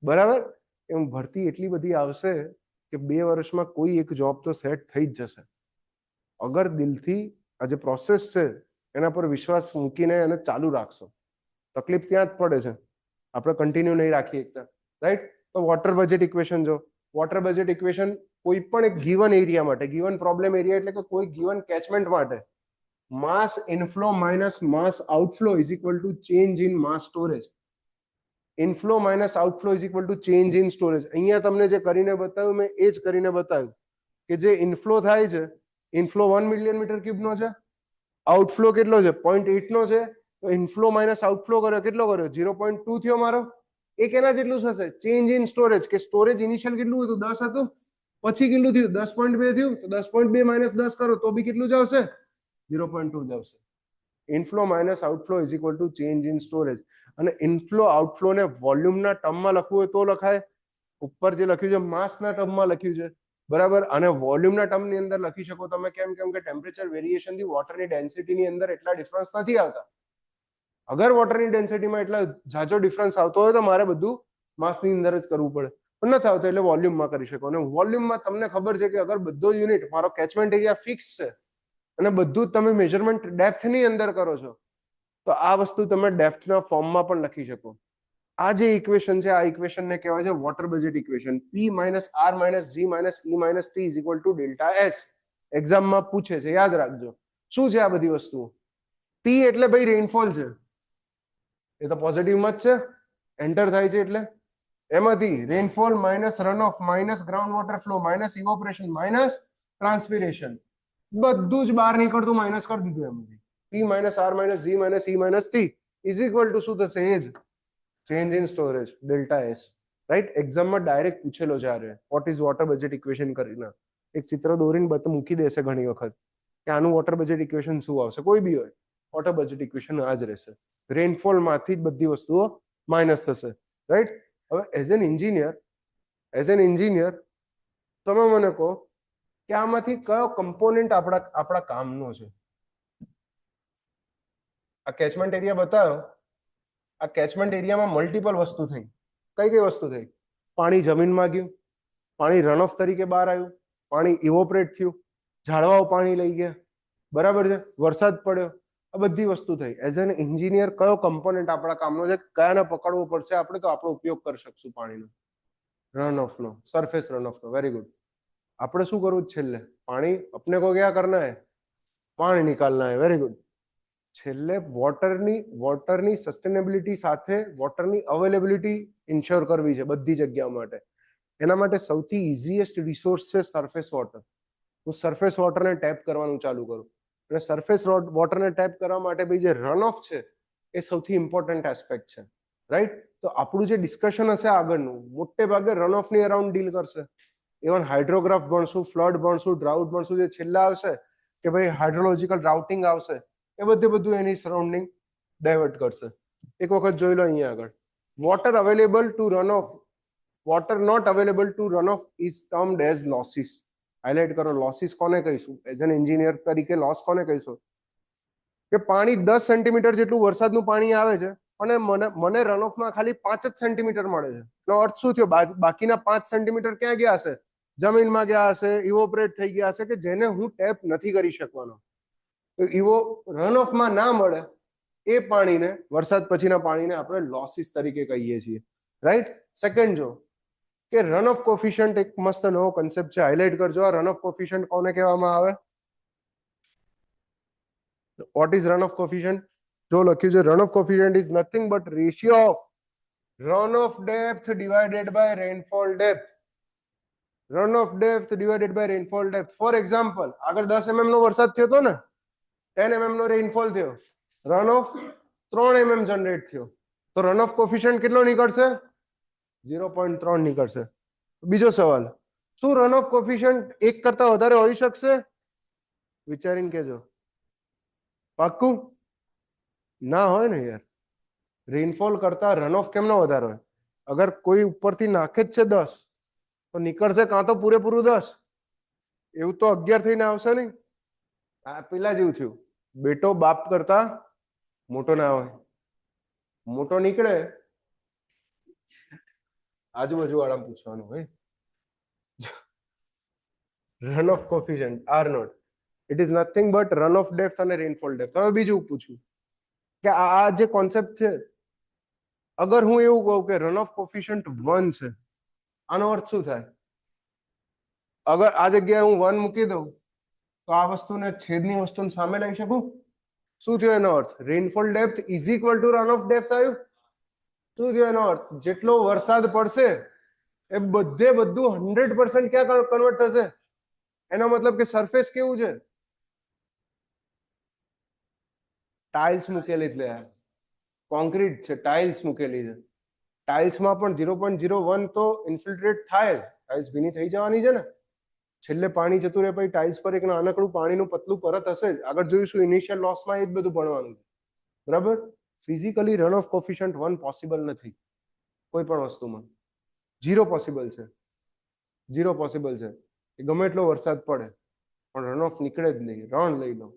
બરાબર? એમ ભરતી એટલી બધી આવશે કે 2 વર્ષમાં કોઈ એક જોબ તો સેટ થઈ જ જશે. અગર દિલથી આ જે પ્રોસેસ છે એના પર વિશ્વાસ મૂકીને એને ચાલુ રાખશો. તકલીફ ત્યાં જ પડે છે, આપણે કન્ટિન્યુ નહીં રાખી શકતા. રાઈટ? તો વોટર બજેટ ઇક્વેશન જો, વોટર બજેટ ઇક્વેશન કોઈ પણ એક ગિવન એરિયા માટે, ગિવન પ્રોબ્લેમ એરિયા એટલે કે કોઈ ગિવન કેચમેન્ટ માટે mass inflow minus mass outflow is equal to change in mass storage. Inflow minus outflow is equal to change in storage. અહીંયા તમને જે કરીને બતાવ્યું મેં એ જ કરીને બતાવ્યું કે જે ઇનફ્લો થાય છે, ઇનફ્લો 1 મિલિયન મીટર ક્યુબનો છે, આઉટફ્લો કેટલો છે 0.8 નો છે. તો ઇનફ્લો માઇનસ આઉટફ્લો કર્યો, કેટલો કર્યો? 0.2 થયો મારો. એ કેના જેટલું થશે? ચેન્જ ઇન સ્ટોરેજ, કે સ્ટોરેજ ઇનિશિયલ કેટલું હતું? 10 હતું, પછી કેટલું થયું? 10.2 થયું. તો 10.2 માઇનસ 10 કરો તો બી કેટલું જ આવશે? 0.2 જ આવશે. Inflow minus outflow is equal to change in storage. અને ઇનફ્લો આઉટફ્લો ને વોલ્યુમના ટર્મમાં લખવું હોય તો લખાય. ઉપર જે લખ્યું છે માસના ટર્મમાં લખ્યું છે. બરાબર? અને વોલ્યુમના ટર્મની અંદર લખી શકો તમે. કેમ? કેમ કે ટેમ્પરેચર વેરિએશન થી વોટરની ડેન્સિટીની અંદર એટલા ડિફરન્સ નથી આવતા. અગર વોટરની ડેન્સિટીમાં એટલા ઝાઝો ડિફરન્સ આવતો હોય તો મારે બધું માસની અંદર જ કરવું પડે, પણ નથી આવતો એટલે વોલ્યુમમાં કરી શકો. અને વોલ્યુમમાં તમને ખબર છે કે અગર બધો યુનિટ મારો કેચમેન્ટ એરિયા ફિક્સ છે અને બધું જ તમે મેજરમેન્ટ ડેપ્થની અંદર કરો છો તો આ વસ્તુ તમે ડેપ્થના ફોર્મમાં પણ લખી શકો. આ જે ઇક્વેશન છે આ ઇક્વેશનને કહેવાય છે water budget equation. P minus R minus G minus E minus T is equal to delta S. એક્ઝામમાં પૂછે છે, યાદ રાખજો. શું છે આ બધી વસ્તુઓ? P એટલે ભાઈ રેનફોલ છે, એ તો પોઝિટિવમાં જ છે, એન્ટર થાય છે એટલે. એમાંથી rainfall minus run off minus ground water flow minus evaporation minus transpiration, બધું જ બહાર નીકળતું માઇનસ કરી દીધું એમાંથી. P minus R minus G minus E minus T is equal to શું થશે? એ જ change in storage, delta S. Right? એક્ઝામમાં ડાયરેક્ટ પૂછેલો છે આ what is water budget equation કરીને. એક ચિત્ર દોરીને મૂકી દેશે ઘણી વખત કે આનું વોટર બજેટ ઇક્વેશન શું આવશે. કોઈ બી હોય, વોટર બજેટ ઇક્વેશન આ જ રહેશે. રેનફોલ માંથી જ બધી વસ્તુઓ માઇનસ થશે. રાઈટ? હવે એઝ એન એન્જિનિયર તમે મને કહો કે આમાંથી કયો કમ્પોનેન્ટ આપણા કામનો છે? આ કેચમેન્ટ એરિયા બતાવ્યો. આ કેચમેન્ટ એરિયામાં મલ્ટિપલ વસ્તુ થઈ. કઈ કઈ વસ્તુ થઈ? પાણી જમીનમાં ગયું, પાણી રન ઓફ તરીકે બહાર આવ્યું, પાણી ઇવોપરેટ થયું, ઝાડવાઓ પાણી લઈ ગયા. બરાબર છે? વરસાદ પડ્યો. આ બધી વસ્તુ થઈ. એઝ એન એન્જિનિયર કયો કમ્પોનેન્ટ આપણા કામનો છે? કયાને પકડવો પડશે આપણે તો આપણો ઉપયોગ કરી શકશું પાણીનો? રન ઓફ નો, સરફેસ રન ઓફ નો. Very good. આપણે શું કરવું છેલ્લે? પાણી अपने को क्या करना है? पानी निकालना है. Very good. છેલ્લે વોટરની સસ્ટેનેબિલિટી સાથે વોટરની અવેલેબિલિટી ઇન્શ્યોર કરવી છે બધી જગ્યાઓ માટે. એના માટે સૌથી ઇઝીએસ્ટ રિસોર્સ છે સરફેસ વોટર. હું સરફેસ વોટરને ટેપ કરવાનું ચાલુ કરું અને સરફેસ વોટરને ટેપ કરવા માટે ભાઈ જે રન ઓફ છે એ સૌથી ઇમ્પોર્ટન્ટ એસ્પેક્ટ છે. રાઈટ? તો આપણું જે ડિસ્કશન હશે આગળનું મોટે ભાગે રન ઓફની અરાઉન્ડ ડીલ કરશે. ઇવન હાઇડ્રોગ્રાફ ભણશું, ફ્લડ ભણશું, ડ્રાઉટ ભણશું. જે છેલ્લા આવશે કે ભાઈ હાઇડ્રોલોજીકલ રાઉટિંગ આવશે, એ બધું એની સરાઉન્ડિંગ ડાયવર્ટ કરશે. એક વખત જોઈ લો અહીંયા આગળ. Water available to run off, water not available to run off is termed as losses. Highlight કરો. લોસીસ કોને કહીશું? એઝ એન એન્જિનિયર તરીકે લોસ કોને કહીશું? કે પાણી 10 સેન્ટીમીટર જેટલું વરસાદનું પાણી આવે છે અને મને રન ઓફમાં ખાલી 5 જ સેન્ટીમીટર મળે છે. એનો અર્થ શું થયો? બાકીના 5 સેન્ટીમીટર ક્યાં ગયા હશે? જમીનમાં ગયા હશે, ઇવોપરેટ થઈ ગયા હશે, કે જેને હું ટેપ નથી કરી શકવાનો. તો રન ઓફમાં ના મળે એ પાણીને, વરસાદ પછીના પાણીને આપણે લોસીસ તરીકે કહીએ છીએ. રાઈટ? સેકન્ડ જો કે રન ઓફ કોફિશિયન્ટ એક મસ્ત નવો કન્સેપ્ટ છે, હાઇલાઇટ કરજો. આ રન ઓફ કોફિશિયન્ટ કોને કહેવામાં આવે? What is run off coefficient? જો લખ્યું છે run off coefficient is nothing but ratio of run off depth divided by rainfall depth. Run off depth divided by rainfall depth. For example, આગળ 10 mm નો વરસાદ થયો હતો ને, 10 mm નો rainfall થયો, run of 3 mm generate થયો, તો run off coefficient કેટલો નીકળશે? 0.3 નીકળશે. બીજો સવાલ, શું રન ઓફ કોફિશિયન્ટ 1 કરતા વધારે હોઈ શકશે? વિચારીને કહેજો. પાક્કું? ના હોય ને યાર. રેનફોલ કરતા રન ઓફ કેમ ન વધારે હોય? અગર કોઈ ઉપરથી નાખે જ છે 10 તો નીકળશે કાં તો પૂરેપૂરું 10. એવું તો 11 થઈને આવશે નહીં. આ પેલા જેવું થયું, બેટો બાપ કરતા મોટો ના હોય, મોટો નીકળે આજુબાજુ વાળા પૂછવાનું હોય. Run off coefficient are not, it is nothing but run off depth અને રેનફોલ ડેપ્થ. હવે બીજું પૂછ્યું કે આ જે કોન્સેપ્ટ છે, અગર હું એવું કહું કે રન ઓફ કોફિશિયન્ટ 1 છે, આનો અર્થ શું થાય? અગર આ જગ્યાએ હું 1 મૂકી દઉં તો આ વસ્તુને છેદની વસ્તુને સામે લઈ શકું? શું થયો એનો અર્થ? Rainfall depth is equal to run off depth આવ્યું. શું થયો એનો અર્થ? જેટલો વરસાદ પડશે એ બધું 100% ક્યાં કન્વર્ટ થશે? એનો મતલબ કે સરફેસ કેવું છે? ટાઇલ્સ મૂકેલી છે, કોન્ક્રીટ છે, ટાઇલ્સ મૂકેલી છે. ટાઇલ્સમાં પણ 0.01 તો ઇન્ફિલ્ટ્રેટ થાય, ટાઇલ્સ ભીની થઈ જવાની છે ને, છેલ્લે પાણી જતું રહે, પછી ટાઇલ્સ પર એક નાનકડું પાણીનું પતલું પરત હશે જ. આગળ જોઈશું ઇનિશિયલ લોસમાં એ જ બધું ભણવાનું છે, બરાબર? Physically run off coefficient 1 possible નથી કોઈ પણ વસ્તુમાં. 0 પોસિબલ છે, 0 પોસિબલ છે. ગમે એટલો વરસાદ પડે પણ રન ઓફ નીકળે જ નહીં. રણ લઈ લો,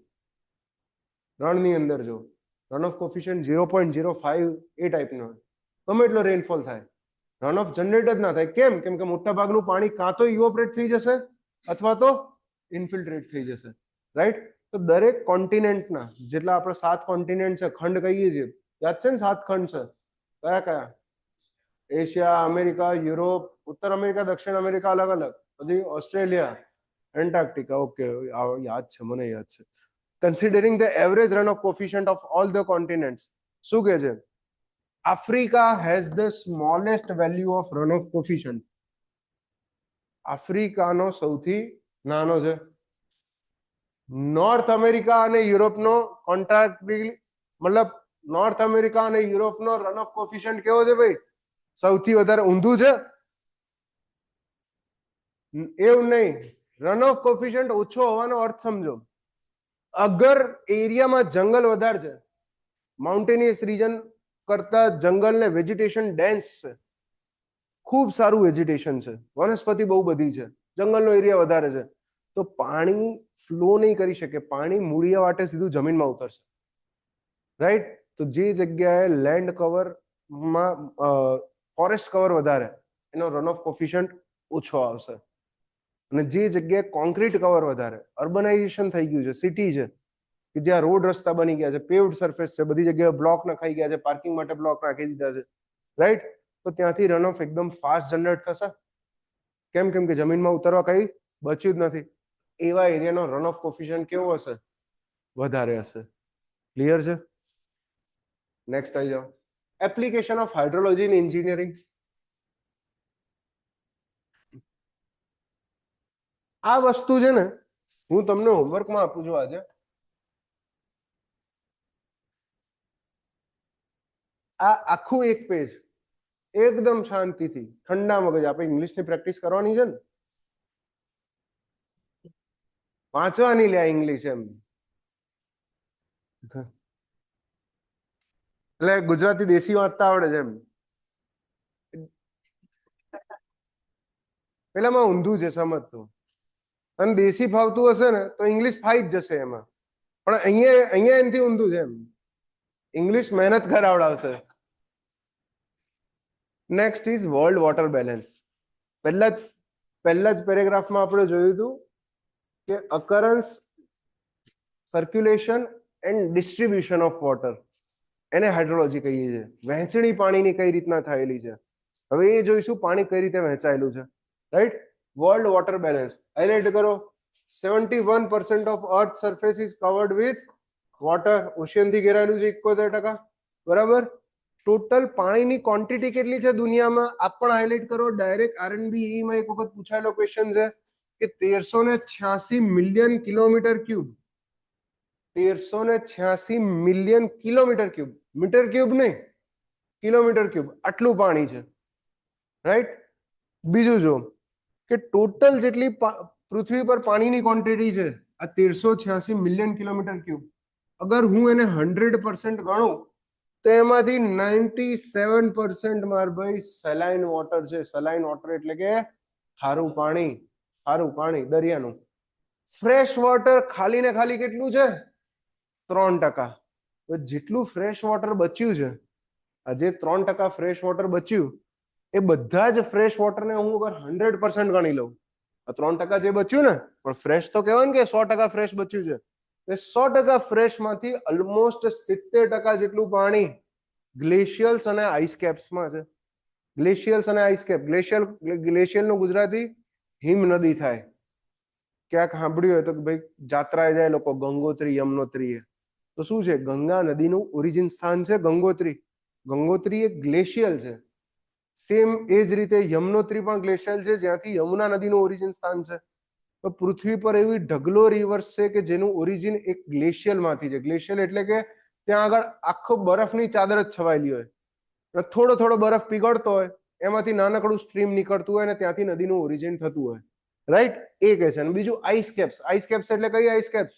રણની અંદર જો રન ઓફ કોફિશિયન્ટ 0.05 એ ટાઈપનો હોય, ગમે એટલો રેનફોલ થાય, રન ઓફ જનરેટ જ ના થાય. કેમ? કેમ કે મોટા ભાગનું પાણી કાં તો ઇવોપરેટ થઈ જશે અથવા તો ઇન્ફિલ્ટ્રેટ થઈ જશે, રાઈટ? તો દરેક કોન્ટિનેન્ટના જેટલા આપણે 7 કોન્ટિનેન્ટ છે, ખંડ કહીએ છીએ, યાદ છે ને 7 ખંડ છે, કયા કયા? એશિયા, અમેરિકા, યુરોપ, ઉત્તર અમેરિકા, દક્ષિણ અમેરિકા અલગ અલગ, પછી ઓસ્ટ્રેલિયા, એન્ટાર્કટિકા. ઓકે, યાદ છે, મને યાદ છે. Considering the average run off coefficient of all the continents, શું કહે છે? Africa has the smallest value of run off coefficient. આફ્રિકાનો સૌથી નાનો છે. નોર્થ અમેરિકા અને યુરોપનો કોન્ટ્રાક્ટલી, મતલબ નોર્થ અમેરિકા અને યુરોપનો રન ઓફ કોફિશિયન્ટ કેવો છે ભાઈ? સૌથી વધારે. ઊંધું છે એવું નહીં. રન ઓફ કોફિશિયન્ટ ઓછો હોવાનો અર્થ સમજો. અગર એરિયામાં જંગલ વધારે છે, માઉન્ટેનિયસ રીજન કરતા જંગલ ને વેજીટેશન ડેન્સ છે, ખૂબ સારું વેજીટેશન છે, વનસ્પતિ બહુ બધી છે, જંગલનો એરિયા વધારે છે, તો પાણી ફ્લો નહીં કરી શકે, પાણી મૂળિયા વાટે સીધું જમીનમાં ઉતરશે, રાઈટ? તો જે જગ્યાએ લેન્ડ કવરમાં ફોરેસ્ટ કવર વધારે, એનો રન ઓફ કોફિશિયન્ટ ઓછો આવશે. અને જે જગ્યાએ કોન્ક્રીટ કવર વધારે, અર્બનાઇઝેશન થઈ ગયું છે, સિટી છે, કે જ્યાં રોડ રસ્તા બની ગયા છે, પેવ્ડ સરફેસ છે, બધી જગ્યાએ બ્લોક નખાઈ ગયા છે, પાર્કિંગ માટે બ્લોક રાખી દીધા છે, રાઈટ? તો ત્યાંથી રન ઓફ એકદમ ફાસ્ટ જનરેટ થશે. કેમ? કેમ કે જમીનમાં ઉતરવા કઈ બચ્યું જ નથી. એવા એરિયાનો રન ઓફ કોફિશિયન્ટ કેવો હશે? વધારે હશે. ક્લિયર છે? નેક્સ્ટ આવી જાઓ. Application of hydrology in engineering. આ વસ્તુ છે ને, હું તમને હોમવર્કમાં આપું છું આજે. આ આખું એક પેજ એકદમ શાંતિથી ઠંડા મગજ, આપણે ઇંગ્લિશની પ્રેક્ટિસ કરવાની છે ને, વાંચવાની લે ઇંગ્લિશ એમ, એટલે ગુજરાતી દેશી વાંચતા આવડે છે એમ. પેલામાં ઊંધું છે સમજતું, અને દેશી ફાવતું હશે ને તો ઇંગ્લિશ ફાઈ જ જશે એમાં, પણ અહીંયા એનાથી ઊંધું છે એમ, ઇંગ્લિશ મહેનત કરાવડાવશે. Next is world water balance. પહેલા જ પેરેગ્રાફમાં આપણે જોયું હતું કે occurrence, circulation and distribution of water, એને હાઇડ્રોલોજી કહીએ છીએ. વહેંચણી પાણીની કઈ રીતના થયેલી છે, હવે એ જોઈશું, પાણી કઈ રીતે વહેંચાયેલું છે, right? World water balance highlight કરો. 71% of earth surface is covered with water ocean થી ઘેરાયેલું છે 71%. બરાબર. ટોટલ પાણીની ક્વોન્ટિટી કેટલી છે દુનિયામાં આપ પણ હાઇલાઇટ કરો. ડાયરેક્ટ આરએનબી માં એક વખત પૂછાયેલો ક્વેશ્ચન છે કે 1386 million kilometre cube. 1386 million kilometre cube, metre cube નહીં, કિલોમીટર ક્યુબ, આટલું પાણી છે. રાઈટ. બીજું જો કે ટોટલ જેટલી પૃથ્વી પર પાણીની ક્વોન્ટિટી છે આ 1386 મિલિયન કિલોમીટર ક્યુબ. અગર હું એને 100% ગણું તો એમાંથી 97% માર ભાઈ સેલાઇન વોટર છે. સેલાઇન વોટર એટલે કે ખારું પાણી. ખારું પાણી દરિયાનું. ફ્રેશ વોટર ખાલી ને ખાલી કેટલું છે? 3%. તો જેટલું ફ્રેશ વોટર બચ્યું છે, આ જે 3% ફ્રેશ વોટર બચ્યું એ બધા જ ફ્રેશ વોટરને હું અગર 100% ગણી લઉં, આ 3% જે બચ્યું ને, પણ ફ્રેશ તો કહેવાય ને કે 100% ફ્રેશ બચ્યું છે, એ 100% ફ્રેશ માંથી ઓલમોસ્ટ 70% જેટલું પાણી ગ્લેશિયલ્સ અને આઈસ કેપ્સમાં છે. ગ્લેશિયલ્સ અને આઈસ કેપ. ગ્લેશિયલનું ગુજરાતી હિમ નદી થાય. ક્યાંક સાંભળ્યું હોય તો કે ભાઈ જાત્રાએ જાય લોકો ગંગોત્રી યમનોત્રીએ, તો શું છે? ગંગા નદીનું ઓરિજિન સ્થાન છે ગંગોત્રી. ગંગોત્રી એક ગ્લેશિયલ છે. સેમ એ જ રીતે યમનોત્રી પણ ગ્લેશિયલ છે જ્યાંથી યમુના નદીનું ઓરિજિન સ્થાન છે. તો પૃથ્વી પર એવી ઢગલો રિવર્સ છે કે જેનું ઓરિજિન એક ગ્લેશિયલ માંથી છે. ગ્લેશિયલ એટલે કે ત્યાં આગળ આખો બરફની ચાદર જ છવાયેલી હોય, થોડો થોડો બરફ પીગળતો હોય, એમાંથી નાનકડું સ્ટ્રીમ નીકળતું હોય અને ત્યાંથી નદીનું ઓરિજિન થતું હોય. રાઈટ. એ કે છે. અને બીજું આઈસ કેપ્સ. આઈસ કેપ્સ એટલે કઈ આઈસ કેપ્સ?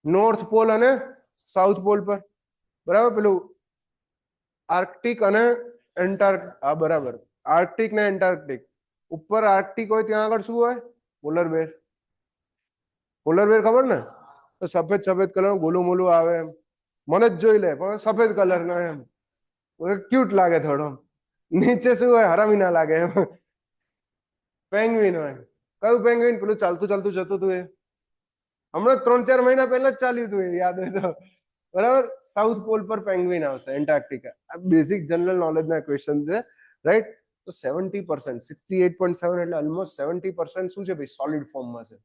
નોર્થ પોલ અને સાઉથ પોલ પર. બરાબર. પેલું આર્કટિક અને બરાબર, આર્કટિક ને એન્ટાર્કટિક. ઉપર આર્કટિક હોય ત્યાં આગળ શું હોય? પોલર બેર. પોલર બેર ખબર ને? તો સફેદ સફેદ કલર ગોલું મોલું આવે એમ. મને જ જોઈ લે પણ સફેદ કલર નો એમ ક્યુટ લાગે થોડો. નીચે શું હોય? હરામી ના લાગે એમ. પેંગ્વિન હોય. કયું પેંગ્વિન? પેલું ચાલતું ચાલતું જતું હતું એ હમણાં 3-4 મહિના પહેલા જ ચાલ્યું હતું એ, યાદ હોય તો. બરાબર. સાઉથ પોલ પર પેંગ્વિન આવશે, એન્ટાર્કટિકા. આ બેઝિક જનરલ નોલેજ ના ક્વેશ્ચન છે. રાઈટ. તો 70%, 68.7 એટલે ઓલમોસ્ટ 70% શું છે ભાઈ? સોલિડ ફોર્મમાં છે.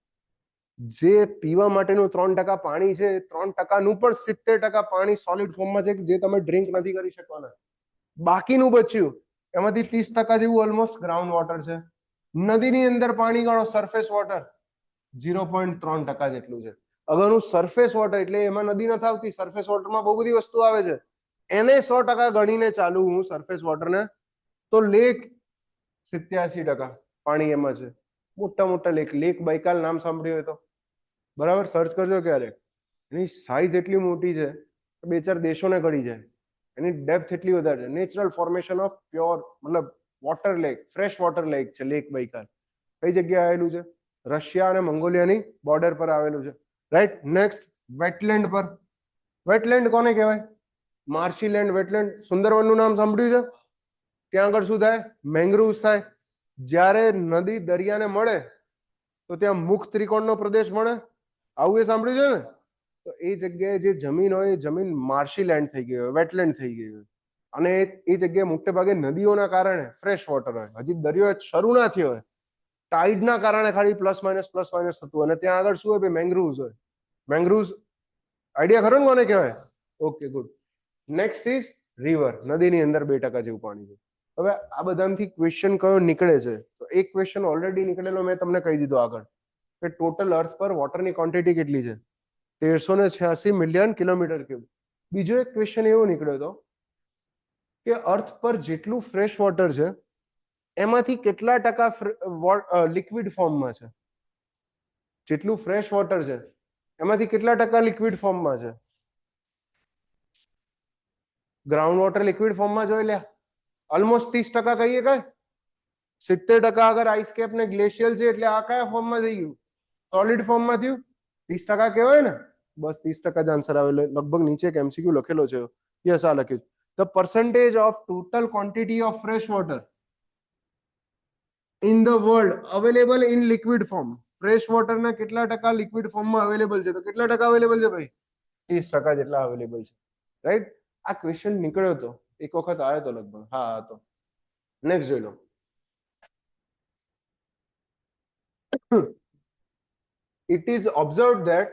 જે પીવા માટેનું 3% પાણી છે, 3% નું પણ 70% પાણી સોલિડ ફોર્મમાં છે જે તમે ડ્રિંક નથી કરી શકવાના. બાકીનું બચ્યું એમાંથી 30% જેવું ઓલમોસ્ટ ગ્રાઉન્ડ વોટર છે. નદીની અંદર પાણી ગણો, સરફેસ વોટર 0.3% જેટલું છે. અગર હું સરફેસ વોટર એટલે એમાં નદી નથી આવતી, સરફેસ વોટરમાં બહુ બધી વસ્તુ આવે છે, એને 100% ગણીને ચાલુ હું સરફેસ વોટરને, તો લેક 87% પાણી એમાં છે. મોટા મોટા લેક. લેક બાઇકાલ નામ સાંભળ્યું હોય તો બરાબર સર્ચ કરજો ક્યારેક. એની સાઇઝ એટલી મોટી છે કે 2-4 દેશોને ગળી જાય. એની ડેપ્થ એટલી વધારે છે. નેચરલ ફોર્મેશન ઓફ પ્યોર મતલબ water lake, fresh water lake છે લેક બાઇકાલ. કઈ જગ્યાએ આવેલું છે? રશિયા અને મંગોલિયાની બોર્ડર પર આવેલું છે. રાઈટ. નેક્સ્ટ, વેટલેન્ડ પર. વેટલેન્ડ કોને કહેવાય? માર્શી લેન્ડ, વેટલેન્ડ. સુંદરવનનું નામ સાંભળ્યું છે? ત્યાં આગળ શું થાય? મેંગ્રુવ્સ થાય. જ્યારે નદી દરિયાને મળે તો ત્યાં મુખ ત્રિકોણનો પ્રદેશ મળે. આવું એ સાંભળ્યું છે ને? તો એ જગ્યાએ જે જમીન હોય એ જમીન માર્શી લેન્ડ થઈ ગઈ હોય, વેટલેન્ડ થઈ ગઈ હોય. અને એ જગ્યાએ મોટે ભાગે નદીઓના કારણે ફ્રેશ વોટર હોય. હજી દરિયો શરૂ ના થયો હોય, ટાઇડના કારણે ખાલી પ્લસ માઇનસ થતું હોય. અને ત્યાં આગળ શું હોય? મેંગ્રુવ્સ હોય. મેંગ્રુવ્સ આઈડિયા ખરો ને કોને કહેવાય? Okay, good. Next is river. નદીની અંદર 2% જેવું પાણી છે. હવે આ બધામાંથી ક્વેશ્ચન કયો નીકળે છે? તો એક ક્વેશ્ચન ઓલરેડી નીકળેલો મેં તમને કહી દીધો આગળ, કે ટોટલ અર્થ પર વોટરની ક્વોન્ટિટી કેટલી છે? 1386 મિલિયન કિલોમીટર ક્યુબ. બીજો એક ક્વેશ્ચન એવો નીકળ્યો હતો કે અર્થ પર જેટલું ફ્રેશ વોટર છે એમાંથી કેટલા ટકા લિક્વિડ ફોર્મમાં છે? જેટલું ફ્રેશ વોટર છે એમાંથી કેટલા ટકા લિક્વિડ ફોર્મમાં છે? ગ્રાઉન્ડ વોટર લિક્વિડ ફોર્મમાં જોઈ લે, ઓલમોસ્ટ 30% કહીએ કઈ. 70% અગર આઈસ કેપ ને ગ્લેશિયલ છે એટલે આ કયા ફોર્મમાં થઈ ગયું? સોલિડ ફોર્મમાં થયું. 30% કહેવાય ને? બસ 30% જ આન્સર આવેલો. લગભગ નીચે એક એમસીક્યુ લખેલો છે. યસ, આ લખ્યું. The percentage of total quantity of fresh water in the world available in liquid form. Fresh water ના કેટલા ટકા લિક્વિડ ફોર્મમાં અવેલેબલ છે? તો કેટલા ટકા અવેલેબલ છે ભાઈ? 30% જેટલા અવેલેબલ છે. રાઈટ. આ ક્વેશ્ચન નીકળ્યો હતો એક વખત, આવ્યો હતો લગભગ. હા હતો. નેક્સ્ટ જોઈ લો. It is observed that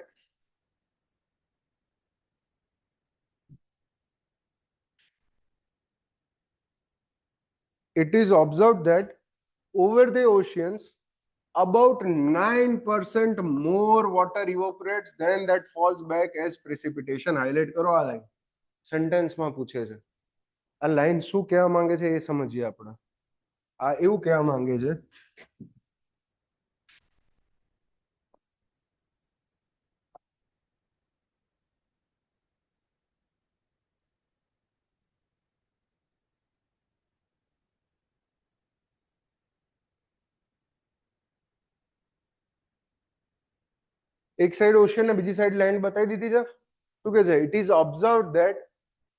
it is observed that over the oceans about 9% more water evaporates than that falls back as precipitation. Highlight કરો આ લાઈન, સેન્ટેન્સ માં પૂછે છે. આ લાઈન શું કહેવા માંગે છે એ સમજીએ આપણે. આ એવું કહેવા માંગે છે એક સાઈડ ઓશિયન ને બીજી સાઈડ લેન્ડ બતાવી દીધી છે. શું કે છે? It is observed that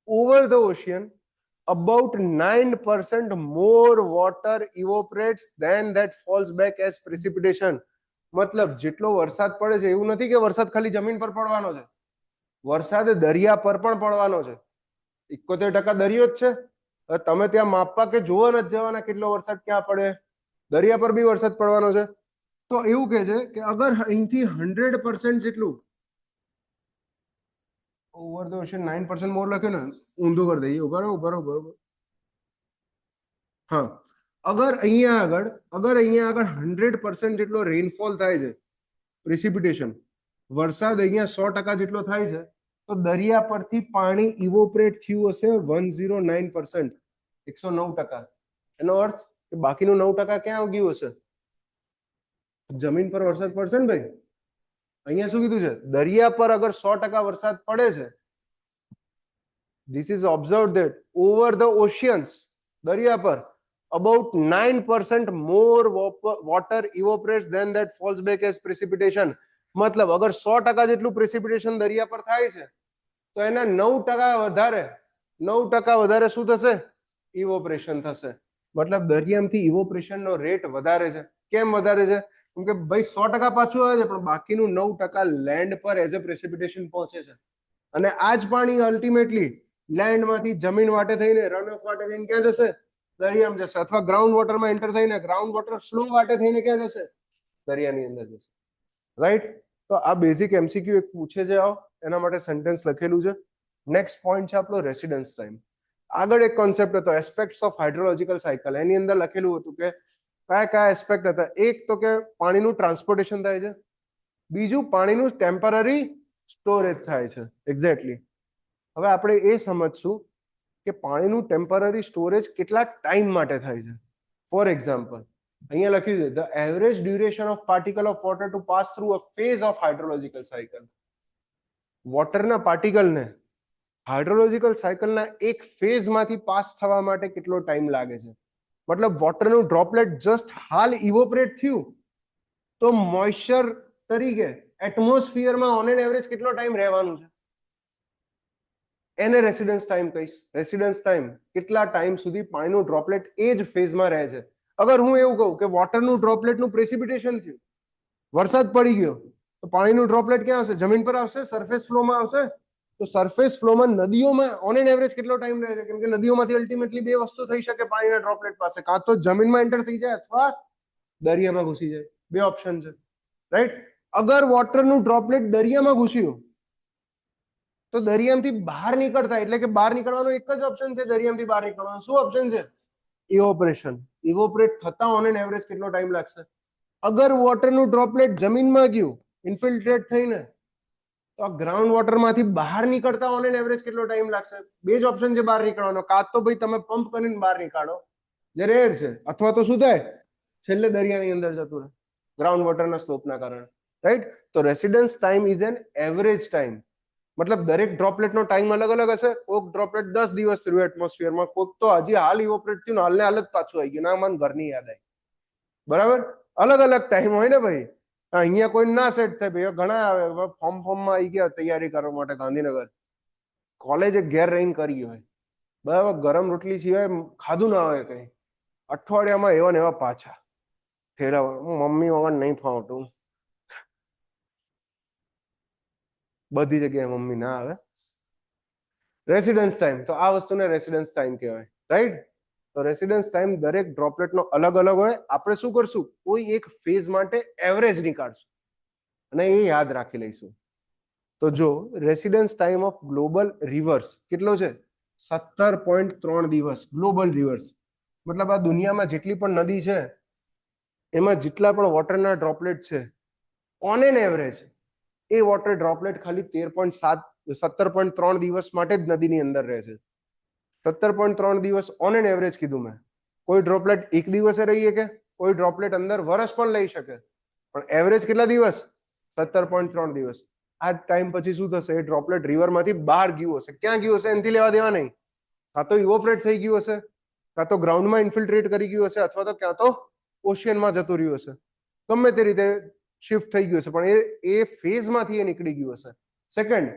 over the ocean about 9% more water evaporates than that falls back as precipitation. મતલબ જેટલો વરસાદ પડે છે એવું નથી કે વરસાદ ખાલી જમીન પર પડવાનો છે, વરસાદ દરિયા પર પણ પડવાનો છે. 71% દરિયો જ છે. તમે ત્યાં માપવા કે જોવા નથી જવાના કેટલો વરસાદ ક્યાં પડે, દરિયા પર બી વરસાદ પડવાનો છે. તો એવું કે છે કે અગર અહીંથી 100% જેટલું ઓવર ધ ઓશન 9% મોર લખ્યું ને, ઊંધું કરી દઈએ. બરોબર. હા, અગર અહીંયા આગળ 100% જેટલો રેનફોલ થાય છે, પ્રેસિપિટેશન, વરસાદ અહીંયા 100% જેટલો થાય છે, તો દરિયા પરથી પાણી ઇવોપરેટ થયું હશે 109%, 109%. એનો અર્થ કે બાકીનું 9% ક્યાં ગયું હશે? જમીન પર વરસાદ પડશે ને ભાઈ. અહીંયા શું કીધું છે? દરિયા પર અગર 100% વરસાદ પડે છે, this is observed that over the oceans, દરિયા પર about 9% more water evaporates than that falls back as precipitation. મતલબ અગર 100% જેટલું પ્રેસિપિટેશન દરિયા પર થાય છે, તો એના 9% વધારે શું થશે? ઇવોપરેશન થશે. મતલબ દરિયામાંથી ઇવોપરેશન નો રેટ વધારે છે. કેમ વધારે છે? કેમ કે ભાઈ 100% પાછું આવે છે, પણ બાકીનું 9% લેન્ડ પર એઝ અ પ્રેસિપિટેશન પહોંચે છે. અને આ જ પાણી અલ્ટિમેટલી લેન્ડ માંથી જમીન વાટે થઈને, રન ઓફ વાટે થઈને ક્યાં જશે? દરિયામાં જશે. અથવા ગ્રાઉન્ડ વોટરમાં એન્ટર થઈને ગ્રાઉન્ડ વોટર ફ્લો વાટે થઈને ક્યાં જશે? દરિયાની અંદર જશે. રાઈટ? તો આ બેઝિક એમસીક્યુ એક પૂછે છે, એના માટે સેન્ટેન્સ લખેલું છે. નેક્સ્ટ પોઈન્ટ છે આપણો રેસિડન્સ ટાઈમ. આગળ એક કોન્સેપ્ટ હતો એસ્પેક્ટ્સ ઓફ હાઇડ્રોલોજીકલ સાયકલ. એની અંદર લખેલું હતું કે કયા એસ્પેક્ટ હતા. એક તો કે પાણીનું ટ્રાન્સપોર્ટેશન થાય છે, બીજું પાણીનું ટેમ્પરરી સ્ટોરેજ થાય છે. એક્ઝેક્ટલી. હવે આપણે એ સમજશું કે પાણીનું ટેમ્પરરી સ્ટોરેજ કેટલા ટાઈમ માટે થાય છે. ફોર એક્ઝામ્પલ, અહીંયા લખ્યું છે the average duration of particle of water to pass through a phase of hydrological cycle. વોટરના પાર્ટિકલને હાઇડ્રોલોજીકલ સાયકલના એક ફેઝમાંથી પાસ થવા માટે કેટલો ટાઈમ લાગે છે. મતલબ વોટરનું ડ્રોપલેટ જસ્ટ હાલ ઇવોપરેટ થયું તો મોઇશ્ચર તરીકે એટમોસ્ફિયરમાં ઓન એન એવરેજ કેટલો ટાઈમ રહેવાનું છે, એને રેસિડન્સ ટાઈમ કહીશ. રેસિડન્સ ટાઈમ કેટલા ટાઈમ સુધી પાણીનું ડ્રોપલેટ એ જ ફેઝમાં રહે છે. અગર હું એવું કહું કે વોટરનું ડ્રોપલેટનું પ્રેસિપિટેશન થયું, વરસાદ પડી ગયો, તો પાણીનું ડ્રોપલેટ ક્યાં આવશે? જમીન પર આવશે, સરફેસ ફ્લોમાં આવશે. તો સરફેસ ફ્લોમાં નદીઓમાં ઓન એન એવરેજ કેટલો ટાઈમ રહે છે? કેમ કે નદીઓમાંથી અલ્ટિમેટલી બે વસ્તુ થઈ શકે પાણીના ડ્રોપલેટ પાસે, કાં તો જમીનમાં એન્ટર થઈ જાય અથવા દરિયામાં ઘૂસી જાય. બે ઓપ્શન છે. રાઈટ? અગર વોટરનું ડ્રોપલેટ દરિયામાં ઘૂસ્યું તો દરિયામાંથી બહાર નીકળતા, એટલે કે બહાર નીકળવાનો એક જ ઓપ્શન છે, દરિયામાંથી બહાર નીકળવાનો. શું ઓપ્શન છે? ઇવોપરેશન. ઇવોપરેટ થતા ઓન એન એવરેજ કેટલો ટાઈમ લાગશે? અગર વોટરનું ડ્રોપલેટ જમીનમાં ગયું ઇન્ફિલ્ટ્રેટ થઈને, તો આ ગ્રાઉન્ડ વોટરમાંથી બહાર નીકળતા ઓન એન એવરેજ કેટલો ટાઈમ લાગશે? બે જ ઓપ્શન છે બહાર નીકળવાનો. કાં તો ભાઈ તમે પંપ કરીને બહાર નીકાળો જે રેર છે, અથવા તો શું થાય? છેલ્લે દરિયાની અંદર જતું રહે ગ્રાઉન્ડ વોટરના સ્લોપના કારણે. રાઈટ? તો residence time is an average time. મતલબ દરેક ડ્રોપલેટનો ટાઈમ અલગ અલગ હશે. કોઈક ડ્રોપલેટ 10 દિવસ રહ્યું એટમોસ્ફિયરમાં, કોઈક તો હજી હાલ ઇવોપરેટ થયું, હાલને હાલ જ પાછું આવી ગયું, ના મને ઘરની યાદ આવી. બરાબર? અલગ અલગ ટાઈમ હોય ને ભાઈ. અહીંયા કોઈ ના સેટ થાય ભાઈ. ઘણા આવે ફોર્મમાં આવી ગયા તૈયારી કરવા માટે ગાંધીનગર, કોલેજે ઘેર રહીને કરી હોય, બરાબર, ગરમ રોટલી સિવાય ખાધું ના હોય કઈ, અઠવાડિયામાં એવા ને એવા પાછા ઠેરા, મમ્મી વગર નહીં ફાવતું. બધી જગ્યાએ મમ્મી ના આવે. રેસિડન્સ ટાઈમ, તો આ વસ્તુને રેસિડન્સ ટાઈમ કહેવાય. રાઈટ? તો રેસિડન્સ ટાઈમ દરેક ડ્રોપલેટનો અલગ અલગ હોય. આપણે શું કરશું? કોઈ એક ફેઝ માટે એવરેજ નીકાળશું અને એ યાદ રાખી લઈશું. તો જો residence time of global reverse કેટલો છે? 17.3 દિવસ ગ્લોબલ રિવર્સ. મતલબ આ દુનિયામાં જેટલી પણ નદી છે એમાં જેટલા પણ વોટરના ડ્રોપલેટ છે on an average A water droplet ખાલી 17.3 દિવસ માટે જ નદીની અંદર રહે છે. 17.3 દિવસ ઓન એન એવરેજ કીધું મેં. કોઈ ડ્રોપલેટ એક દિવસે રહીએ કે કોઈ ડ્રોપલેટ અંદર વર્ષ પણ લઈ શકે, પણ એવરેજ કેટલા દિવસ? 17.3 દિવસ. આ ટાઈમ પછી શું થશે? એ ડ્રોપલેટ રિવરમાંથી બહાર ગયું હશે. ક્યાં ગયું હશે એનાથી લેવા દેવા નહીં. કાં તો ઇવોપરેટ થઈ ગયું હશે, કાં તો ગ્રાઉન્ડમાં ઇન્ફિલ્ટ્રેટ કરી ગયું હશે, અથવા તો ક્યાં તો ઓશિયનમાં જતું રહ્યું હશે. ગમે તે રીતે શિફ્ટ થઈ ગયું હશે, પણ એ ફેઝમાંથી એ નીકળી ગયું હશે. Second,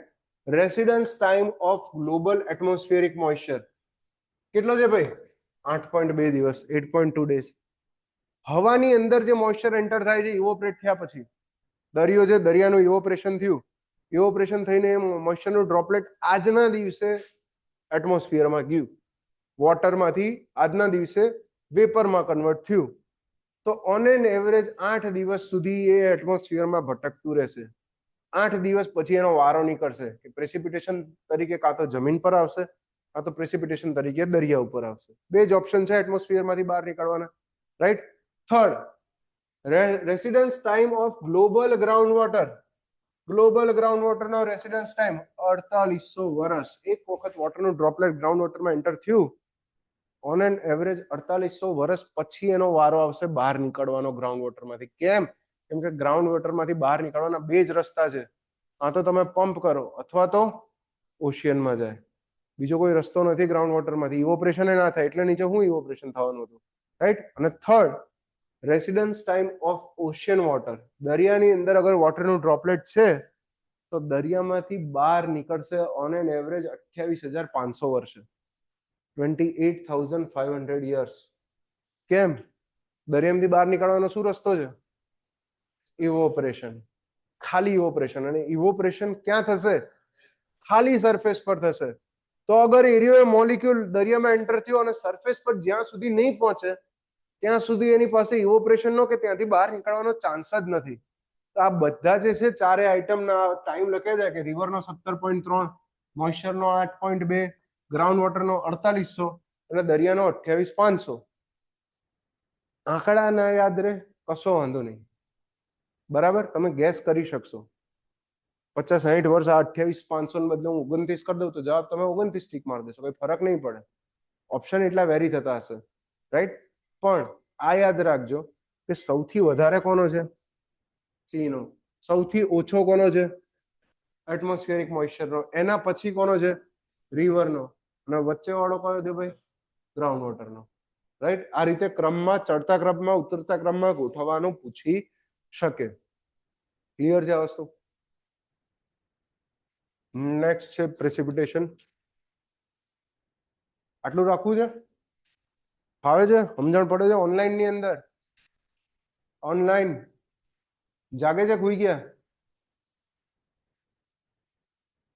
residence time of global atmospheric moisture કેટલો છે ભાઈ? 8.2 દિવસ, 8.2 ડેઝ. હવાની અંદર જે મોઇસ્ચર એન્ટર થાય છે ઇવોપરેટ થયા પછી, દરિયો છે, દરિયાનું ઇવોપરેશન થયું, ઇવોપરેશન થઈને મોઇસ્ચરનું ડ્રોપલેટ આજના દિવસે એટમોસ્ફિયરમાં ગયું, વોટરમાંથી આજના દિવસે વેપરમાં કન્વર્ટ થયું, તો ઓન એન એવરેજ 8 દિવસ સુધી એ એટમોસ્ફિયરમાં ભટકતું રહેશે. 8 દિવસ પછી એનો વારો નીકળશે કે પ્રેસિપિટેશન તરીકે કાં તો જમીન પર આવશે, કાં તો પ્રેસિપિટેશન તરીકે દરિયા ઉપર આવશે. બે જ ઓપ્શન છે એટમોસ્ફિયરમાંથી બહાર નીકળવાના, right? Third, residence time of global ground water. Global ground વોટરનો રેસિડન્સ ટાઈમ 4800 વર્ષ. એક વખત વોટરનું ડ્રોપલેટ ગ્રાઉન્ડ વોટરમાં એન્ટર થયું, ઓન એન એવરેજ 4800 વર્ષ પછી એનો વારો આવશે બહાર નીકળવાનો ગ્રાઉન્ડ વોટરમાંથી. કેમ? કેમ કે ગ્રાઉન્ડ વોટરમાંથી બહાર નીકળવાના બે જ રસ્તા છે. કાં તો તમે પંપ કરો અથવા તો ઓશિયનમાં જાય. બીજો કોઈ રસ્તો નથી ગ્રાઉન્ડ વોટરમાંથી. ઇવોપરેશન ના થાય એટલે નીચે શું ઇવોપરેશન થવાનું હતું, રાઈટ? અને third, residence time of ocean water. દરિયાની અંદર અગર વોટરનું ડ્રોપલેટ છે તો દરિયામાંથી બહાર નીકળશે ઓન એન એવરેજ 28,500 વર્ષે, 28,500 યર્સ. કેમ? દરિયામાંથી બહાર નીકળવાનો શું રસ્તો છે? ઇવોપરેશન. ખાલી ઇવોપરેશન. અને ઇવોપરેશન ક્યાં થશે? ખાલી સરફેસ પર થશે. તો અગર એરિયો મોલિક્યુલ દરિયામાં એન્ટર થયો અને સરફેસ પર જ્યાં સુધી નહીં પહોંચે ત્યાં સુધી એની પાસે ઇવોપરેશનનો કે ત્યાંથી બહાર નીકળવાનો ચાન્સ જ નથી. તો આ બધા જે છે ચારે આઇટમના ટાઈમ લખે છે કે રિવરનો 17.3, મોઇસ્ચરનો 8.2, ગ્રાઉન્ડ વોટરનો 4800 અને દરિયાનો 28,500. આંકડા ના યાદ રહે કશો વાંધો નહીં, બરાબર? તમે ગેસ કરી શકશો. 50-60 વર્ષ આ 28,500 ને બદલે હું 29 કરી દઉં તો જવાબ તમે 29 ટીક મારી દેશો, કોઈ ફરક નહીં પડે. ઓપ્શન એટલા વેરી થતા હશે, રાઈટ? પણ આ યાદ રાખજો કે સૌથી વધારે કોનો છે? સીનો. સૌથી ઓછો કોનો છે? એટમોસ્ફિયરિક મોઇસ્ચરનો. એના પછી કોનો છે? રિવરનો. અને વચ્ચે વાળો કયો છે ભાઈ? ગ્રાઉન્ડ વોટરનો, રાઈટ? આ રીતે ક્રમમાં, ચડતા ક્રમમાં, ઉતરતા ક્રમમાં ગોઠવવાનું પૂછી શકે. ક્લિયર છે આ વસ્તુ? નેક્સ્ટ છે પ્રેસિપિટેશન. આટલું રાખવું છે? ફાવે છે? સમજણ પડે છે? ઓનલાઈન ની અંદર ઓનલાઈન જાગે છે? ખુઈ ગયા?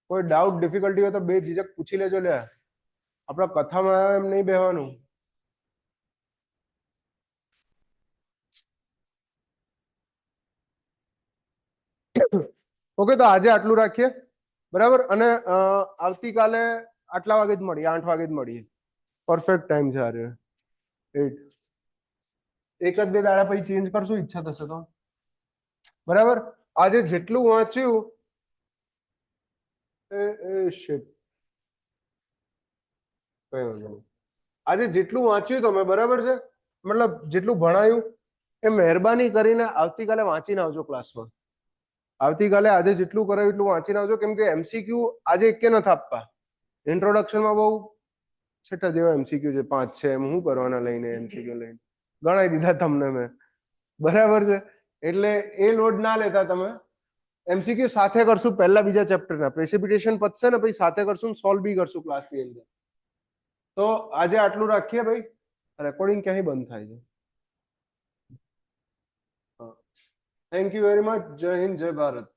કોઈ ડાઉટ ડિફિકલ્ટી હોય તો બે ઝીઝક પૂછી લેજો. લે આપણા કથામાં એમ નહીં બેહવાનું. ઓકે, તો આજે આટલું રાખીએ, બરાબર? અને આવતીકાલે આટલા વાગે જ મળીએ, 8 વાગે જ મળીએ. પરફેક્ટ ટાઈમ છે આજે. 8. એક જ બે દાડા પછી ચેન્જ કરશું ઈચ્છા થશે તો, બરાબર? આજે જેટલું વાંચ્યું શિટ, કઈ વાંધો નહીં. આજે જેટલું વાંચ્યું તમે, બરાબર છે? મતલબ જેટલું ભણાયું એ મહેરબાની કરીને આવતીકાલે વાંચીને આવજો ક્લાસમાં. આવતીકાલે આજે જેટલું કરાયું એટલું વાંચીને આવજો, કેમ કે એમસીક્યુ આજે એકે નથી આપવા. ઇન્ટ્રોડક્શનમાં બહુ છેટા જેવા એમસીક્યુ છે, 5 છે. એમ શું કરવાના લઈને એમસીક્યુ લઈને ગણાઈ દીધા તમને મેં, બરાબર છે? એટલે એ લોડ ના લેતા તમે. એમસીક્યુ સાથે કરશું પહેલા બીજા ચેપ્ટરના. પ્રેસિપિટેશન પતશે ને પછી સાથે કરશું, સોલ્વ બી કરશું ક્લાસની અંદર. તો આજે આટલું રાખીએ ભાઈ. રેકોર્ડિંગ ક્યાંય બંધ થાય છે? Thank you very much. જય હિન્દ, જય ભારત.